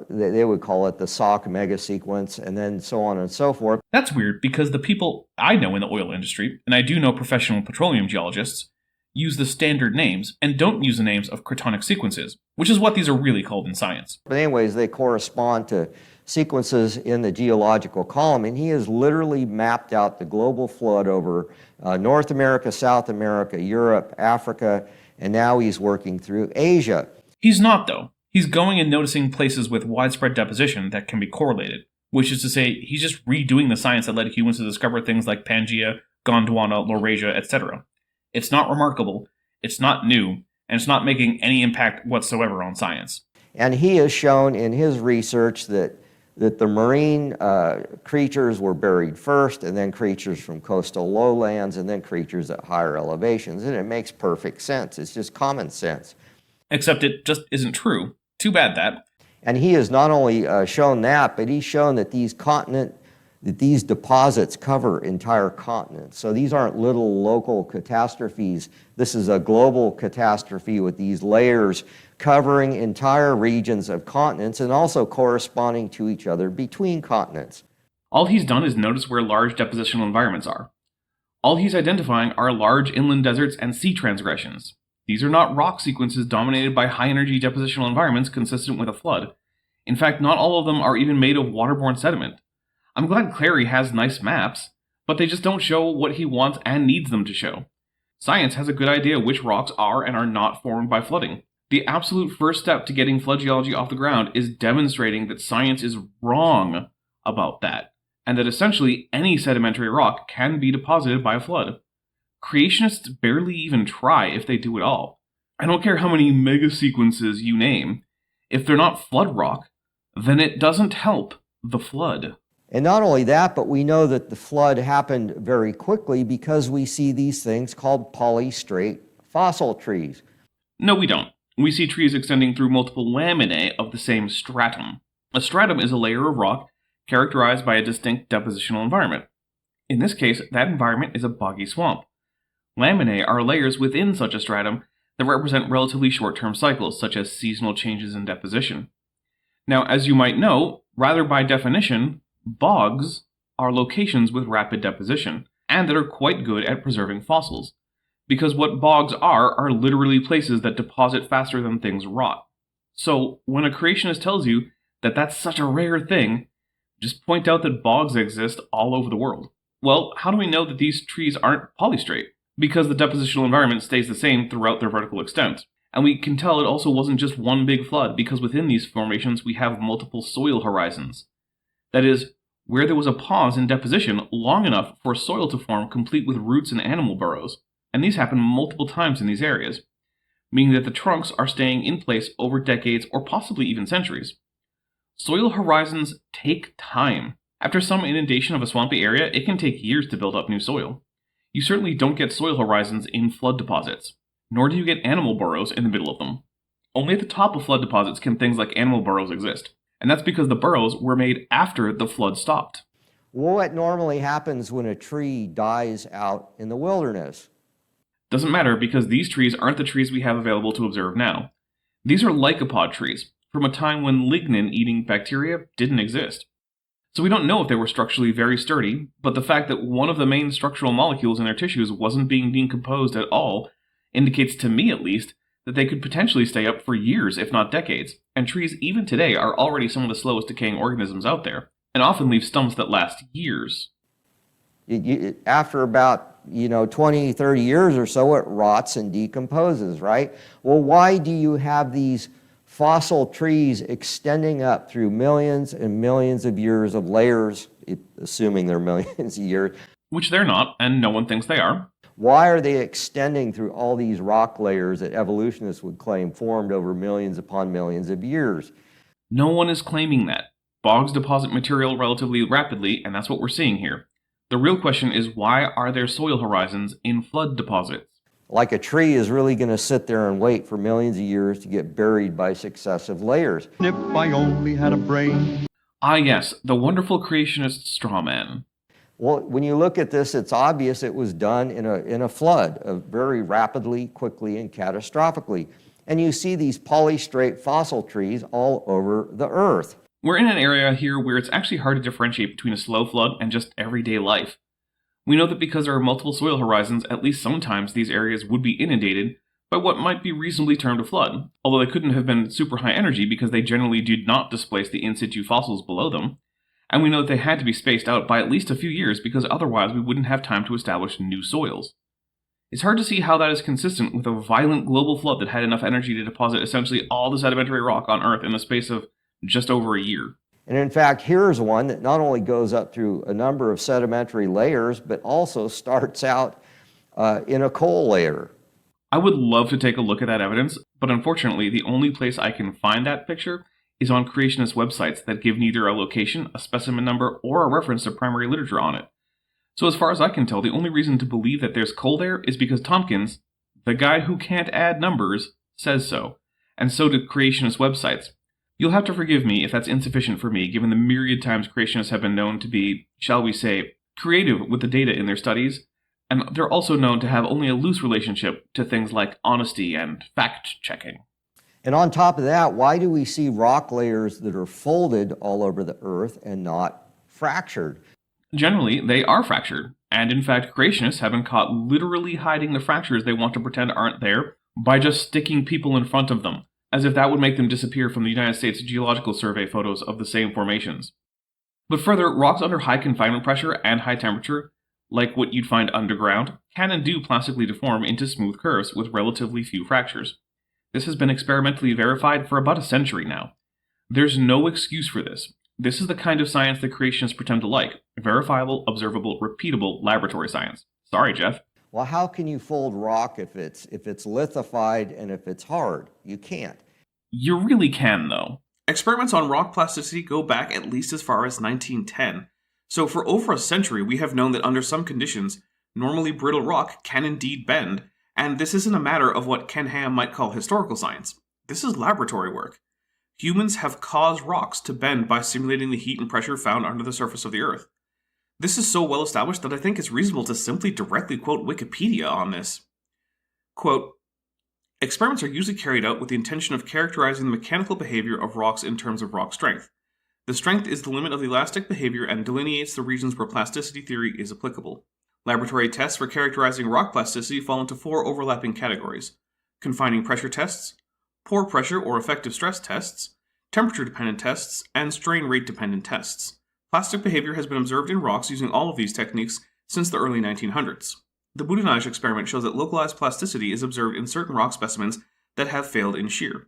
They would call it the Salk mega sequence, and then so on and so forth. That's weird, because the people I know in the oil industry, and I do know professional petroleum geologists, use the standard names and don't use the names of cratonic sequences, which is what these are really called in science. But anyways, they correspond to sequences in the geological column, and he has literally mapped out the global flood over North America, South America, Europe, Africa, and now he's working through Asia. He's not, though. He's going and noticing places with widespread deposition that can be correlated, which is to say, he's just redoing the science that led humans to discover things like Pangaea, Gondwana, Laurasia, etc. It's not remarkable, it's not new, and it's not making any impact whatsoever on science. And he has shown in his research that the marine creatures were buried first, and then creatures from coastal lowlands, and then creatures at higher elevations. And it makes perfect sense. It's just common sense. Except it just isn't true. Too bad that. And he has not only shown that, but he's shown that these deposits cover entire continents. So these aren't little local catastrophes. This is a global catastrophe with these layers covering entire regions of continents and also corresponding to each other between continents. All he's done is notice where large depositional environments are. All he's identifying are large inland deserts and sea transgressions. These are not rock sequences dominated by high-energy depositional environments consistent with a flood. In fact, not all of them are even made of waterborne sediment. I'm glad Clary has nice maps, but they just don't show what he wants and needs them to show. Science has a good idea which rocks are and are not formed by flooding. The absolute first step to getting flood geology off the ground is demonstrating that science is wrong about that, and that essentially any sedimentary rock can be deposited by a flood. Creationists barely even try if they do at all. I don't care how many mega sequences you name. If they're not flood rock, then it doesn't help the flood. And not only that, but we know that the flood happened very quickly because we see these things called polystrate fossil trees. No, we don't. We see trees extending through multiple laminae of the same stratum. A stratum is a layer of rock characterized by a distinct depositional environment. In this case, that environment is a boggy swamp. Laminae are layers within such a stratum that represent relatively short-term cycles, such as seasonal changes in deposition. Now, as you might know, rather by definition, bogs are locations with rapid deposition, and that are quite good at preserving fossils. Because what bogs are literally places that deposit faster than things rot. So, when a creationist tells you that that's such a rare thing, just point out that bogs exist all over the world. Well, how do we know that these trees aren't polystrate? Because the depositional environment stays the same throughout their vertical extent. And we can tell it also wasn't just one big flood, because within these formations we have multiple soil horizons. That is, where there was a pause in deposition long enough for soil to form complete with roots and animal burrows. And these happen multiple times in these areas, meaning that the trunks are staying in place over decades or possibly even centuries. Soil horizons take time. After some inundation of a swampy area, it can take years to build up new soil. You certainly don't get soil horizons in flood deposits, nor do you get animal burrows in the middle of them. Only at the top of flood deposits can things like animal burrows exist, and that's because the burrows were made after the flood stopped. What normally happens when a tree dies out in the wilderness? Doesn't matter, because these trees aren't the trees we have available to observe now. These are lycopod trees, from a time when lignin-eating bacteria didn't exist. So we don't know if they were structurally very sturdy, but the fact that one of the main structural molecules in their tissues wasn't being decomposed at all indicates, to me at least, that they could potentially stay up for years, if not decades, and trees even today are already some of the slowest decaying organisms out there, and often leave stumps that last years. After about 20, 30 years or so, it rots and decomposes, right? Well, why do you have these fossil trees extending up through millions and millions of years of layers, assuming they're millions of years? Which they're not, and no one thinks they are. Why are they extending through all these rock layers that evolutionists would claim formed over millions upon millions of years? No one is claiming that. Bogs deposit material relatively rapidly, and that's what we're seeing here. The real question is, why are there soil horizons in flood deposits? Like a tree is really going to sit there and wait for millions of years to get buried by successive layers. If I only had a brain. Ah yes, the wonderful creationist straw man. Well, when you look at this, it's obvious it was done in a flood, very rapidly, quickly, and catastrophically. And you see these polystrate fossil trees all over the earth. We're in an area here where it's actually hard to differentiate between a slow flood and just everyday life. We know that because there are multiple soil horizons, at least sometimes these areas would be inundated by what might be reasonably termed a flood, although they couldn't have been super high energy because they generally did not displace the in situ fossils below them, and we know that they had to be spaced out by at least a few years because otherwise we wouldn't have time to establish new soils. It's hard to see how that is consistent with a violent global flood that had enough energy to deposit essentially all the sedimentary rock on Earth in the space of just over a year. And in fact, here's one that not only goes up through a number of sedimentary layers, but also starts out in a coal layer. I would love to take a look at that evidence, but unfortunately the only place I can find that picture is on creationist websites that give neither a location, a specimen number, or a reference to primary literature on it. So as far as I can tell, the only reason to believe that there's coal there is because Tomkins, the guy who can't add numbers, says so, and so do creationist websites. You'll have to forgive me if that's insufficient for me, given the myriad times creationists have been known to be, shall we say, creative with the data in their studies, and they're also known to have only a loose relationship to things like honesty and fact-checking. And on top of that, why do we see rock layers that are folded all over the Earth and not fractured? Generally, they are fractured, and in fact, creationists have been caught literally hiding the fractures they want to pretend aren't there by just sticking people in front of them, as if that would make them disappear from the United States Geological Survey photos of the same formations. But further, rocks under high confinement pressure and high temperature, like what you'd find underground, can and do plastically deform into smooth curves with relatively few fractures. This has been experimentally verified for about a century now. There's no excuse for this. This is the kind of science that creationists pretend to like: verifiable, observable, repeatable laboratory science. Sorry, Jeff. Well, how can you fold rock if it's lithified and if it's hard? You can't. You really can, though. Experiments on rock plasticity go back at least as far as 1910. So for over a century, we have known that under some conditions, normally brittle rock can indeed bend, and this isn't a matter of what Ken Ham might call historical science. This is laboratory work. Humans have caused rocks to bend by simulating the heat and pressure found under the surface of the Earth. This is so well established that I think it's reasonable to simply directly quote Wikipedia on this. Quote, "Experiments are usually carried out with the intention of characterizing the mechanical behavior of rocks in terms of rock strength. The strength is the limit of the elastic behavior and delineates the regions where plasticity theory is applicable. Laboratory tests for characterizing rock plasticity fall into 4 overlapping categories: confining pressure tests, pore pressure or effective stress tests, temperature-dependent tests, and strain rate-dependent tests. Plastic behavior has been observed in rocks using all of these techniques since the early 1900s. The Boudinage experiment shows that localized plasticity is observed in certain rock specimens that have failed in shear.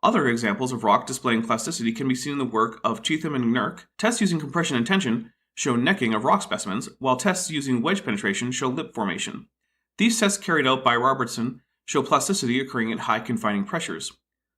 Other examples of rock displaying plasticity can be seen in the work of Cheatham and Nurk. Tests using compression and tension show necking of rock specimens, while tests using wedge penetration show lip formation. These tests carried out by Robertson show plasticity occurring at high confining pressures.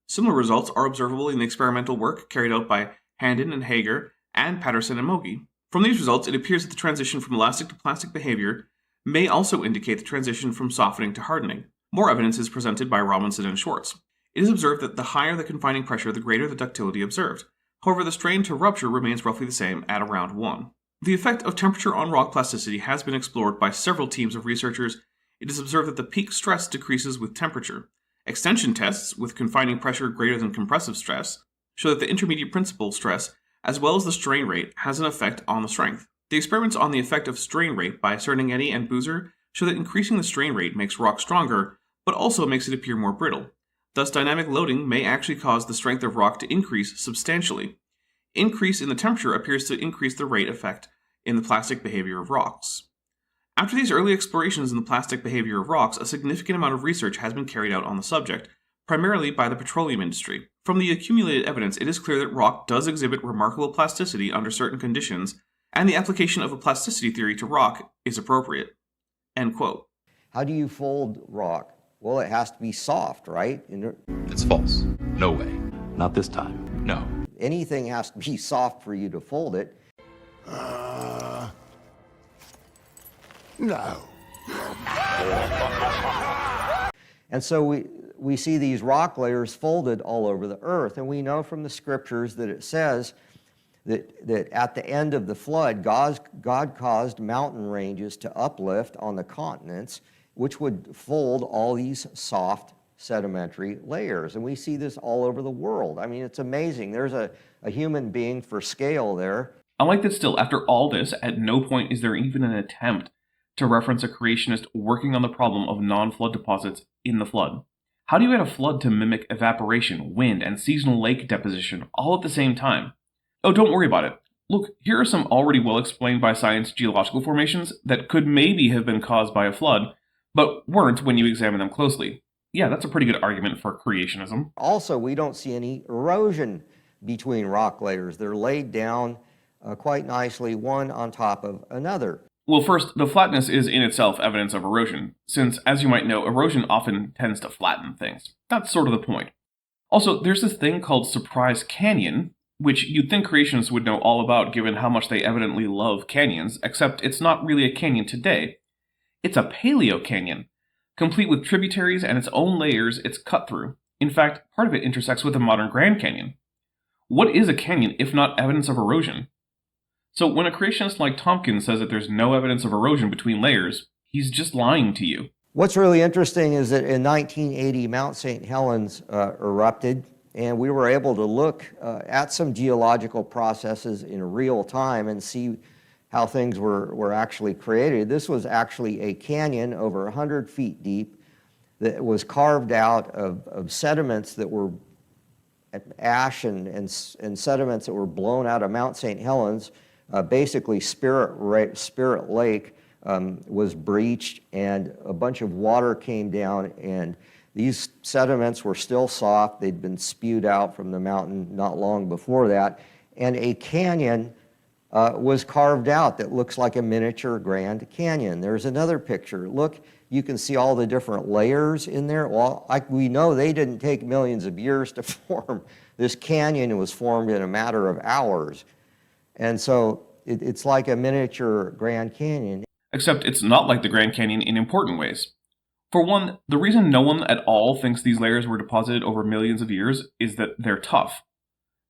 Similar results are observable in the experimental work carried out by Handon and Hager and Patterson and Mogi. From these results, it appears that the transition from elastic to plastic behavior may also indicate the transition from softening to hardening. More evidence is presented by Robinson and Schwartz. It is observed that the higher the confining pressure, the greater the ductility observed. However, the strain to rupture remains roughly the same at around 1. The effect of temperature on rock plasticity has been explored by several teams of researchers. It is observed that the peak stress decreases with temperature. Extension tests with confining pressure greater than compressive stress show that the intermediate principal stress, as well as the strain rate, has an effect on the strength. The experiments on the effect of strain rate by Cernighetti and Boozer show that increasing the strain rate makes rock stronger, but also makes it appear more brittle. Thus, dynamic loading may actually cause the strength of rock to increase substantially. Increase in the temperature appears to increase the rate effect in the plastic behavior of rocks. After these early explorations in the plastic behavior of rocks, a significant amount of research has been carried out on the subject, primarily by the petroleum industry. From the accumulated evidence, it is clear that rock does exhibit remarkable plasticity under certain conditions, and the application of a plasticity theory to rock is appropriate." End quote. How do you fold rock? Well, it has to be soft, right? It's false. No way. Not this time. No. Anything has to be soft for you to fold it. No. And so we see these rock layers folded all over the earth, and we know from the scriptures that it says that at the end of the flood, God caused mountain ranges to uplift on the continents, which would fold all these soft sedimentary layers. And we see this all over the world. I mean, it's amazing. There's a human being for scale there. I like that still, after all this, at no point is there even an attempt to reference a creationist working on the problem of non-flood deposits in the flood. How do you add a flood to mimic evaporation, wind, and seasonal lake deposition all at the same time? Oh, don't worry about it. Look, here are some already well explained by science geological formations that could maybe have been caused by a flood, but weren't when you examine them closely. Yeah, that's a pretty good argument for creationism. Also, we don't see any erosion between rock layers. They're laid down quite nicely, one on top of another. Well, first, the flatness is in itself evidence of erosion, since, as you might know, erosion often tends to flatten things. That's sort of the point. Also, there's this thing called Surprise Canyon, which you'd think creationists would know all about given how much they evidently love canyons, except it's not really a canyon today. It's a paleo canyon, complete with tributaries and its own layers it's cut through. In fact, part of it intersects with the modern Grand Canyon. What is a canyon if not evidence of erosion? So when a creationist like Tomkins says that there's no evidence of erosion between layers, he's just lying to you. What's really interesting is that in 1980, Mount St. Helens erupted, and we were able to look at some geological processes in real time and see how things were actually created. This was actually a canyon over 100 feet deep that was carved out of sediments that were ash and sediments that were blown out of Mount St. Helens. Basically, Spirit Lake was breached, and a bunch of water came down, and these sediments were still soft. They'd been spewed out from the mountain not long before that, and a canyon was carved out that looks like a miniature Grand Canyon. There's another picture. Look, you can see all the different layers in there. Well, we know they didn't take millions of years to form. This canyon was formed in a matter of hours. And so it's like a miniature Grand Canyon. Except it's not like the Grand Canyon in important ways. For one, the reason no one at all thinks these layers were deposited over millions of years is that they're tough.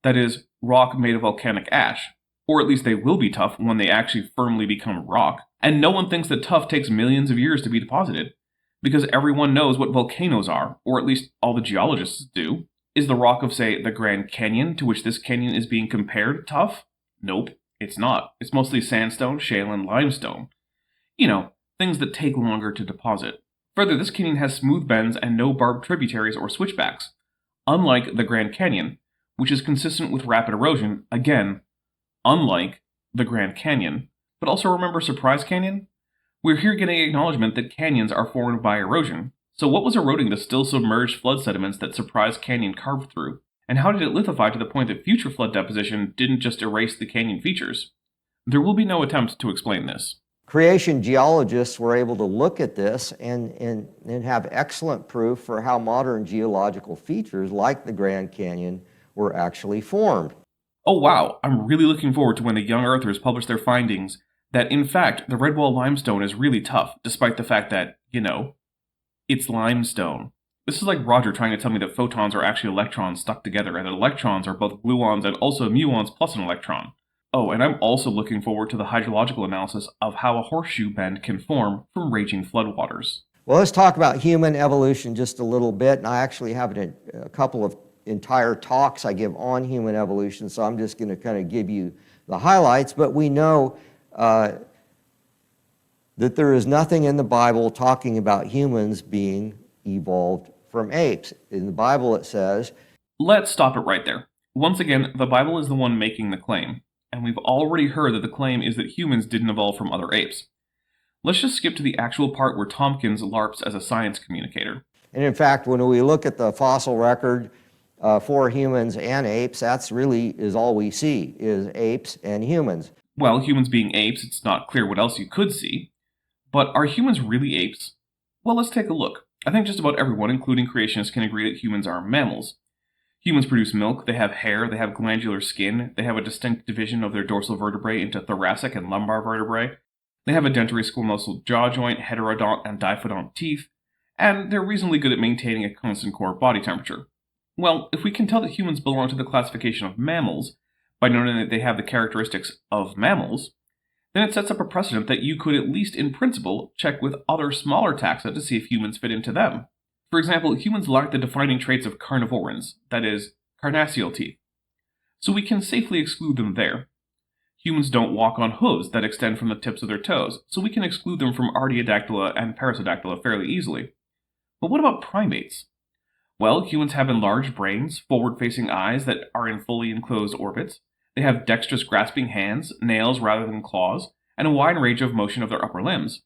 That is, rock made of volcanic ash. Or at least they will be tough when they actually firmly become rock. And no one thinks that tough takes millions of years to be deposited. Because everyone knows what volcanoes are, or at least all the geologists do. Is the rock of, say, the Grand Canyon, to which this canyon is being compared, tough? Nope, it's not. It's mostly sandstone, shale, and limestone. You know, things that take longer to deposit. Further, this canyon has smooth bends and no barbed tributaries or switchbacks. Unlike the Grand Canyon, which is consistent with rapid erosion, again, unlike the Grand Canyon. But also remember Surprise Canyon? We're here getting acknowledgement that canyons are formed by erosion. So what was eroding the still submerged flood sediments that Surprise Canyon carved through? And how did it lithify to the point that future flood deposition didn't just erase the canyon features? There will be no attempt to explain this. Creation geologists were able to look at this and have excellent proof for how modern geological features like the Grand Canyon were actually formed. Oh wow, I'm really looking forward to when the young earthers publish their findings that in fact the Redwall limestone is really tough, despite the fact that, it's limestone. This is like Roger trying to tell me that photons are actually electrons stuck together and that electrons are both gluons and also muons plus an electron. Oh, and I'm also looking forward to the hydrological analysis of how a horseshoe bend can form from raging floodwaters. Well, let's talk about human evolution just a little bit, and I actually have a couple of entire talks I give on human evolution, so I'm just going to kind of give you the highlights, but we know that there is nothing in the Bible talking about humans being evolved from apes. In the Bible it says... Let's stop it right there. Once again, the Bible is the one making the claim, and we've already heard that the claim is that humans didn't evolve from other apes. Let's just skip to the actual part where Tomkins LARPs as a science communicator. And in fact, when we look at the fossil record for humans and apes, that's really is all we see, is apes and humans. Well, humans being apes, it's not clear what else you could see. But are humans really apes? Well, let's take a look. I think just about everyone, including creationists, can agree that humans are mammals. Humans produce milk, they have hair, they have glandular skin, they have a distinct division of their dorsal vertebrae into thoracic and lumbar vertebrae, they have a dentary squamosal jaw joint, heterodont and diphodont teeth, and they're reasonably good at maintaining a constant core body temperature. Well, if we can tell that humans belong to the classification of mammals, by noting that they have the characteristics of mammals, then it sets up a precedent that you could at least in principle check with other smaller taxa to see if humans fit into them. For example, humans lack the defining traits of carnivorans, that is, carnassial teeth. So we can safely exclude them there. Humans don't walk on hooves that extend from the tips of their toes, so we can exclude them from Artiodactyla and Perissodactyla fairly easily. But what about primates? Well, humans have enlarged brains, forward-facing eyes that are in fully enclosed orbits. They have dexterous grasping hands, nails rather than claws, and a wide range of motion of their upper limbs.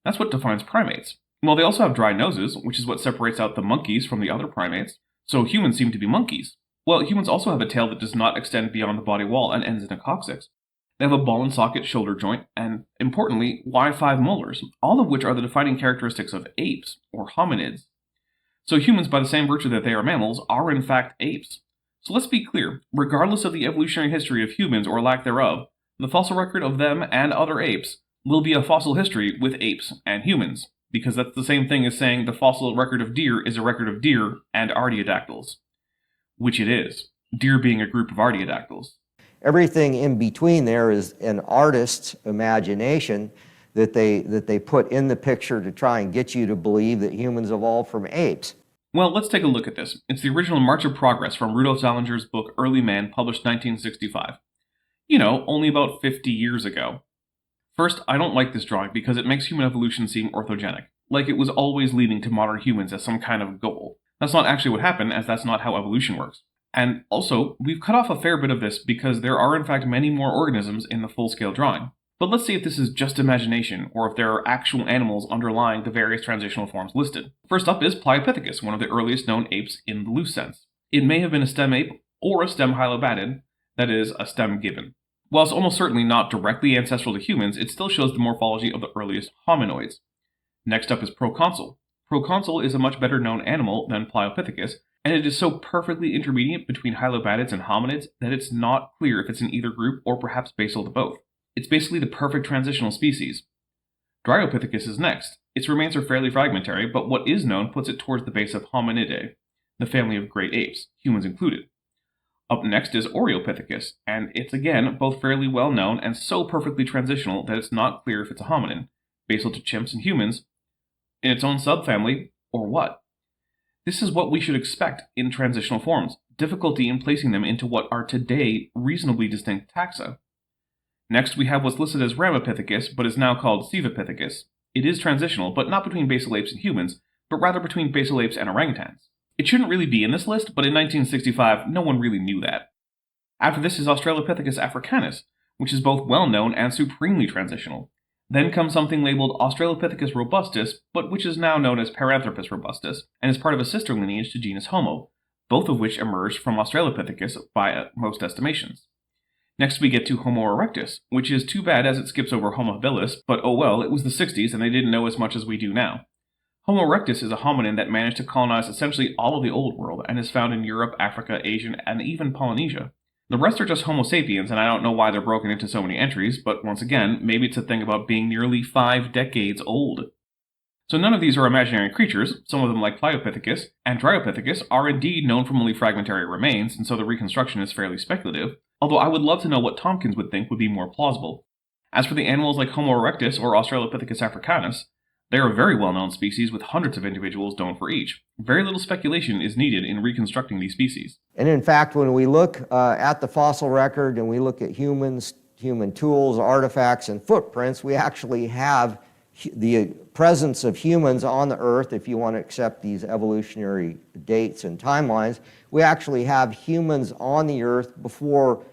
That's what defines primates. Well, they also have dry noses, which is what separates out the monkeys from the other primates, so humans seem to be monkeys. Well, humans also have a tail that does not extend beyond the body wall and ends in a coccyx. They have a ball and socket shoulder joint, and importantly, Y5 molars, all of which are the defining characteristics of apes, or hominids. So humans, by the same virtue that they are mammals, are in fact apes. So let's be clear, regardless of the evolutionary history of humans or lack thereof, the fossil record of them and other apes will be a fossil history with apes and humans, because that's the same thing as saying the fossil record of deer is a record of deer and artiodactyls. Which it is, deer being a group of artiodactyls. Everything in between there is an artist's imagination that they put in the picture to try and get you to believe that humans evolved from apes. Well, let's take a look at this. It's the original March of Progress from Rudolf Zallinger's book Early Man, published 1965. You know, only about 50 years ago. First, I don't like this drawing because it makes human evolution seem orthogenic, like it was always leading to modern humans as some kind of goal. That's not actually what happened, as that's not how evolution works. And also, we've cut off a fair bit of this because there are in fact many more organisms in the full-scale drawing. But let's see if this is just imagination, or if there are actual animals underlying the various transitional forms listed. First up is Pliopithecus, one of the earliest known apes in the loose sense. It may have been a stem ape, or a stem hylobatid, that is, a stem gibbon. While it's almost certainly not directly ancestral to humans, it still shows the morphology of the earliest hominoids. Next up is Proconsul. Proconsul is a much better known animal than Pliopithecus, and it is so perfectly intermediate between hylobatids and hominids that it's not clear if it's in either group or perhaps basal to both. It's basically the perfect transitional species. Dryopithecus is next. Its remains are fairly fragmentary, but what is known puts it towards the base of Hominidae, the family of great apes, humans included. Up next is Oreopithecus, and it's again both fairly well known and so perfectly transitional that it's not clear if it's a hominin, basal to chimps and humans, in its own subfamily, or what. This is what we should expect in transitional forms, difficulty in placing them into what are today reasonably distinct taxa. Next, we have what's listed as Ramapithecus, but is now called Cevapithecus. It is transitional, but not between basal apes and humans, but rather between basal apes and orangutans. It shouldn't really be in this list, but in 1965, no one really knew that. After this is Australopithecus africanus, which is both well-known and supremely transitional. Then comes something labeled Australopithecus robustus, but which is now known as Paranthropus robustus, and is part of a sister lineage to genus Homo, both of which emerged from Australopithecus by most estimations. Next we get to Homo erectus, which is too bad as it skips over Homo habilis, but oh well, it was the 60s and they didn't know as much as we do now. Homo erectus is a hominin that managed to colonize essentially all of the Old World and is found in Europe, Africa, Asia, and even Polynesia. The rest are just Homo sapiens, and I don't know why they're broken into so many entries, but once again, maybe it's a thing about being nearly 5 decades old. So none of these are imaginary creatures. Some of them, like Pliopithecus and Dryopithecus, are indeed known from only fragmentary remains, and so the reconstruction is fairly speculative, although I would love to know what Tomkins would think would be more plausible. As for the animals like Homo erectus or Australopithecus africanus, they are a very well-known species with hundreds of individuals known for each. Very little speculation is needed in reconstructing these species. And in fact, when we look at the fossil record and we look at humans, human tools, artifacts, and footprints, we actually have the presence of humans on the Earth, if you want to accept these evolutionary dates and timelines. We actually have humans on the Earth before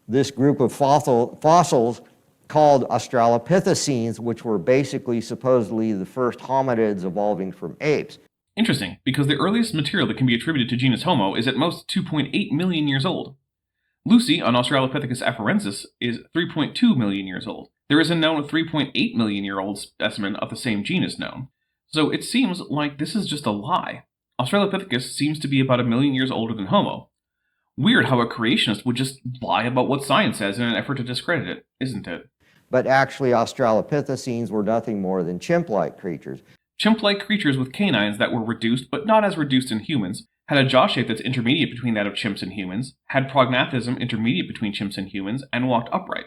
this group of fossils called Australopithecines, which were basically supposedly the first hominids evolving from apes. Interesting, because the earliest material that can be attributed to genus Homo is at most 2.8 million years old. Lucy on Australopithecus afarensis is 3.2 million years old. There is a known 3.8 million year old specimen of the same genus known. So it seems like this is just a lie. Australopithecus seems to be about 1 million years older than Homo. Weird how a creationist would just lie about what science says in an effort to discredit it, isn't it? But actually, Australopithecines were nothing more than chimp-like creatures. Chimp-like creatures with canines that were reduced, but not as reduced in humans, had a jaw shape that's intermediate between that of chimps and humans, had prognathism intermediate between chimps and humans, and walked upright.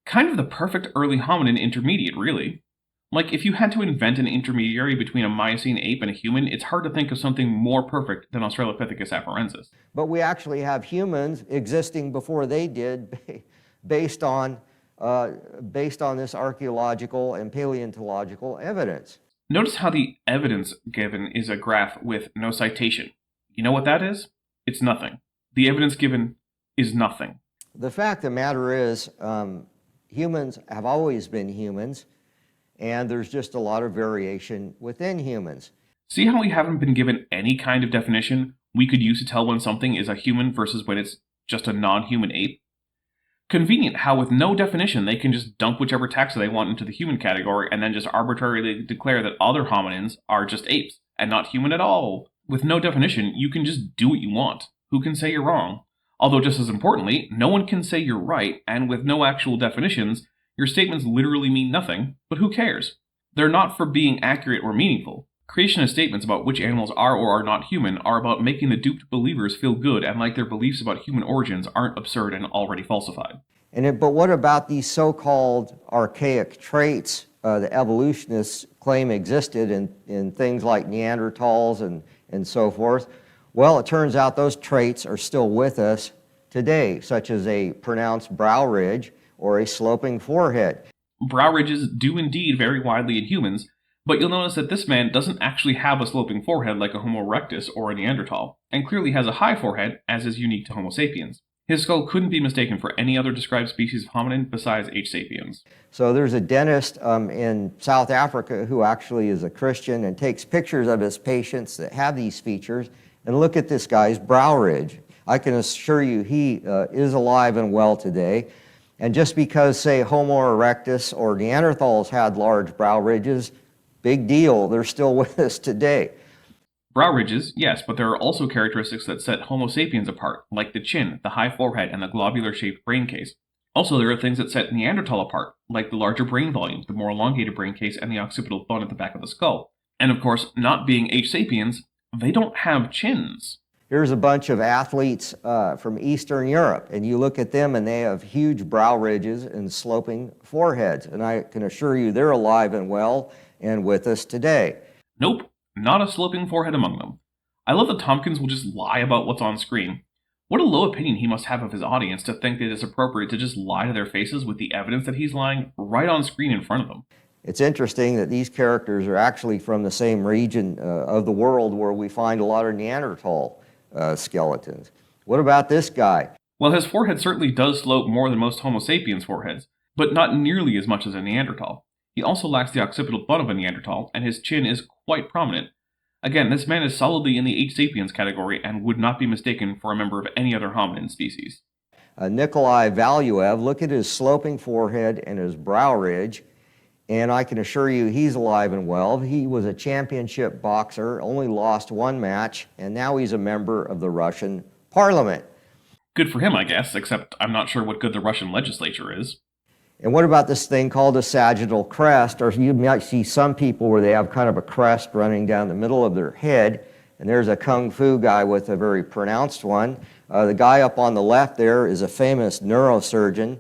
Kind of the perfect early hominin intermediate, really. Like, if you had to invent an intermediary between a Miocene ape and a human, it's hard to think of something more perfect than Australopithecus afarensis. But we actually have humans existing before they did, based on this archaeological and paleontological evidence. Notice how the evidence given is a graph with no citation. You know what that is? It's nothing. The evidence given is nothing. The fact of the matter is, humans have always been humans, and there's just a lot of variation within humans. See how we haven't been given any kind of definition we could use to tell when something is a human versus when it's just a non-human ape? Convenient how with no definition they can just dump whichever taxa they want into the human category and then just arbitrarily declare that other hominins are just apes and not human at all. With no definition, you can just do what you want. Who can say you're wrong? Although just as importantly, no one can say you're right, and with no actual definitions, your statements literally mean nothing, but who cares? They're not for being accurate or meaningful. Creationist statements about which animals are or are not human are about making the duped believers feel good and like their beliefs about human origins aren't absurd and already falsified. But what about these so-called archaic traits the evolutionists claim existed in things like Neanderthals and so forth? Well, it turns out those traits are still with us today, such as a pronounced brow ridge or a sloping forehead. Brow ridges do indeed vary widely in humans, but you'll notice that this man doesn't actually have a sloping forehead like a Homo erectus or a Neanderthal, and clearly has a high forehead, as is unique to Homo sapiens. His skull couldn't be mistaken for any other described species of hominin besides H. sapiens. So there's a dentist in South Africa who actually is a Christian and takes pictures of his patients that have these features, and look at this guy's brow ridge. I can assure you he is alive and well today. And just because, say, Homo erectus or Neanderthals had large brow ridges, big deal, they're still with us today. Brow ridges, yes, but there are also characteristics that set Homo sapiens apart, like the chin, the high forehead, and the globular-shaped brain case. Also, there are things that set Neanderthal apart, like the larger brain volume, the more elongated brain case, and the occipital bone at the back of the skull. And of course, not being H. sapiens, they don't have chins. Here's a bunch of athletes from Eastern Europe, and you look at them and they have huge brow ridges and sloping foreheads, and I can assure you they're alive and well and with us today. Nope, not a sloping forehead among them. I love that Tomkins will just lie about what's on screen. What a low opinion he must have of his audience to think that it's appropriate to just lie to their faces with the evidence that he's lying right on screen in front of them. It's interesting that these characters are actually from the same region of the world where we find a lot of Neanderthal skeletons. What about this guy? Well, his forehead certainly does slope more than most Homo sapiens foreheads, but not nearly as much as a Neanderthal. He also lacks the occipital bone of a Neanderthal, and his chin is quite prominent. Again, this man is solidly in the H. sapiens category and would not be mistaken for a member of any other hominin species. Nikolai Valuev, look at his sloping forehead and his brow ridge, and I can assure you he's alive and well. He was a championship boxer, only lost one match, and now he's a member of the Russian parliament. Good for him, I guess, except I'm not sure what good the Russian legislature is. And what about this thing called a sagittal crest? Or you might see some people where they have kind of a crest running down the middle of their head, and there's a kung fu guy with a very pronounced one. The guy up on the left there is a famous neurosurgeon,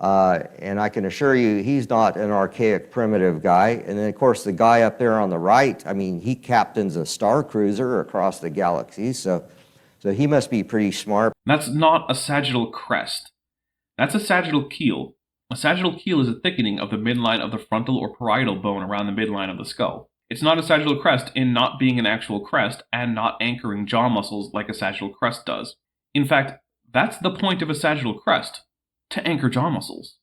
and I can assure you he's not an archaic primitive guy. And then of course the guy up there on the right, I mean, he captains a star cruiser across the galaxy, so he must be pretty smart. That's not a sagittal crest. That's a sagittal keel. A sagittal keel is a thickening of the midline of the frontal or parietal bone around the midline of the skull. It's not a sagittal crest in not being an actual crest and not anchoring jaw muscles like a sagittal crest does. In fact, that's the point of a sagittal crest, to anchor jaw muscles.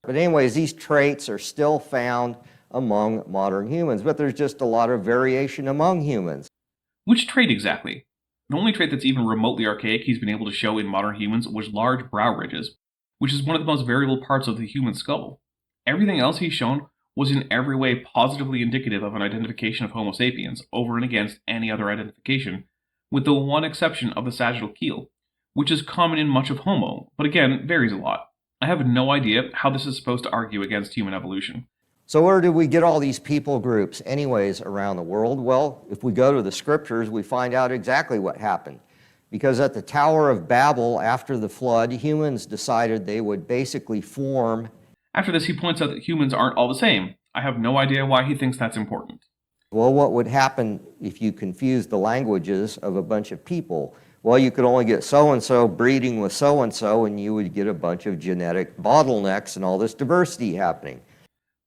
But anyways, these traits are still found among modern humans, but there's just a lot of variation among humans. Which trait exactly? The only trait that's even remotely archaic he's been able to show in modern humans was large brow ridges, which is one of the most variable parts of the human skull. Everything else he's shown was in every way positively indicative of an identification of Homo sapiens over and against any other identification, with the one exception of the sagittal keel, which is common in much of Homo, but again, varies a lot. I have no idea how this is supposed to argue against human evolution. So where do we get all these people groups anyways around the world? Well, if we go to the scriptures, we find out exactly what happened. Because at the Tower of Babel, after the flood, humans decided they would basically form. After this, he points out that humans aren't all the same. I have no idea why he thinks that's important. Well, what would happen if you confused the languages of a bunch of people? Well, you could only get so-and-so breeding with so-and-so, and you would get a bunch of genetic bottlenecks and all this diversity happening.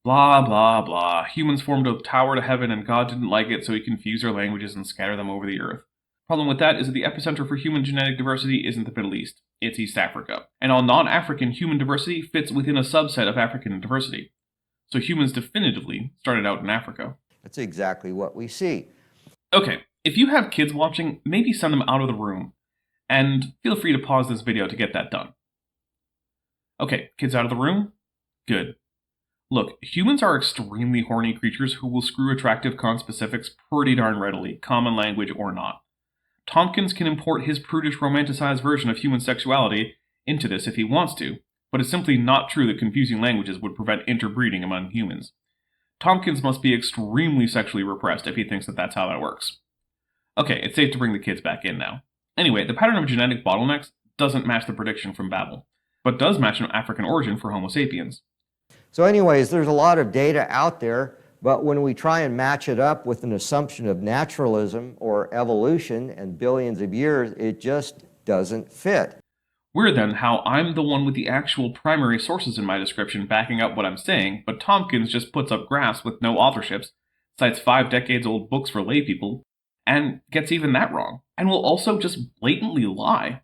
Blah, blah, blah. Humans formed a tower to heaven and God didn't like it, so he confused their languages and scattered them over the earth. Problem with that is that the epicenter for human genetic diversity isn't the Middle East, it's East Africa. And all non-African human diversity fits within a subset of African diversity. So humans definitively started out in Africa. That's exactly what we see. Okay, if you have kids watching, maybe send them out of the room. And feel free to pause this video to get that done. Okay, kids out of the room? Good. Look, humans are extremely horny creatures who will screw attractive conspecifics pretty darn readily, common language or not. Tomkins can import his prudish romanticized version of human sexuality into this if he wants to, but it's simply not true that confusing languages would prevent interbreeding among humans. Tomkins must be extremely sexually repressed if he thinks that that's how that works. Okay, it's safe to bring the kids back in now. Anyway, the pattern of genetic bottlenecks doesn't match the prediction from Babel, but does match an African origin for Homo sapiens. So anyways, there's a lot of data out there, but when we try and match it up with an assumption of naturalism or evolution and billions of years, it just doesn't fit. Weird then how I'm the one with the actual primary sources in my description backing up what I'm saying, but Tomkins just puts up graphs with no authorships, cites 5 decades old books for laypeople, and gets even that wrong, and will also just blatantly lie.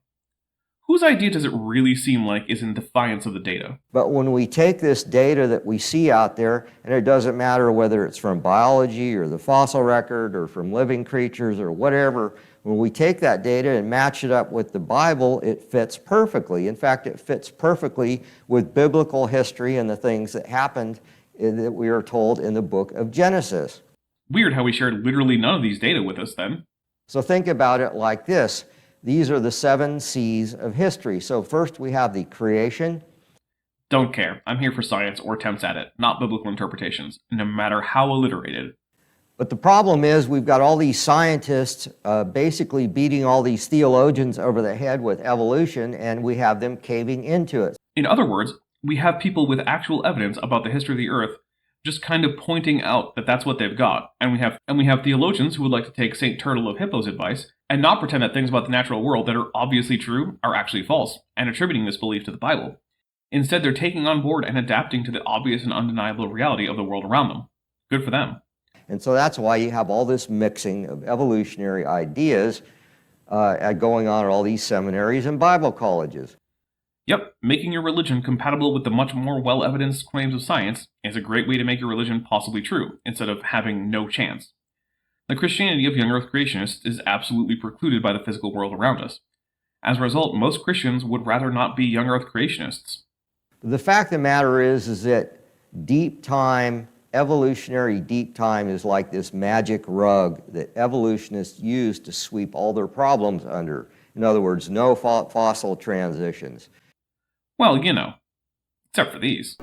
Whose idea does it really seem like is in defiance of the data? But when we take this data that we see out there, and it doesn't matter whether it's from biology or the fossil record or from living creatures or whatever, when we take that data and match it up with the Bible, it fits perfectly. In fact, it fits perfectly with biblical history and the things that happened that we are told in the book of Genesis. Weird how he shared literally none of these data with us then. So think about it like this. These are the 7 C's of history. So first we have the creation. Don't care. I'm here for science or attempts at it, not biblical interpretations, no matter how alliterated. But the problem is we've got all these scientists basically beating all these theologians over the head with evolution, and we have them caving into it. In other words, we have people with actual evidence about the history of the earth just kind of pointing out that that's what they've got. And we have theologians who would like to take St. Turtle of Hippo's advice and not pretend that things about the natural world that are obviously true are actually false, and attributing this belief to the Bible. Instead, they're taking on board and adapting to the obvious and undeniable reality of the world around them. Good for them. And so that's why you have all this mixing of evolutionary ideas going on at all these seminaries and Bible colleges. Yep, making your religion compatible with the much more well-evidenced claims of science is a great way to make your religion possibly true, instead of having no chance. The Christianity of young earth creationists is absolutely precluded by the physical world around us. As a result, most Christians would rather not be young earth creationists. The fact of the matter is that deep time, evolutionary deep time, is like this magic rug that evolutionists use to sweep all their problems under. In other words, no fossil transitions. Well, you know, except for these.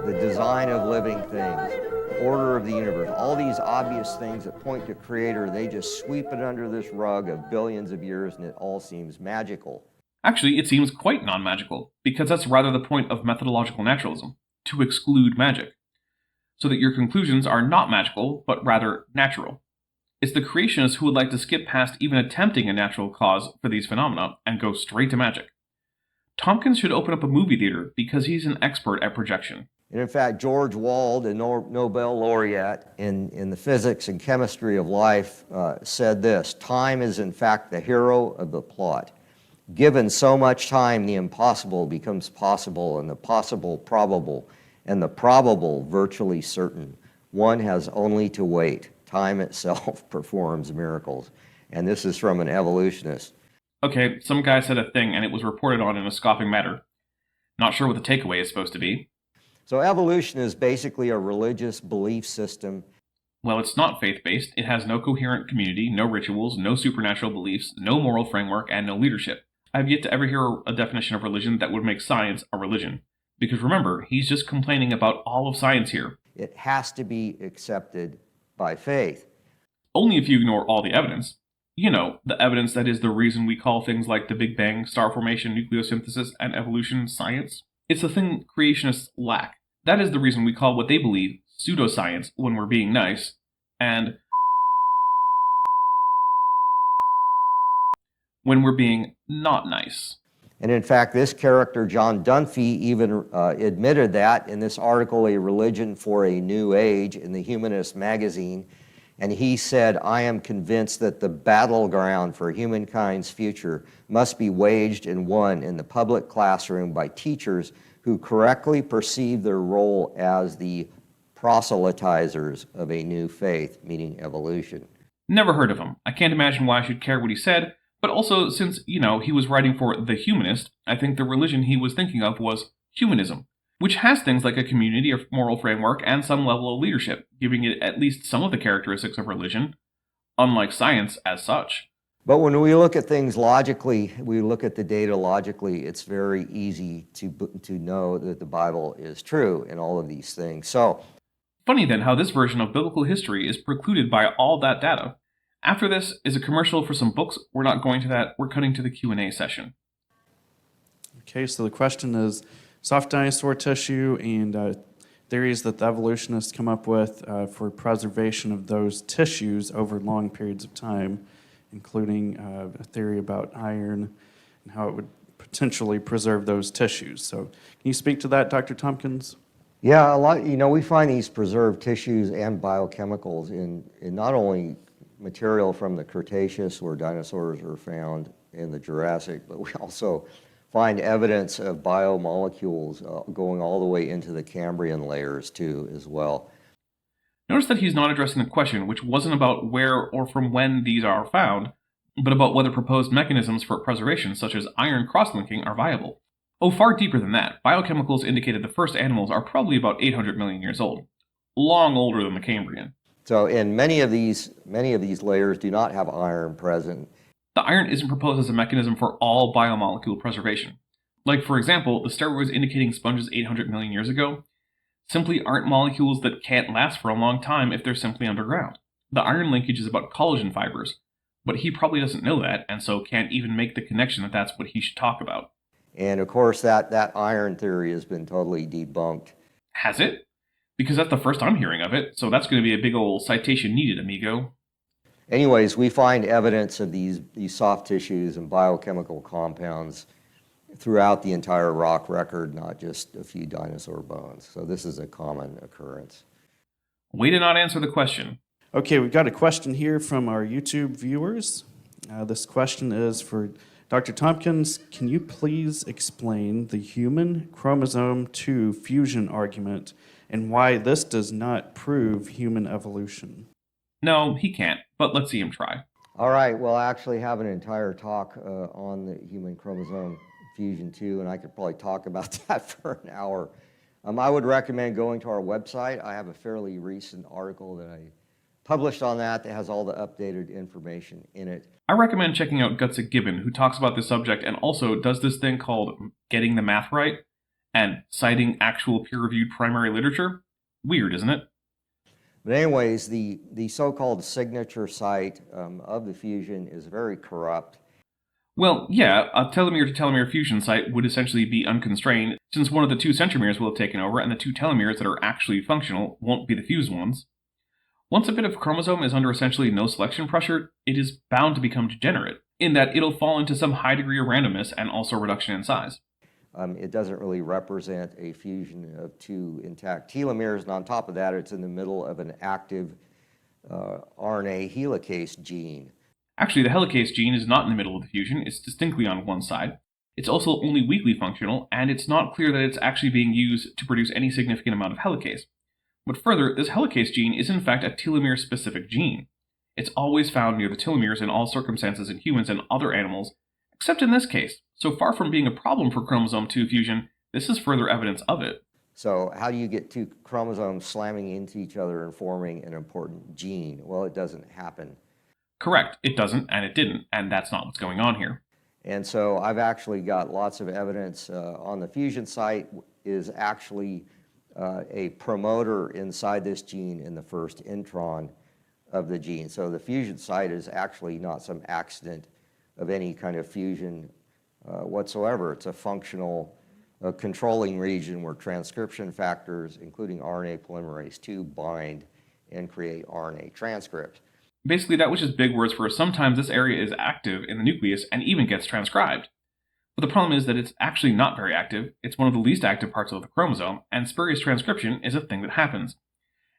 The design of living things, order of the universe, all these obvious things that point to Creator, they just sweep it under this rug of billions of years, and it all seems magical. Actually, it seems quite non-magical, because that's rather the point of methodological naturalism, to exclude magic, so that your conclusions are not magical, but rather natural. It's the creationists who would like to skip past even attempting a natural cause for these phenomena and go straight to magic. Tomkins should open up a movie theater because he's an expert at projection. And in fact, George Wald, a Nobel laureate in the physics and chemistry of life, said this: time is in fact the hero of the plot. Given so much time, the impossible becomes possible, and the possible probable, and the probable virtually certain. One has only to wait. Time itself performs miracles. And this is from an evolutionist. Okay, some guy said a thing and it was reported on in a scoffing manner. Not sure what the takeaway is supposed to be. So evolution is basically a religious belief system. Well, it's not faith-based. It has no coherent community, no rituals, no supernatural beliefs, no moral framework, and no leadership. I've yet to ever hear a definition of religion that would make science a religion. Because remember, he's just complaining about all of science here. It has to be accepted by faith. Only if you ignore all the evidence. You know, the evidence that is the reason we call things like the Big Bang, star formation, nucleosynthesis, and evolution science. It's the thing creationists lack. That is the reason we call what they believe pseudoscience when we're being nice, and when we're being not nice. And in fact, this character, John Dunphy, even admitted that in this article, A Religion for a New Age, in the Humanist magazine. And he said, I am convinced that the battleground for humankind's future must be waged and won in the public classroom by teachers who correctly perceive their role as the proselytizers of a new faith, meaning evolution. Never heard of him. I can't imagine why I should care what he said, but also since, he was writing for The Humanist, I think the religion he was thinking of was humanism, which has things like a community, a moral framework, and some level of leadership, giving it at least some of the characteristics of religion, unlike science as such. But when we look at things logically, we look at the data logically, it's very easy to know that the Bible is true in all of these things. So, funny then how this version of biblical history is precluded by all that data. After this is a commercial for some books. We're not going to that. We're cutting to the Q&A session. Okay, so the question is soft dinosaur tissue and theories that the evolutionists come up with for preservation of those tissues over long periods of time, including a theory about iron and how it would potentially preserve those tissues. So can you speak to that, Dr. Tomkins? yeah, a lot. We find these preserved tissues and biochemicals in not only material from the Cretaceous, where dinosaurs were found, in the Jurassic, but we also find evidence of biomolecules going all the way into the Cambrian layers too, as well. Notice that he's not addressing the question, which wasn't about where or from when these are found, but about whether proposed mechanisms for preservation, such as iron cross-linking, are viable. Oh, far deeper than that. Biochemicals indicated the first animals are probably about 800 million years old, long older than the Cambrian. So, and many of these layers do not have iron present. The iron isn't proposed as a mechanism for all biomolecule preservation. Like, for example, the steroids indicating sponges 800 million years ago simply aren't molecules that can't last for a long time if they're simply underground. The iron linkage is about collagen fibers, but he probably doesn't know that, and so can't even make the connection that that's what he should talk about. And of course, that iron theory has been totally debunked. Has it? Because that's the first I'm hearing of it, so that's going to be a big old citation needed, amigo. Anyways, we find evidence of these soft tissues and biochemical compounds throughout the entire rock record, not just a few dinosaur bones. So this is a common occurrence. Way to not answer the question. Okay, we've got a question here from our YouTube viewers. This question is for Dr. Tomkins. Can you please explain the human chromosome 2 fusion argument and why this does not prove human evolution? No, he can't, but let's see him try. All right, well, I actually have an entire talk on the human chromosome fusion 2, and I could probably talk about that for an hour. I would recommend going to our website. I have a fairly recent article that I published on that has all the updated information in it. I recommend checking out Gutsick Gibbon, who talks about this subject and also does this thing called Getting the Math Right and citing actual peer-reviewed primary literature. Weird, isn't it? But anyways, the so-called signature site of the fusion is very corrupt. Well, yeah, a telomere-to-telomere fusion site would essentially be unconstrained, since one of the two centromeres will have taken over, and the two telomeres that are actually functional won't be the fused ones. Once a bit of chromosome is under essentially no selection pressure, it is bound to become degenerate, in that it'll fall into some high degree of randomness and also reduction in size. it doesn't really represent a fusion of two intact telomeres, and on top of that, it's in the middle of an active RNA helicase gene. Actually, the helicase gene is not in the middle of the fusion, it's distinctly on one side. It's also only weakly functional, and it's not clear that it's actually being used to produce any significant amount of helicase. But further, this helicase gene is in fact a telomere-specific gene. It's always found near the telomeres in all circumstances in humans and other animals, except in this case. So far from being a problem for chromosome 2 fusion, this is further evidence of it. So how do you get two chromosomes slamming into each other and forming an important gene? Well, it doesn't happen. Correct, it doesn't, and it didn't, and that's not what's going on here. And so I've actually got lots of evidence on the fusion site is actually a promoter inside this gene in the first intron of the gene. So the fusion site is actually not some accident of any kind of fusion whatsoever. It's a functional controlling region where transcription factors, including RNA polymerase II, bind and create RNA transcripts. Basically, that was just big words for sometimes this area is active in the nucleus and even gets transcribed. But the problem is that it's actually not very active, it's one of the least active parts of the chromosome, and spurious transcription is a thing that happens.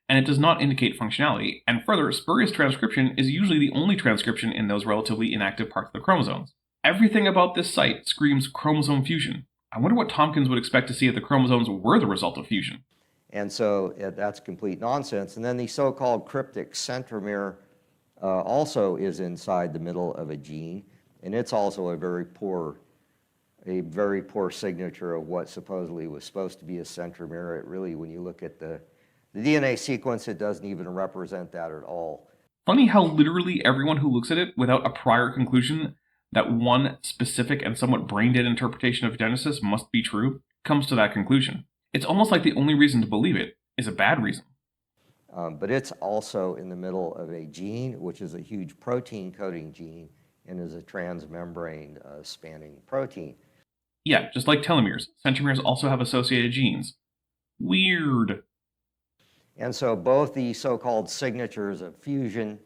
And it does not indicate functionality, and further, spurious transcription is usually the only transcription in those relatively inactive parts of the chromosomes. Everything about this site screams chromosome fusion. I wonder what Tomkins would expect to see if the chromosomes were the result of fusion. And so that's complete nonsense. And then the so-called cryptic centromere also is inside the middle of a gene, and it's also a very poor signature of what supposedly was supposed to be a centromere. It really, when you look at the DNA sequence, it doesn't even represent that at all. Funny how literally everyone who looks at it without a prior conclusion that one specific and somewhat brain-dead interpretation of Genesis must be true comes to that conclusion. It's almost like the only reason to believe it is a bad reason. But it's also in the middle of a gene, which is a huge protein-coding gene and is a transmembrane spanning protein. Yeah, just like telomeres. Centromeres also have associated genes. Weird. And so both the so-called signatures of fusion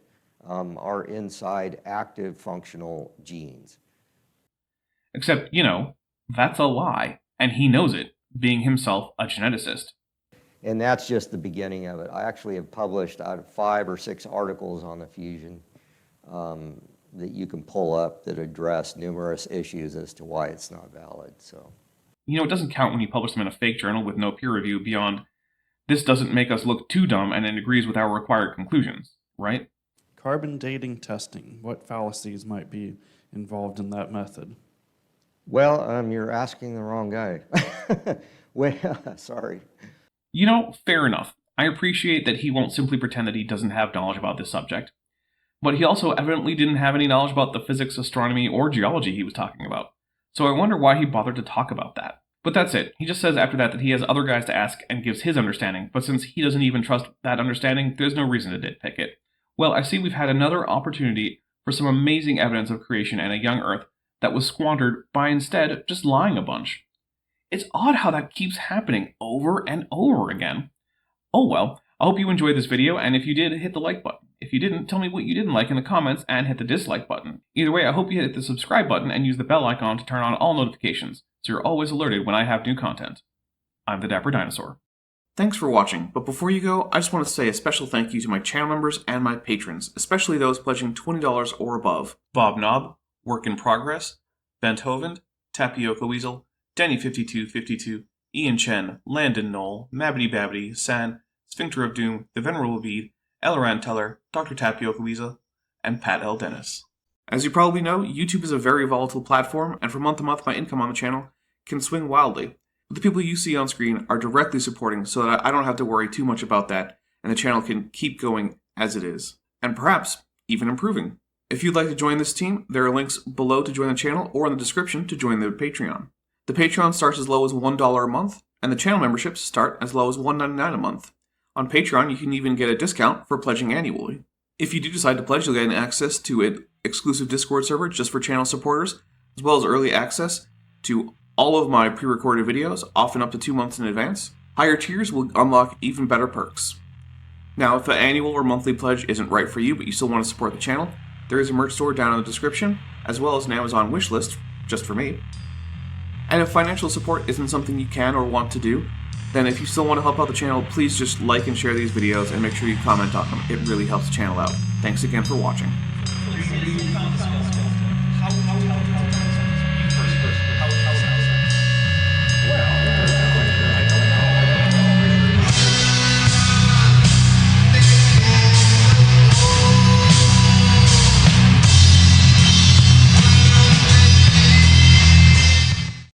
are inside active functional genes. Except, that's a lie, and he knows it, being himself a geneticist. And that's just the beginning of it. I actually have published out of 5 or 6 articles on the fusion that you can pull up that address numerous issues as to why it's not valid. So, it doesn't count when you publish them in a fake journal with no peer review beyond, this doesn't make us look too dumb and it agrees with our required conclusions, right? Carbon dating testing. What fallacies might be involved in that method? Well, you're asking the wrong guy. Well, sorry. Fair enough. I appreciate that he won't simply pretend that he doesn't have knowledge about this subject. But he also evidently didn't have any knowledge about the physics, astronomy, or geology he was talking about. So I wonder why he bothered to talk about that. But that's it. He just says after that he has other guys to ask and gives his understanding, but since he doesn't even trust that understanding, there's no reason to nitpick it. Well, I see we've had another opportunity for some amazing evidence of creation and a young Earth that was squandered by instead just lying a bunch. It's odd how that keeps happening over and over again. Oh well, I hope you enjoyed this video, and if you did, hit the like button. If you didn't, tell me what you didn't like in the comments and hit the dislike button. Either way, I hope you hit the subscribe button and use the bell icon to turn on all notifications, so you're always alerted when I have new content. I'm the Dapper Dinosaur. Thanks for watching, but before you go, I just want to say a special thank you to my channel members and my patrons, especially those pledging $20 or above. Bob Knob, Work in Progress, Bent Hovend, Tapioca Weasel, Danny5252, Ian Chen, Landon Knoll, Mabbity Babbity, San, Sphincter of Doom, The Venerable Bede, Elran Teller, Dr. Tapioca Weasel, and Pat L. Dennis. As you probably know, YouTube is a very volatile platform, and from month to month my income on the channel can swing wildly. But the people you see on screen are directly supporting so that I don't have to worry too much about that, and the channel can keep going as it is, and perhaps even improving. If you'd like to join this team, there are links below to join the channel or in the description to join the Patreon. The Patreon starts as low as $1 a month, and the channel memberships start as low as $1.99 a month. On Patreon, you can even get a discount for pledging annually. If you do decide to pledge, you'll get access to an exclusive Discord server just for channel supporters, as well as early access to all of my pre-recorded videos, often up to 2 months in advance. Higher tiers will unlock even better perks. Now, if the annual or monthly pledge isn't right for you, but you still want to support the channel, there is a merch store down in the description, as well as an Amazon wishlist, just for me. And if financial support isn't something you can or want to do, then if you still want to help out the channel, please just like and share these videos and make sure you comment on them. It really helps the channel out. Thanks again for watching.